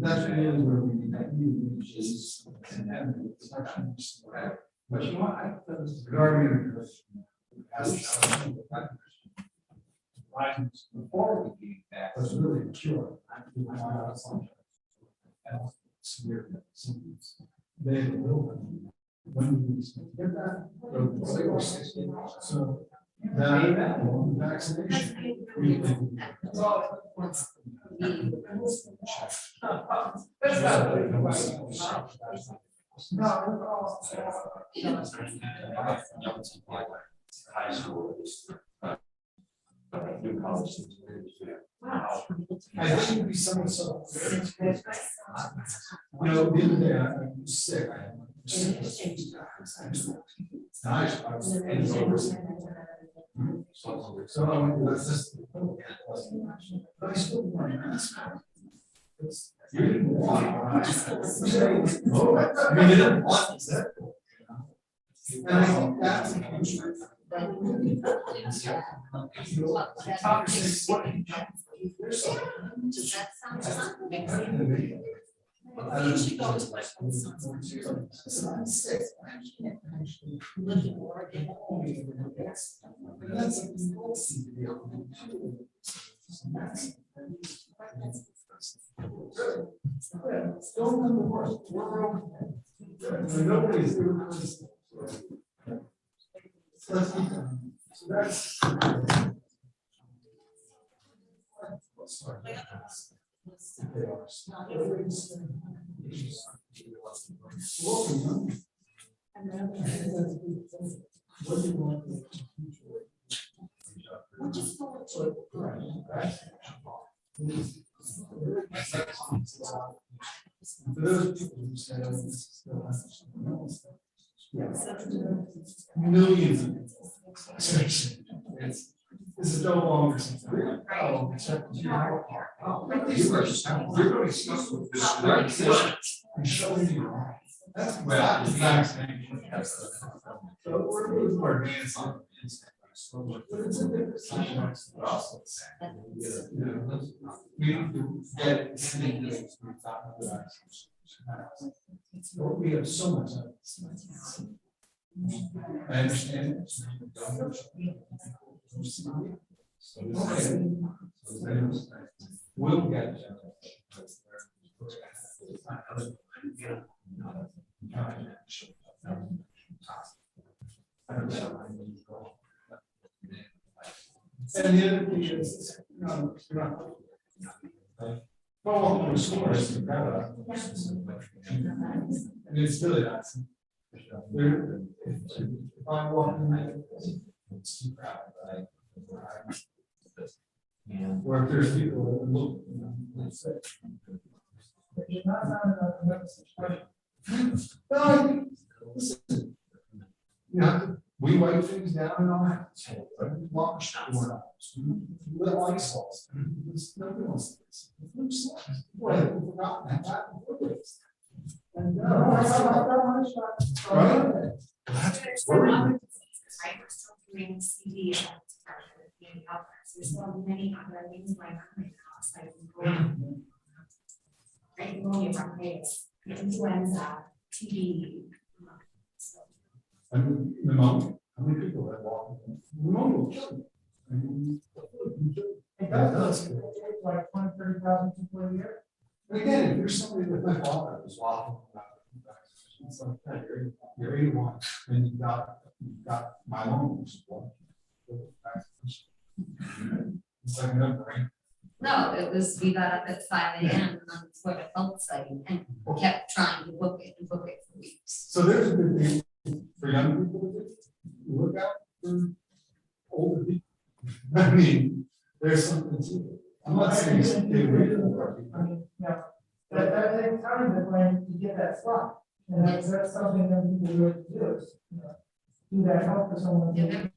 That's really where we need is. But you know, regarding Before we came back, was really mature. They when we get that, so that vaccination. High school. New college. Wow. I think it'd be someone so. You know, the other day I was sick. I was nice. I was so that's just. But I still want to ask. You didn't want. I mean, you didn't want that. And I think that's a huge. Does that sound fun? I usually go to like. Nobody's. For those people who say, oh, this is still millions of people. This is no longer something. Oh, except you're really stuck with this. I'm showing you. That's well, the vaccination. So we're moving more advanced on instant. But it's a different situation. Also, we have to get we have so much of this. I understand. Okay. We'll get. And the other thing is, well, the score is incredible. I mean, it's really not. If I walk in, it's too crowded, right? Or if there's people that look, let's say. No, listen. You know, we write things down in our house. We wash doorknobs. We let light salts. Nobody wants this. Boy, we've forgotten that. And Right, we're still doing CD and being out there. So there's so many other things going on right now. It's like right, pneumonia, bronchitis, influenza, TB. I mean, pneumonia. How many people that walk? Pneumonia will kill you. I mean, It does. Like 20,000-30,000 people a year. and again, if you're somebody with my father who's walking about it's like, hey, you're 81 and you've got myeloma. It's like no brain. No, it was, we got up at 5 a.m. for the health study and kept trying to book it for weeks. So there's a good thing for young people to do. Look out for older people. I mean, there's something to it. I'm not saying it's I mean, yeah, that takes time to plan to get that slot. And that's something that people really do is, do that help for someone.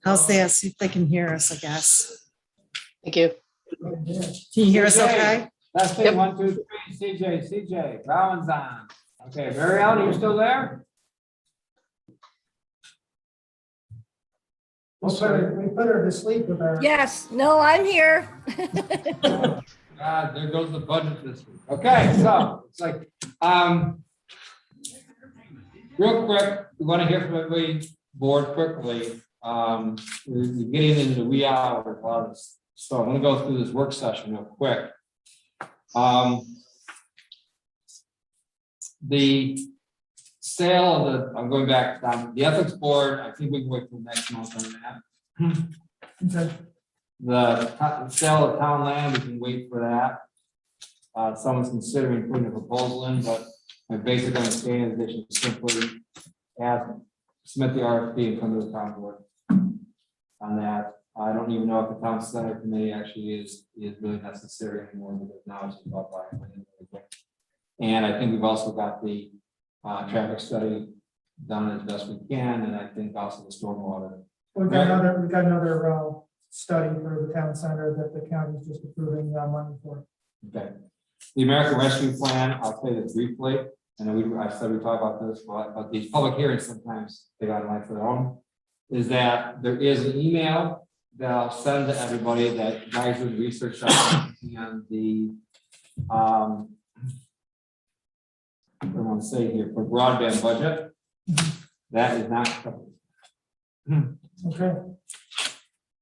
How's that? See if they can hear us, I guess. Thank you. Can you hear us okay? Testing, Yep. 1, 2, 3, CJ, Rollins on. Okay, Mary Ellen, are you still there? We put her to sleep with our. Yes, no, I'm here. God, there goes the budget this week. Okay, so it's like, real quick, we want to hear from everybody board quickly. We're getting into the wee hours of all this. So I'm gonna go through this work session real quick. The sale of the, I'm going back down, the ethics board, I think we can wait till next month on that. Okay. The sale of town land, we can wait for that. Someone's considering putting a proposal in, but my basic understanding is they should simply submit the RFP and come to the town board on that. I don't even know if the town center committee actually is really necessary anymore, because now it's just about buying land. And I think we've also got the traffic study done as best we can, and I think also the stormwater. We've got another study for the town center that the county is just approving money for. Okay. The American Rescue Plan, I'll say this briefly. I know I said we talk about this, but these public hearings sometimes they got a life of their own. is that there is an email that I'll send to everybody that guys with research on and the, what do I want to say here, for broadband budget, that is not covered. Okay,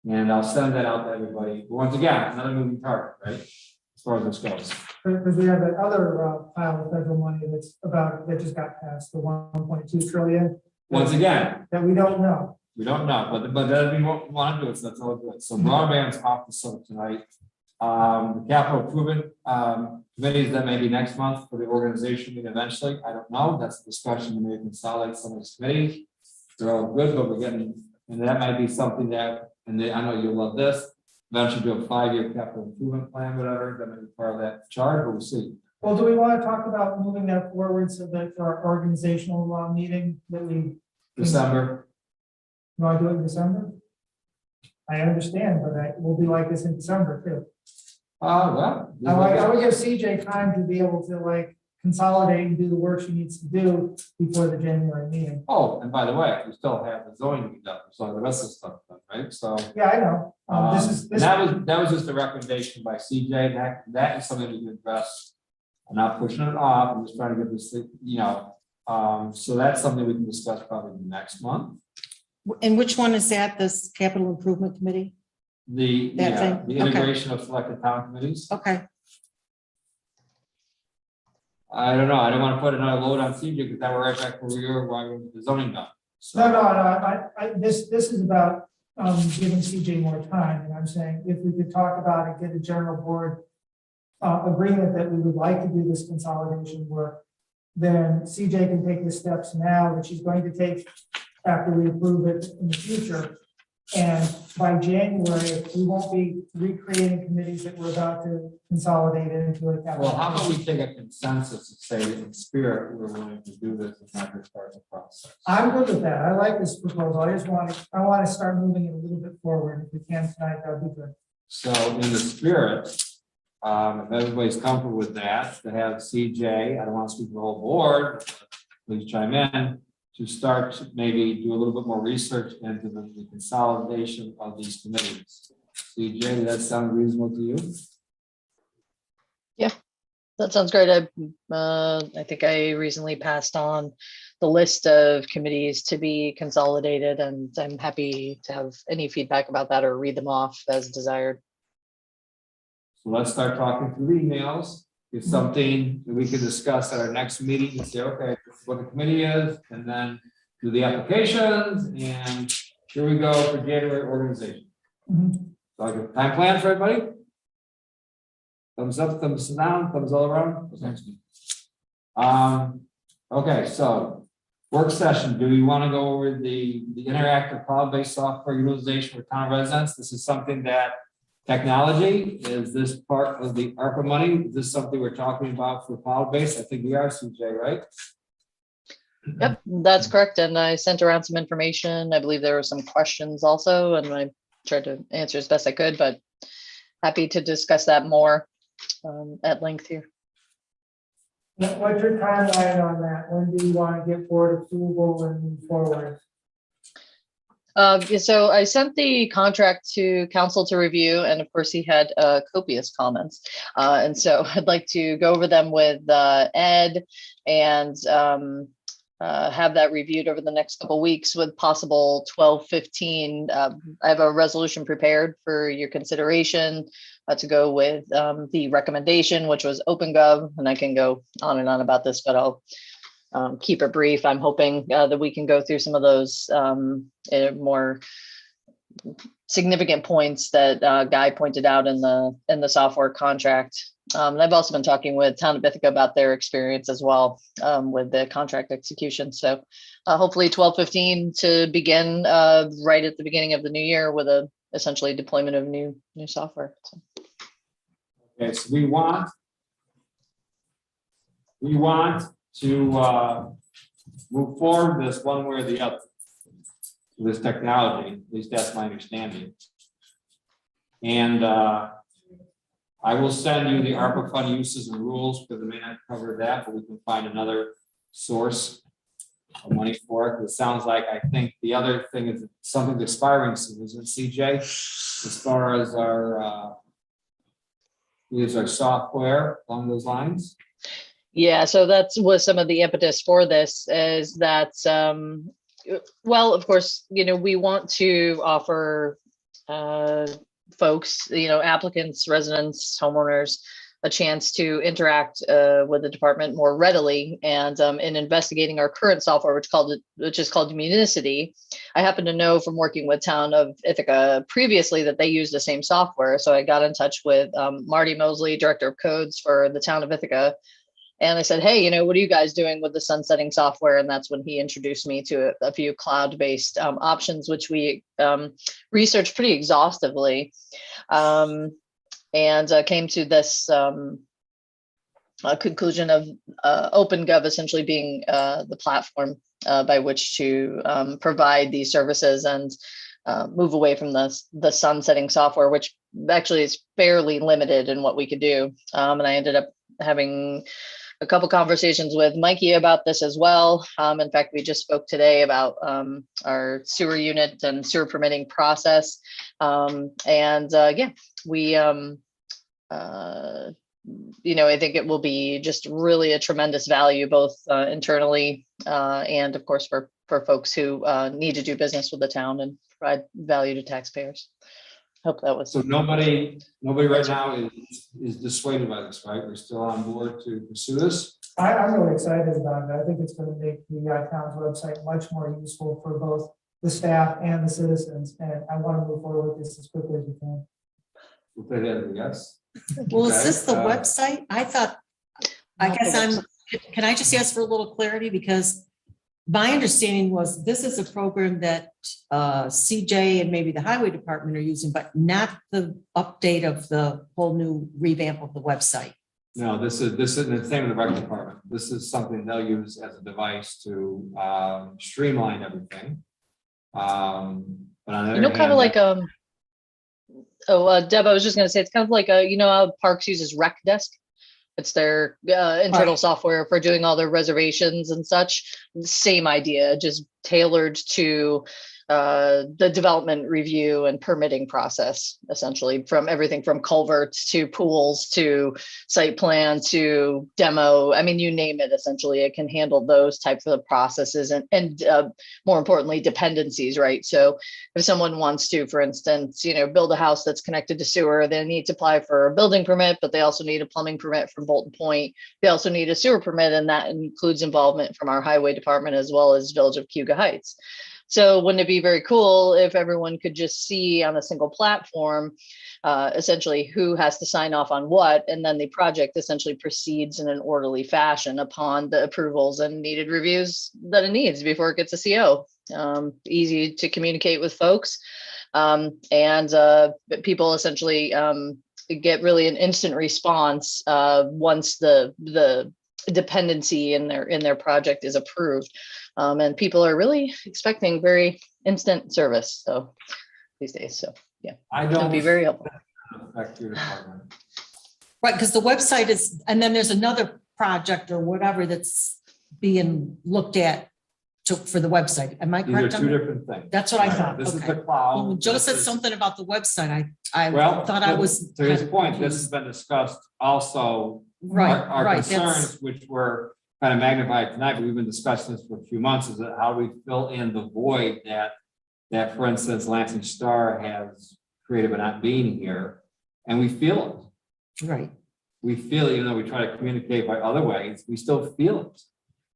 And I'll send that out to everybody. But once again, another moving target, right? As far as this goes. because we have that other pile of federal money that's about, that just got passed, the 1.2 trillion. Once again, That we don't know. we don't know, but that we won't want to do it, so that's all good. So broadband's off the sub tonight. The capital improvement committees, that may be next month for the organization meeting eventually. I don't know. That's a discussion to maybe consolidate some of these committees. They're all good, but we're getting, and that might be something that, and I know you'll love this. Eventually do a 5-year capital improvement plan, whatever, that may be part of that charge, but we'll see. Well, do we want to talk about moving that forward so that our organizational meeting that we, December, you want to do it in December? I understand, but I will be like this in December too. well. I would give CJ time to be able to like consolidate and do the work she needs to do before the January meeting. Oh, and by the way, we still have the zoning to be done, so the rest of the stuff done, right? So. Yeah, I know. This That was just a recommendation by CJ. That is something we can address. I'm not pushing it off. I'm just trying to get this, so that's something we can discuss probably next month. And which one is that, this capital improvement committee? The That thing? the Okay. integration of selected town committees. Okay, I don't know. I don't want to put another load on CJ because that we're right back where we were when the zoning done. So. No, this is about giving CJ more time, and I'm saying if we could talk about it, get a general board agreement that we would like to do this consolidation work, then CJ can take the steps now that she's going to take after we approve it in the future. And by January, we won't be recreating committees that we're about to consolidate into a capital. Well, how about we take a consensus and say in spirit, we're willing to do this and not just start the process. I'm good with that. I like this proposal. I want to start moving it a little bit forward. If we can tonight, that would be good. So in the spirit, if everybody's comfortable with that, to have CJ, I don't want to speak for the whole board, please chime in, to start to maybe do a little bit more research into the consolidation of these committees. CJ, does that sound reasonable to you? Yeah, that sounds great. I think I recently passed on the list of committees to be consolidated, and I'm happy to have any feedback about that or read them off as desired. So let's start talking through the emails. It's something that we can discuss at our next meeting and say, okay, this is what the committee is, and then do the applications, and here we go for January organization. Like a time plan for everybody? Thumbs up, thumbs down, thumbs all around? Okay, so work session, do we want to go over the interactive cloud-based software utilization for town residents? This is something that technology, is this part of the ARPA money? Is this something we're talking about for cloud-based? I think we are, CJ, right? Yep, that's correct. And I sent around some information. I believe there were some questions also, and I tried to answer as best I could, but happy to discuss that more at length here. What's your timeline on that? When do you want to get board approval and move forward? So I sent the contract to council to review, and of course he had copious comments. And so I'd like to go over them with Ed and have that reviewed over the next couple of weeks with possible 12-15. I have a resolution prepared for your consideration to go with the recommendation, which was OpenGov, and I can go on and on about this, but I'll keep it brief. I'm hoping that we can go through some of those more significant points that Guy pointed out in the software contract. And I've also been talking with Town of Ithaca about their experience as well with the contract execution. So hopefully 12-15 to begin right at the beginning of the new year with a essentially deployment of new software. So. Okay, so we want to move forward this one way or the other. This technology, at least that's my understanding. And I will send you the ARPA fund uses and rules, because I may not cover that, but we can find another source money for it. It sounds like, I think the other thing is something's expiring soon, isn't it, CJ? As far as our use our software along those lines. Yeah, so that's was some of the impetus for this is that, well, of course, we want to offer folks, applicants, residents, homeowners, a chance to interact with the department more readily. And in investigating our current software, which is called Municity, I happen to know from working with Town of Ithaca previously that they use the same software. So I got in touch with Marty Mosley, Director of Codes for the Town of Ithaca. And I said, hey, what are you guys doing with the sunsetting software? And that's when he introduced me to a few cloud-based options, which we researched pretty exhaustively. And came to this conclusion of OpenGov essentially being the platform by which to provide these services and move away from the sunsetting software, which actually is fairly limited in what we could do. And I ended up having a couple conversations with Mikey about this as well. In fact, we just spoke today about our sewer unit and sewer permitting process. Yeah, we, I think it will be just really a tremendous value, both internally and of course for folks who need to do business with the town and provide value to taxpayers. Hope that was. So nobody right now is dissuaded by this, right? We're still on board to pursue this. I'm really excited about it. I think it's going to make the town's website much more useful for both the staff and the citizens. And I want to move forward with this as quickly as we can. We'll put it in, yes. Well, is Okay, this the website? Can I just ask for a little clarity? Because my understanding was this is a program that CJ and maybe the highway department are using, but not the update of the whole new revamp of the website. No, this is the same with the rec department. This is something they'll use as a device to streamline everything. But on the other Kind of like Deb, I was just going to say it's kind of like how Parks uses Rec Desk. It's their internal software for doing all their reservations and such. Same idea, just tailored to the development review and permitting process, essentially, from everything from culverts to pools to site plan to demo. I mean, you name it, essentially, it can handle those types of processes and more importantly, dependencies, right? So if someone wants to, for instance, build a house that's connected to sewer, they need to apply for a building permit, but they also need a plumbing permit from Bolton Point. They also need a sewer permit, and that includes involvement from our highway department as well as Village of Cayuga Heights. So wouldn't it be very cool if everyone could just see on a single platform, essentially who has to sign off on what, and then the project essentially proceeds in an orderly fashion upon the approvals and needed reviews that it needs before it gets a CO. Easy to communicate with folks. And people essentially get really an instant response once the dependency in their project is approved. And people are really expecting very instant service. So these days, so yeah, it'll be very helpful. Affect your department. Right, because the website is, and then there's another project or whatever that's being looked at for the website. Am I correct? These are two different things. That's what I Right. thought. This is Okay. the cloud. Well, when Joe This said is- something about the website, I Well, thought I was. to his kind of point, this confused. has been discussed also. Right, Our right, concerns, which were kind of magnified tonight, but we've been discussing this for a few months, is that how do we fill in the void that, for instance, Lansing Star has created by not being here, and we feel it. Right. We feel, even though we try to communicate by other ways, we still feel it.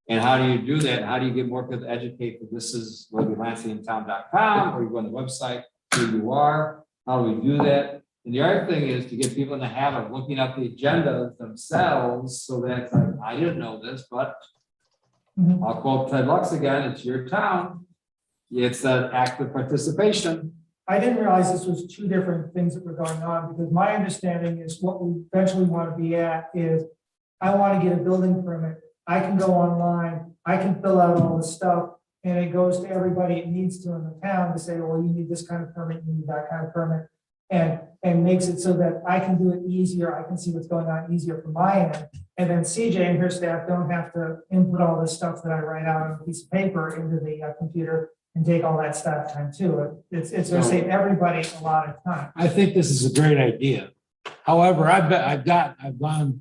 And how do you do that? How do you get more people to educate that this is whether lansingtown.com or you go on the website, who you are? How do we do that? And the other thing is to get people in the habit of looking up the agendas themselves, so that it's like, I didn't know this, but I'll quote Ted Lux again, it's your town. It's an active participation. I didn't realize this was two different things that were going on, because my understanding is what we eventually want to be at is, I want to get a building permit. I can go online, I can fill out all the stuff, and it goes to everybody it needs to in the town to say, well, you need this kind of permit, you need that kind of permit. and makes it so that I can do it easier. I can see what's going on easier from my end. And then CJ and her staff don't have to input all this stuff that I write out on a piece of paper into the computer and take all that staff time too. It's going to save everybody a lot of time. I think this is a great idea. However, I've gone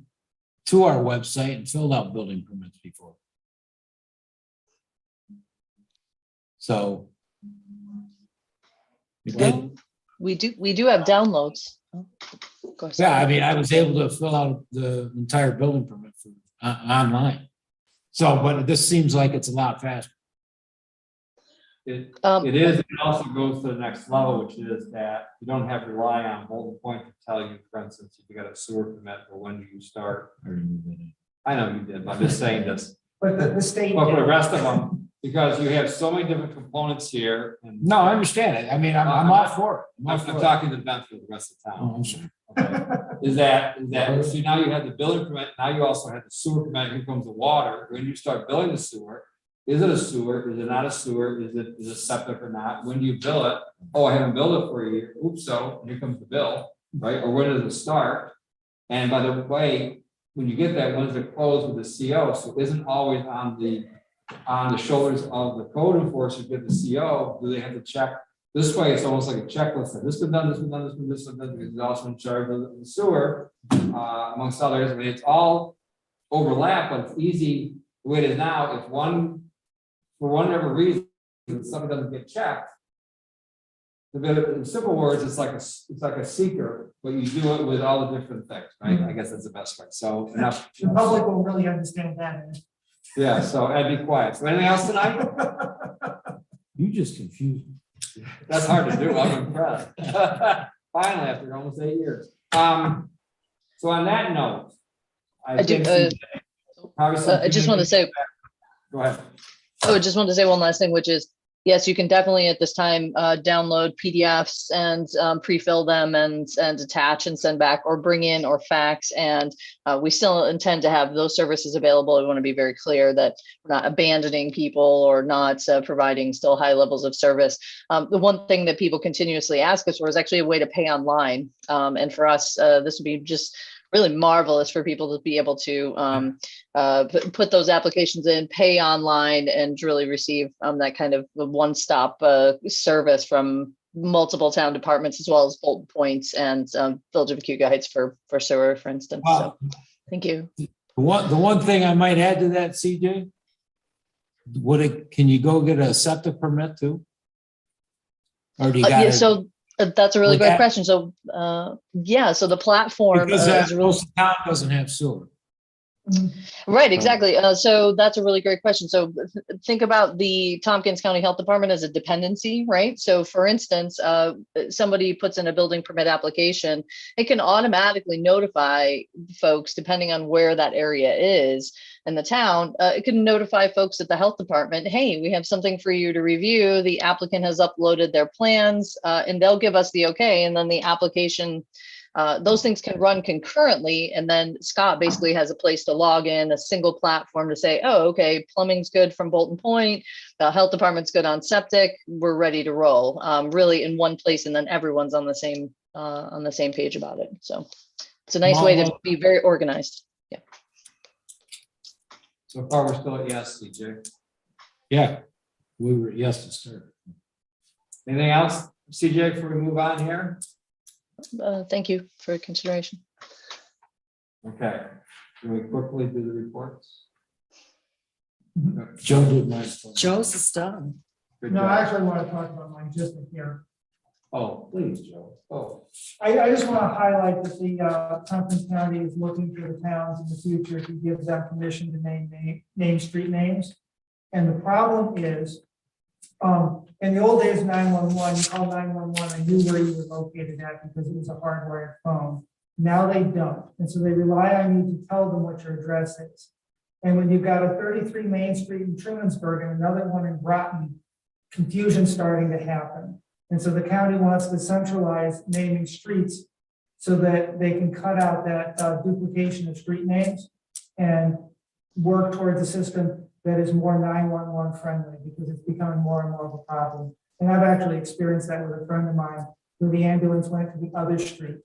to our website and filled out building permits before. So. it did. Well, we do have downloads. Oh, go ahead. Yeah, I mean, I was able to fill out the entire building permit for online. So, but this seems like it's a lot faster. It is, it also goes to the next level, which is that you don't have to rely on Bolton Point to tell you, for instance, if you got a sewer permit or when do you start. I know you did, but I'm just saying this. But the state. But for the rest of them, because you have so many different components here. And No, I understand it. I mean, I'm all for it. I'm talking to the benefit of the rest of the town. Oh, I'm sorry. Okay. Is that, so now you have the building permit, now you also have the sewer permit, here comes the water. When you start billing the sewer, is it a sewer? Is it not a sewer? Is it septic or not? When do you bill it? Oh, I haven't billed it for a year. Oops, so here comes the bill, right? Or when does it start? And by the way, when you get that, when's it closed with the CO? So it isn't always on the shoulders of the code enforcer to get the CO. Do they have to check? This way, it's almost like a checklist. This been done, this been done, this been done, because it's also in charge of the sewer, amongst others. I mean, it's all overlap, but it's easy the way it is now. If one, for whatever reason, something doesn't get checked, in simple words, it's like a seeker, but you do it with all the different things, right? I guess that's the best way. So enough. The public will really understand that. Yeah, so I'd be quiet. So anything else tonight? You just confused me. That's hard to do. I'm impressed. Finally, after almost 8 years. So on that note, I just want to say. Go ahead. Oh, I just wanted to say one last thing, which is, yes, you can definitely at this time download PDFs and pre-fill them and attach and send back or bring in or fax. And we still intend to have those services available. I want to be very clear that we're not abandoning people or not providing still high levels of service. The one thing that people continuously ask us for is actually a way to pay online. And for us, this would be just really marvelous for people to be able to put those applications in, pay online, and really receive that kind of one-stop service from multiple town departments, as well as Bolton Points and Village of Acuga Heights for sewer, for instance. Wow. So, thank you. The one thing I might add to that, CJ, can you go get a septic permit too? Or do you got so that's a really great question. So yeah, so the platform because is really, most of the town doesn't have sewer. right, exactly. So that's a really great question. So think about the Tompkins County Health Department as a dependency, right? So for instance, somebody puts in a building permit application, it can automatically notify folks, depending on where that area is in the town. It can notify folks at the health department, hey, we have something for you to review. The applicant has uploaded their plans and they'll give us the okay. And then the application, those things can run concurrently. And then Scott basically has a place to log in, a single platform to say, oh, okay, plumbing's good from Bolton Point. The health department's good on septic. We're ready to roll, really in one place. And then everyone's on the same page about it. So it's a nice way to be very organized. Yeah. So far, we're still at yes, CJ. Yeah, we were yes to start. Anything else, CJ, before we move on here? Thank you for consideration. Okay, can we quickly do the reports? Joe did my. Joe's is done. Good No, job. I actually want to talk about my district here. Oh, please, Joe. Oh, I just want to highlight that the Tompkins County is looking for the towns in the future to give them permission to name street names. And the problem is, in the old days, 911, you call 911, I knew where you were located at because it was a hardwired phone. Now they don't. And so they rely on you to tell them what your address is. And when you've got a 33 Main Street in Trumansburg and another one in Groton, confusion's starting to happen. And so the county wants to centralize naming streets so that they can cut out that duplication of street names and work towards a system that is more 911 friendly, because it's becoming more and more of a problem. And I've actually experienced that with a friend of mine where the ambulance went to the other street.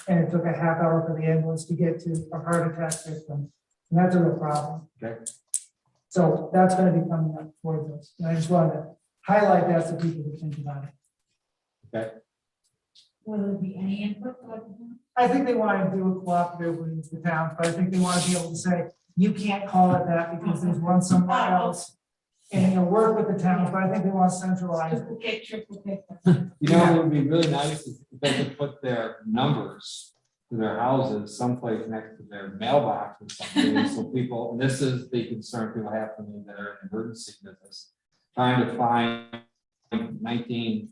And it took a half hour for the ambulance to get to a heart attack victim. And that's a real problem. Okay. So that's gonna be coming up towards us. And I just wanted to highlight that so people can think about it. Okay. Will there be any input? I think they want to do a cooperative with the towns, but I think they want to be able to say, you can't call it that because there's one somewhere else. And you'll work with the towns, but I think they want to centralize it. You know, it would be really nice if they could put their numbers to their houses someplace next to their mailbox or something, so people, and this is the concern people have for me that are in emergency business, trying to find 19,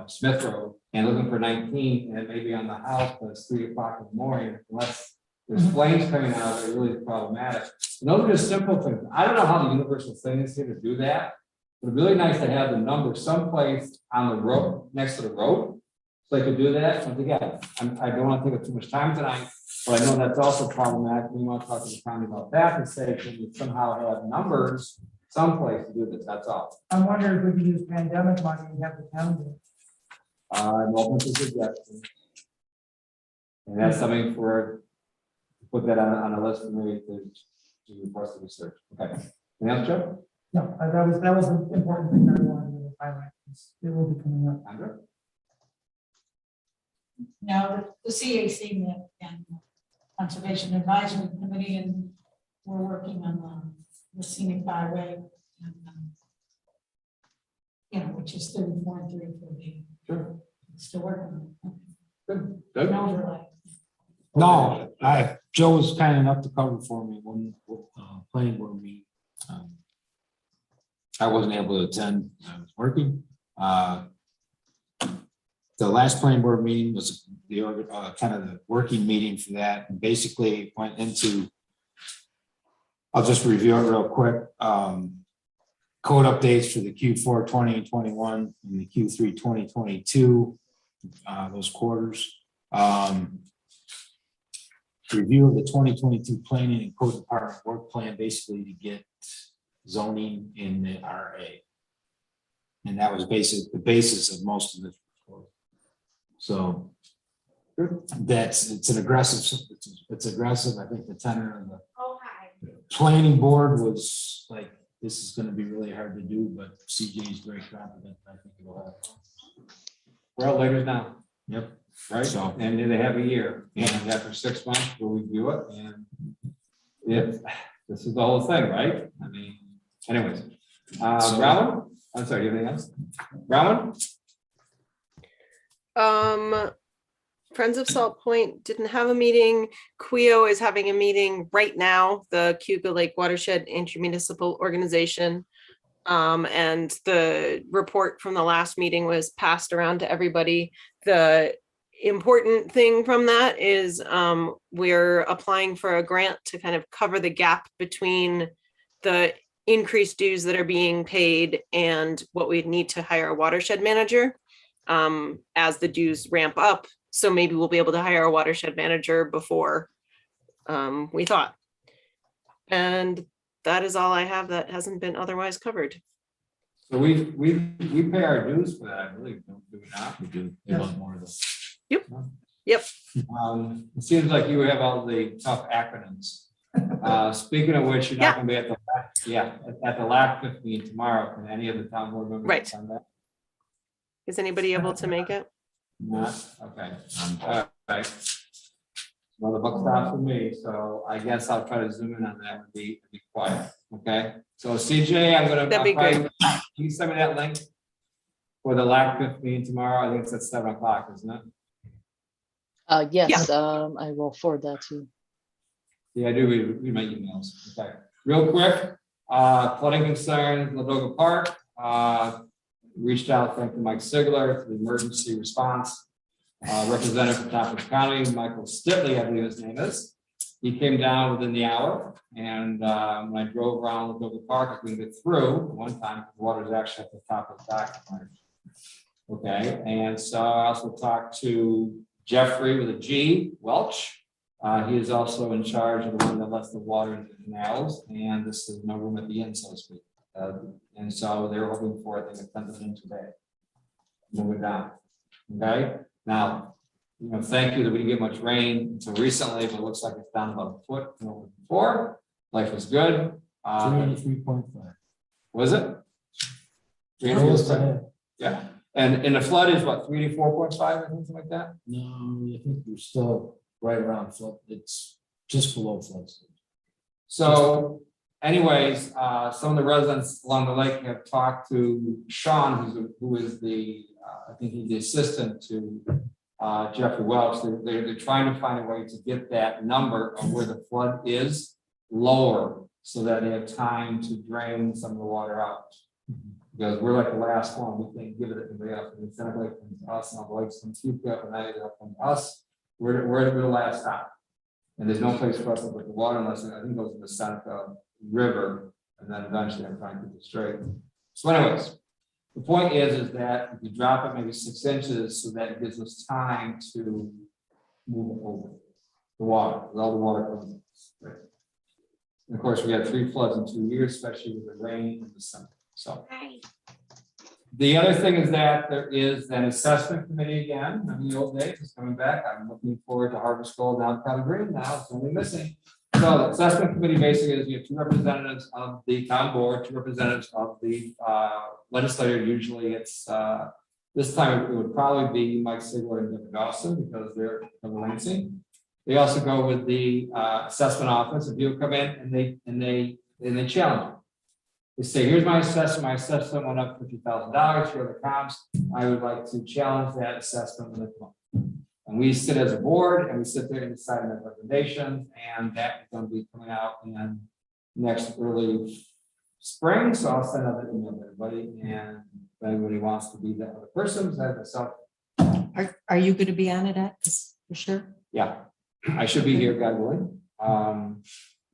Smith Road, and looking for 19, and it may be on the house, but it's 3 o'clock in the morning, unless there's flames coming out, it really is problematic. And those are just simple things. I don't know how the universal thing is here to do that, but it's really nice to have the number someplace on the road, next to the road, so they could do that. And again, I don't want to take up too much time tonight, but I know that's also problematic. We want to talk to the county about that and say, can we somehow have numbers someplace to do this? That's all. I'm wondering if we could use pandemic money and have the town do it. I'm open to suggestions. And that's something for, put that on a list for me to request the research. Okay. Anything else, Joe? No, that was an important thing that I wanted to highlight. It will be coming up. Andrew? Now, the CAC met and Conservation Advisory Committee, and we're working on the scenic byway. And, which is 34 and 34B. Sure. Still working on it. Good. An overlay. No, Joe was kind enough to cover for me when planning board meeting. I wasn't able to attend. I was working. The last planning board meeting was the kind of the working meeting for that, and basically went into. I'll just review it real quick. Code updates for the Q4 20 and 21 and the Q3 2022, those quarters. Review of the 2022 planning and code department work plan, basically to get zoning in the RA. And that was the basis of most of the report. So it's an aggressive, it's aggressive. I think the tenor of the planning board was like, this is going to be really hard to do, but CJ is very confident. I think it'll happen. We're out later now. Yep. Right, So- and they have a year, and after 6 months, we'll review it, and if, this is the whole thing, right? I mean, anyways. Rowan, I'm sorry, do you have anything else? Rowan? Friends of Salt Point didn't have a meeting. Quio is having a meeting right now, the Cuba Lake Watershed Intermunicipal Organization. And the report from the last meeting was passed around to everybody. The important thing from that is we're applying for a grant to kind of cover the gap between the increased dues that are being paid and what we'd need to hire a watershed manager as the dues ramp up. So maybe we'll be able to hire a watershed manager before we thought. And that is all I have that hasn't been otherwise covered. So we pay our dues for that, I believe, do we not? We do a lot more of this. Yep. Yep. It seems like you have all the tough acronyms. Speaking of which, you're not gonna be at the LAC 15 tomorrow. Can any of the town board members Right. attend that? Is anybody able to make it? Not, okay. All right. Well, the buck stops for me, so I guess I'll try to zoom in on that and be quiet, okay? So CJ, That'd be great. can you send me that link for the LAC 15 tomorrow? I think it's at 7 o'clock, isn't it? Yes, I will forward that to you. Yeah, I do read my emails. Okay, real quick, flooding concerns, Ladoga Park. Reached out, thank you, Mike Sigler, for the emergency response. Representative from Tompkins County, Michael Stitley, I believe his name is. He came down within the hour, and when I drove around Ladoga Park, I couldn't get through one time, the water is actually at the top of the dock. Okay, and so I also talked to Jeffrey with a G, Welch. He is also in charge of the one that lets the water into the canals, and this is no room at the end, so to speak. And so they're hoping for, I think, a 10 in today. Moving down. Okay, now, thank you that we didn't get much rain until recently, but it looks like it's down about a foot from what was before. Life was good. 383.5. Was it? 300. Yeah, and the flood is what, 384.5 or something like that? No, I think we're still right around flood. It's just below flood stage. So anyways, some of the residents along the lake have talked to Sean, who is the, I think he's the assistant to Jeffrey Welch. They're trying to find a way to get that number of where the flood is lower so that they have time to drain some of the water out. Because we're like the last one, we can't give it to anybody else. And it's not like us, and all the lakes from Tuca, and that is up from us. We're the last stop. And there's no place for us to put the water unless I think it goes to the Seneca River, and then eventually I'm trying to keep it straight. So anyways, the point is that if you drop it maybe 6 inches, so that it gives us time to move over the water, with all the water comes in. Right. And of course, we had 3 floods in 2 years, especially with the rain in December. So the other thing is that there is an assessment committee again. In the old days, it's coming back. I'm looking forward to Harvest Gold downtown Green now. It's only missing. So the assessment committee basically is you have 2 representatives of the town board, 2 representatives of the legislature. Usually it's this time it would probably be Mike Sigler and David Dawson because they're from Lansing. They also go with the assessment office. If you come in and they challenge it. They say, here's my assessment. My assessment went up $50,000 for the comps. I would like to challenge that assessment with a And we sit as a board and we sit there and decide on the recommendations, and that is going to be coming out in next early spring. So I'll send out an email to everybody, and if anybody wants to be that other person, that myself. Are you going to be on it, Ed? For sure? Yeah, I should be here, God willing.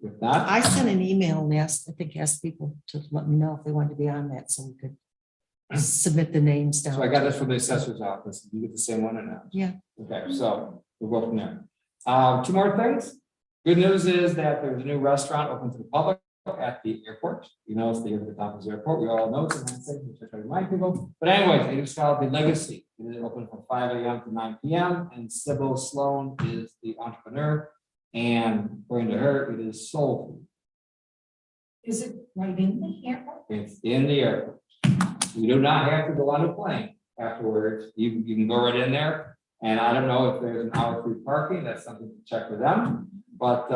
If not, I sent an email and asked people to let me know if they wanted to be on that so we could submit the names down. so I got this from the assessor's office. Did you get the same one or not? Yeah. Okay, so we'll go from there. 2 more things. Good news is that there's a new restaurant open to the public at the airport. You know, it's the Tompkins Airport. We all know it's in Lansing, which I try to remind people. But anyways, it is called The Legacy. It is open from 5 a.m. to 9 p.m. And Sybil Sloan is the entrepreneur. And according to her, it is soul food. Is it right in the airport? It's in the airport. You do not have to go on a plane afterwards. You can go right in there. And I don't know if there's an hour free parking. That's something to check with them. But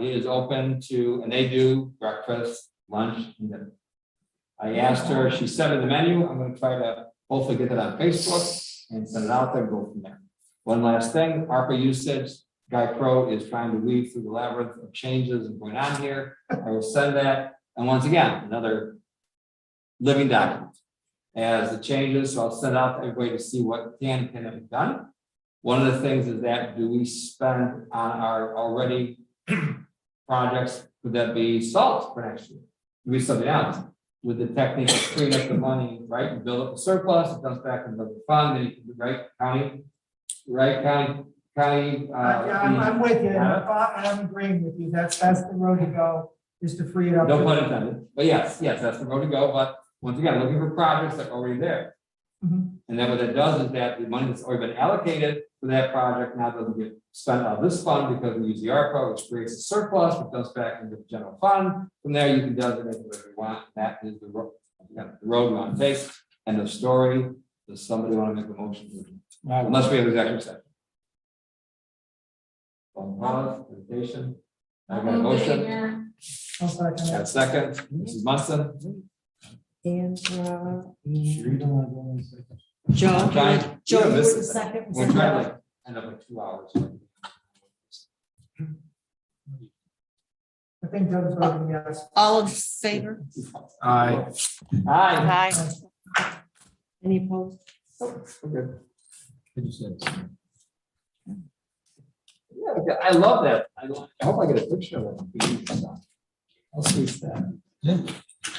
it is open to, and they do breakfast, lunch, and dinner. I asked her, she sent me the menu. I'm going to try to hopefully get that on Facebook and send it out there and go from there. One last thing, ARPA usage. Guy Pro is trying to weave through the labyrinth of changes and going on here. I will send that. And once again, another living document as it changes. So I'll send out to everybody to see what can and cannot be done. One of the things is that do we spend on our already projects? Could that be salt for next year? Could be something else with the technique of freeing up the money, right? You build up a surplus, it comes back into the fund, then you can, right, county. I'm with you. I'm agreeing with you. That's the road to go, is to free it up. No pun intended, but yes, that's the road to go. But once again, looking for projects that are already there. Mhm. And then what that does is that the money that's already been allocated for that project now doesn't get spent out of this fund because we use the ARPA, which creates a surplus, which goes back into the general fund. From there, you can designate whatever you want. That is the road we want to take. End of story. Does somebody want to make a motion? Unless we have executive session. Pause, presentation. I got a motion. I'll second Got a it. second. Mrs. Munson. And I'm Joe, trying- Joe, you were this the is- second. We're trying to end up with 2 hours. I think Doug's voting yes. All in favor? Aye. Aye. Hi. Any opposed? Okay. Yeah, I love that. I hope I get a picture of it. I'll see that.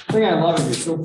Thing I love is you're so